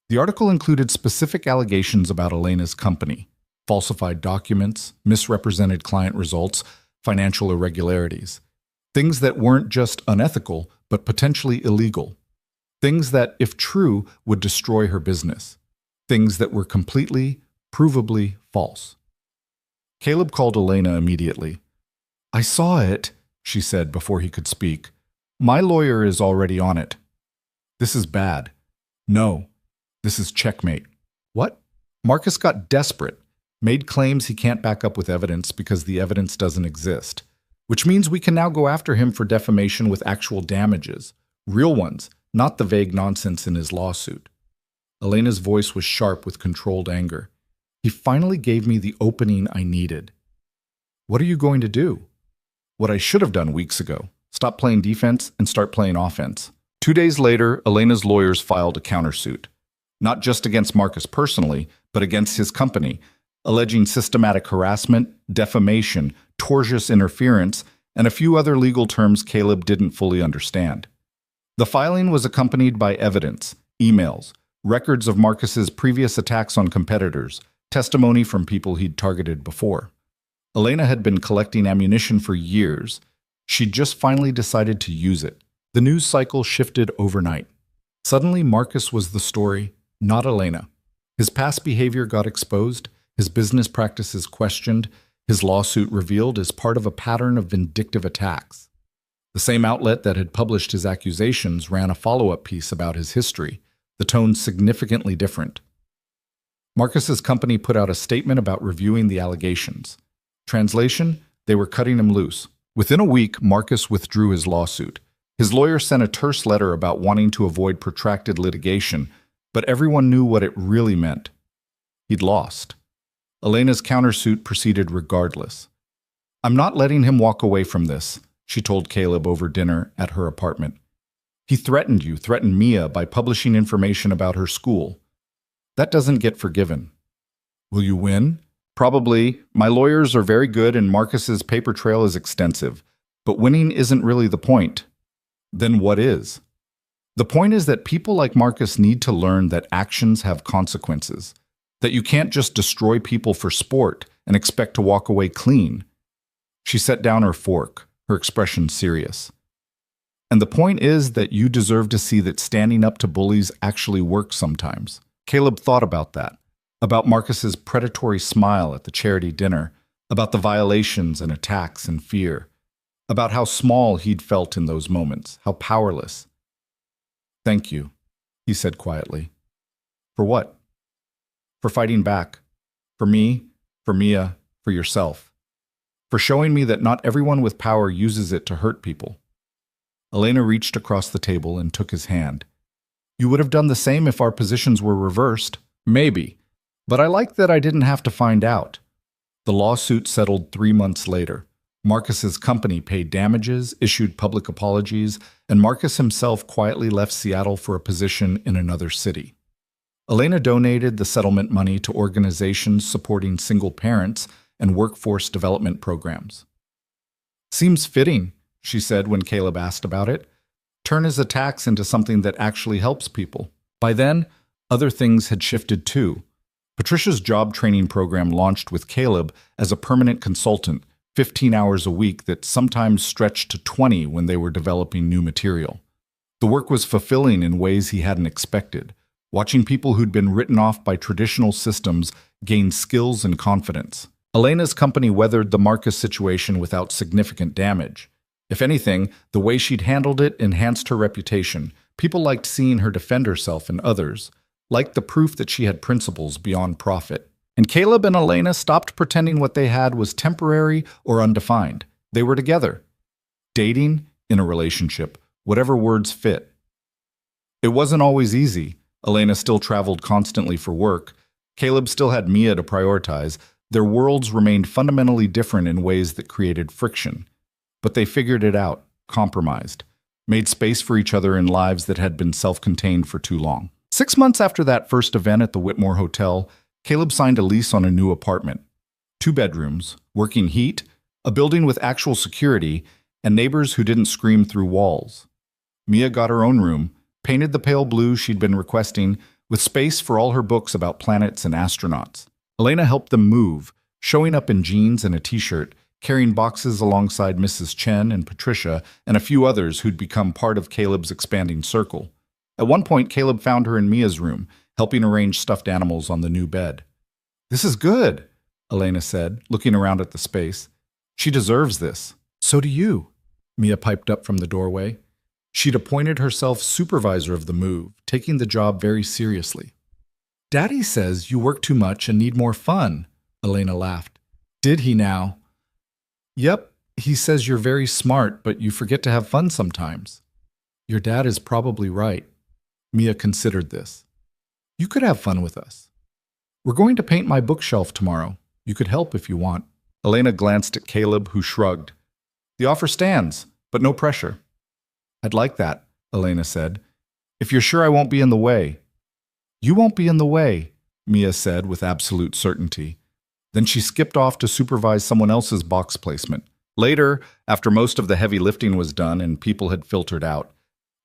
Speaker 1: The article included specific allegations about Elena's company, falsified documents, misrepresented client results, financial irregularities. Things that weren't just unethical, but potentially illegal. Things that, if true, would destroy her business. Things that were completely, provably false. Caleb called Elena immediately. "I saw it," she said before he could speak. "My lawyer is already on it. This is bad. No, this is checkmate." "What?" Marcus got desperate, made claims he can't back up with evidence because the evidence doesn't exist, which means we can now go after him for defamation with actual damages, real ones, not the vague nonsense in his lawsuit. Elena's voice was sharp with controlled anger. "He finally gave me the opening I needed." "What are you going to do?" "What I should have done weeks ago. Stop playing defense and start playing offense." 2 days later, Elena's lawyers filed a countersuit. Not just against Marcus personally, but against his company, alleging systematic harassment, defamation, tortious interference, and a few other legal terms Caleb didn't fully understand. The filing was accompanied by evidence, emails, records of Marcus's previous attacks on competitors, testimony from people he'd targeted before. Elena had been collecting ammunition for years. She'd just finally decided to use it. The news cycle shifted overnight. Suddenly, Marcus was the story, not Elena. His past behavior got exposed, his business practices questioned, his lawsuit revealed as part of a pattern of vindictive attacks. The same outlet that had published his accusations ran a follow-up piece about his history, the tone significantly different. Marcus's company put out a statement about reviewing the allegations. Translation, they were cutting him loose. Within a week, Marcus withdrew his lawsuit. His lawyer sent a terse letter about wanting to avoid protracted litigation, but everyone knew what it really meant. He'd lost. Elena's countersuit proceeded regardless. "I'm not letting him walk away from this," she told Caleb over dinner at her apartment. "He threatened you, threatened Mia by publishing information about her school. That doesn't get forgiven." "Will you win?" "Probably. My lawyers are very good and Marcus's paper trail is extensive. But winning isn't really the point." "Then what is?" "The point is that people like Marcus need to learn that actions have consequences. That you can't just destroy people for sport and expect to walk away clean." She set down her fork, her expression serious. "And the point is that you deserve to see that standing up to bullies actually works sometimes." Caleb thought about that. About Marcus's predatory smile at the charity dinner, about the violations and attacks and fear, about how small he'd felt in those moments, how powerless. "Thank you," he said quietly. "For what?" "For fighting back. For me, for Mia, for yourself. For showing me that not everyone with power uses it to hurt people." Elena reached across the table and took his hand. "You would have done the same if our positions were reversed. Maybe. But I like that I didn't have to find out." The lawsuit settled 3 months later. Marcus's company paid damages, issued public apologies, and Marcus himself quietly left Seattle for a position in another city. Elena donated the settlement money to organizations supporting single parents and workforce development programs. "Seems fitting," she said when Caleb asked about it. "Turn his attacks into something that actually helps people." By then, other things had shifted too. Patricia's job training program launched with Caleb as a permanent consultant, 15 hours a week that sometimes stretched to 20 when they were developing new material. The work was fulfilling in ways he hadn't expected, watching people who'd been written off by traditional systems gain skills and confidence. Elena's company weathered the Marcus situation without significant damage. If anything, the way she'd handled it enhanced her reputation. People liked seeing her defend herself and others, liked the proof that she had principles beyond profit. And Caleb and Elena stopped pretending what they had was temporary or undefined. They were together. Dating, in a relationship, whatever words fit. It wasn't always easy. Elena still traveled constantly for work. Caleb still had Mia to prioritize. Their worlds remained fundamentally different in ways that created friction. But they figured it out, compromised, made space for each other in lives that had been self-contained for too long. 6 months after that first event at the Whitmore Hotel, Caleb signed a lease on a new apartment. 2 bedrooms, working heat, a building with actual security, and neighbors who didn't scream through walls. Mia got her own room, painted the pale blue she'd been requesting, with space for all her books about planets and astronauts. Elena helped them move, showing up in jeans and a t-shirt, carrying boxes alongside Mrs. Chen and Patricia and a few others who'd become part of Caleb's expanding circle. At one point, Caleb found her in Mia's room, helping arrange stuffed animals on the new bed. "This is good," Elena said, looking around at the space. "She deserves this." "So do you," Mia piped up from the doorway. She'd appointed herself supervisor of the move, taking the job very seriously. "Daddy says you work too much and need more fun," Elena laughed. "Did he now?" "Yep, he says you're very smart, but you forget to have fun sometimes." "Your dad is probably right." Mia considered this. "You could have fun with us. We're going to paint my bookshelf tomorrow. You could help if you want." Elena glanced at Caleb, who shrugged. "The offer stands, but no pressure." "I'd like that," Elena said. "If you're sure I won't be in the way." "You won't be in the way," Mia said with absolute certainty. Then she skipped off to supervise someone else's box placement. Later, after most of the heavy lifting was done and people had filtered out,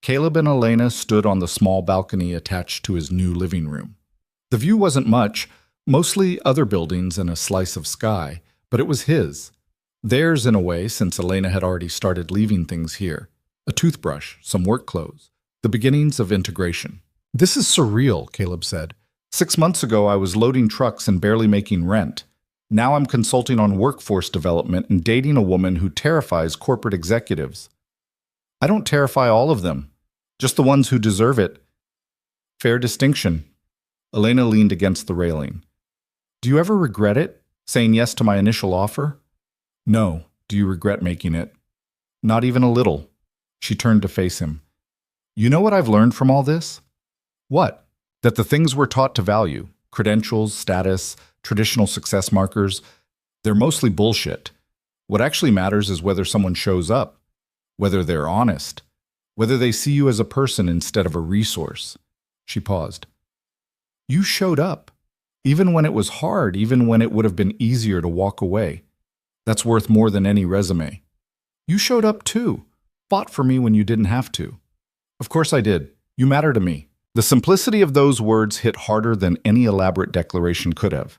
Speaker 1: Caleb and Elena stood on the small balcony attached to his new living room. The view wasn't much, mostly other buildings and a slice of sky, but it was his. Theirs in a way, since Elena had already started leaving things here. A toothbrush, some work clothes, the beginnings of integration. "This is surreal," Caleb said. "6 months ago I was loading trucks and barely making rent. Now I'm consulting on workforce development and dating a woman who terrifies corporate executives. I don't terrify all of them, just the ones who deserve it." Fair distinction. Elena leaned against the railing. "Do you ever regret it, saying yes to my initial offer?" "No. Do you regret making it?" "Not even a little." She turned to face him. "You know what I've learned from all this?" "What?" "That the things we're taught to value, credentials, status, traditional success markers, they're mostly bullshit. What actually matters is whether someone shows up, whether they're honest, whether they see you as a person instead of a resource." She paused. "You showed up, even when it was hard, even when it would have been easier to walk away. That's worth more than any resume. You showed up too, fought for me when you didn't have to." "Of course I did. You matter to me." The simplicity of those words hit harder than any elaborate declaration could have.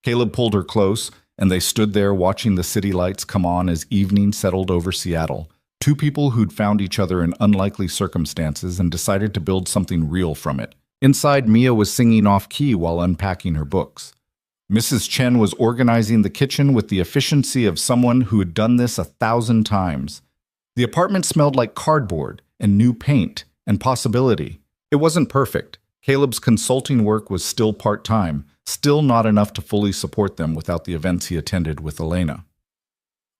Speaker 1: Caleb pulled her close, and they stood there watching the city lights come on as evening settled over Seattle. Two people who'd found each other in unlikely circumstances and decided to build something real from it. Inside, Mia was singing off-key while unpacking her books. Mrs. Chen was organizing the kitchen with the efficiency of someone who had done this 1,000 times. The apartment smelled like cardboard and new paint and possibility. It wasn't perfect. Caleb's consulting work was still part-time, still not enough to fully support them without the events he attended with Elena.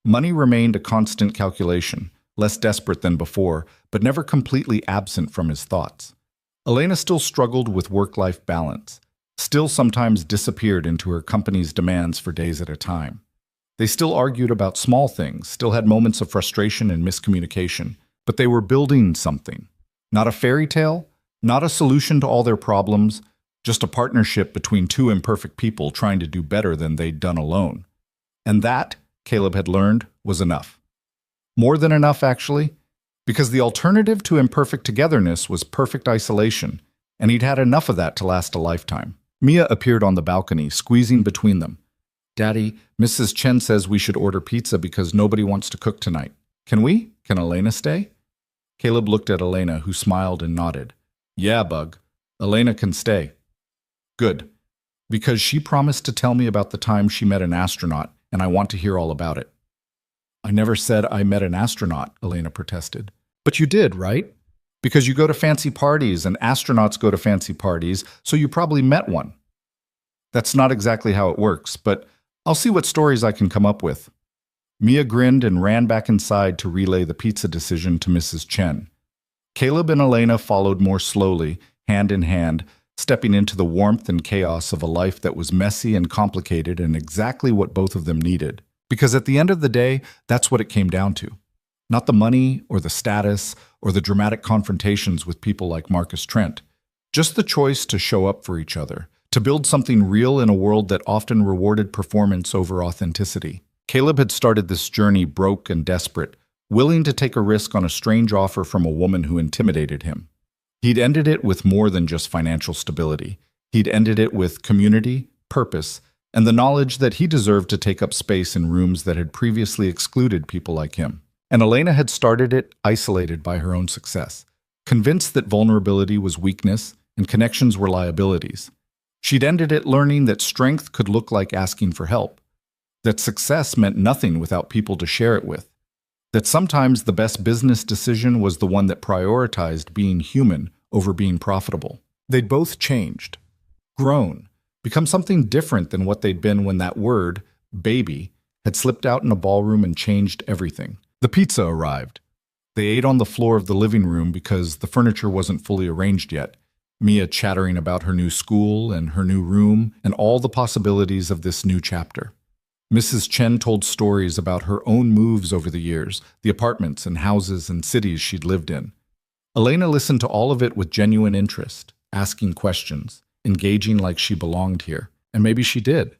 Speaker 1: Money remained a constant calculation, less desperate than before, but never completely absent from his thoughts. Elena still struggled with work-life balance, still sometimes disappeared into her company's demands for days at a time. They still argued about small things, still had moments of frustration and miscommunication, but they were building something. Not a fairy tale, not a solution to all their problems, just a partnership between two imperfect people trying to do better than they'd done alone. And that, Caleb had learned, was enough. More than enough, actually, because the alternative to imperfect togetherness was perfect isolation, and he'd had enough of that to last a lifetime. Mia appeared on the balcony, squeezing between them. "Daddy, Mrs. Chen says we should order pizza because nobody wants to cook tonight. Can we? Can Elena stay?" Caleb looked at Elena, who smiled and nodded. "Yeah, Bug. Elena can stay." "Good. Because she promised to tell me about the time she met an astronaut, and I want to hear all about it." "I never said I met an astronaut," Elena protested. "But you did, right? Because you go to fancy parties, and astronauts go to fancy parties, so you probably met one." "That's not exactly how it works, but I'll see what stories I can come up with." Mia grinned and ran back inside to relay the pizza decision to Mrs. Chen. Caleb and Elena followed more slowly, hand in hand, stepping into the warmth and chaos of a life that was messy and complicated and exactly what both of them needed. Because at the end of the day, that's what it came down to. Not the money or the status or the dramatic confrontations with people like Marcus Trent. Just the choice to show up for each other, to build something real in a world that often rewarded performance over authenticity. Caleb had started this journey broke and desperate, willing to take a risk on a strange offer from a woman who intimidated him. He'd ended it with more than just financial stability. He'd ended it with community, purpose, and the knowledge that he deserved to take up space in rooms that had previously excluded people like him. And Elena had started it isolated by her own success, convinced that vulnerability was weakness and connections were liabilities. She'd ended it learning that strength could look like asking for help, that success meant nothing without people to share it with, that sometimes the best business decision was the one that prioritized being human over being profitable. They'd both changed, grown, become something different than what they'd been when that word, baby, had slipped out in a ballroom and changed everything. The pizza arrived. They ate on the floor of the living room because the furniture wasn't fully arranged yet, Mia chattering about her new school and her new room and all the possibilities of this new chapter. Mrs. Chen told stories about her own moves over the years, the apartments and houses and cities she'd lived in. Elena listened to all of it with genuine interest, asking questions, engaging like she belonged here. And maybe she did.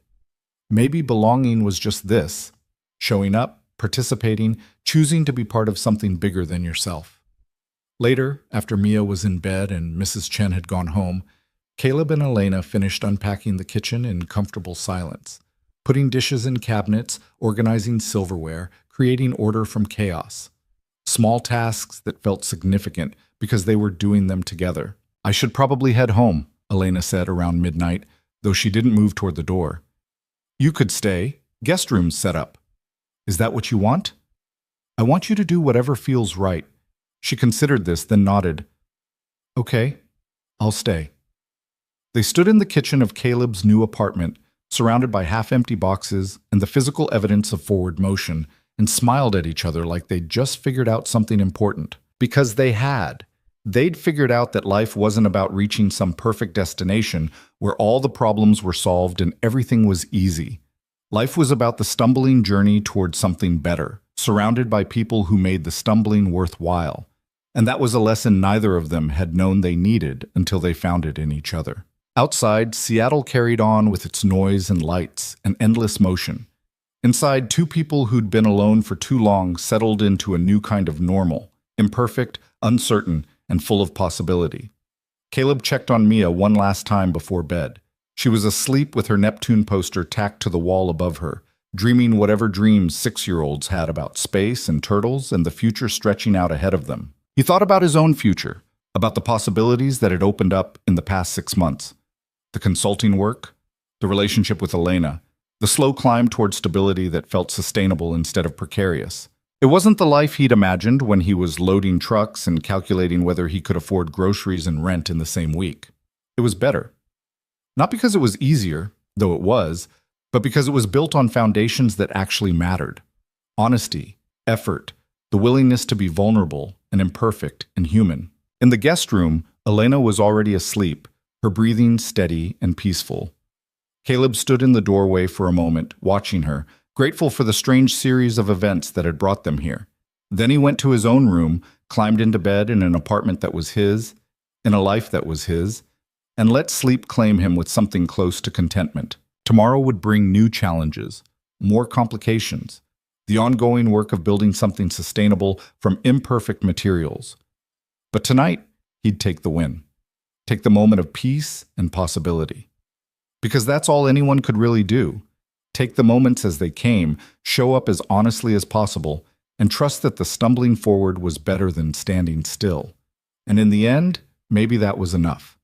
Speaker 1: Maybe belonging was just this: showing up, participating, choosing to be part of something bigger than yourself. Later, after Mia was in bed and Mrs. Chen had gone home, Caleb and Elena finished unpacking the kitchen in comfortable silence, putting dishes in cabinets, organizing silverware, creating order from chaos. Small tasks that felt significant because they were doing them together. "I should probably head home," Elena said around midnight, though she didn't move toward the door. "You could stay. Guest room's set up." "Is that what you want?" "I want you to do whatever feels right." She considered this, then nodded. "Okay, I'll stay." They stood in the kitchen of Caleb's new apartment, surrounded by half-empty boxes and the physical evidence of forward motion, and smiled at each other like they'd just figured out something important. Because they had. They'd figured out that life wasn't about reaching some perfect destination where all the problems were solved and everything was easy. Life was about the stumbling journey towards something better, surrounded by people who made the stumbling worthwhile. And that was a lesson neither of them had known they needed until they found it in each other. Outside, Seattle carried on with its noise and lights and endless motion. Inside, two people who'd been alone for too long settled into a new kind of normal, imperfect, uncertain, and full of possibility. Caleb checked on Mia one last time before bed. She was asleep with her Neptune poster tacked to the wall above her, dreaming whatever dreams 6-year-olds had about space and turtles and the future stretching out ahead of them. He thought about his own future, about the possibilities that had opened up in the past 6 months. The consulting work, the relationship with Elena, the slow climb toward stability that felt sustainable instead of precarious. It wasn't the life he'd imagined when he was loading trucks and calculating whether he could afford groceries and rent in the same week. It was better. Not because it was easier, though it was, but because it was built on foundations that actually mattered. Honesty, effort, the willingness to be vulnerable and imperfect and human. In the guest room, Elena was already asleep, her breathing steady and peaceful. Caleb stood in the doorway for a moment, watching her, grateful for the strange series of events that had brought them here. Then he went to his own room, climbed into bed in an apartment that was his, in a life that was his, and let sleep claim him with something close to contentment. Tomorrow would bring new challenges, more complications, the ongoing work of building something sustainable from imperfect materials. But tonight, he'd take the win. Take the moment of peace and possibility. Because that's all anyone could really do. Take the moments as they came, show up as honestly as possible, and trust that the stumbling forward was better than standing still. And in the end, maybe that was enough.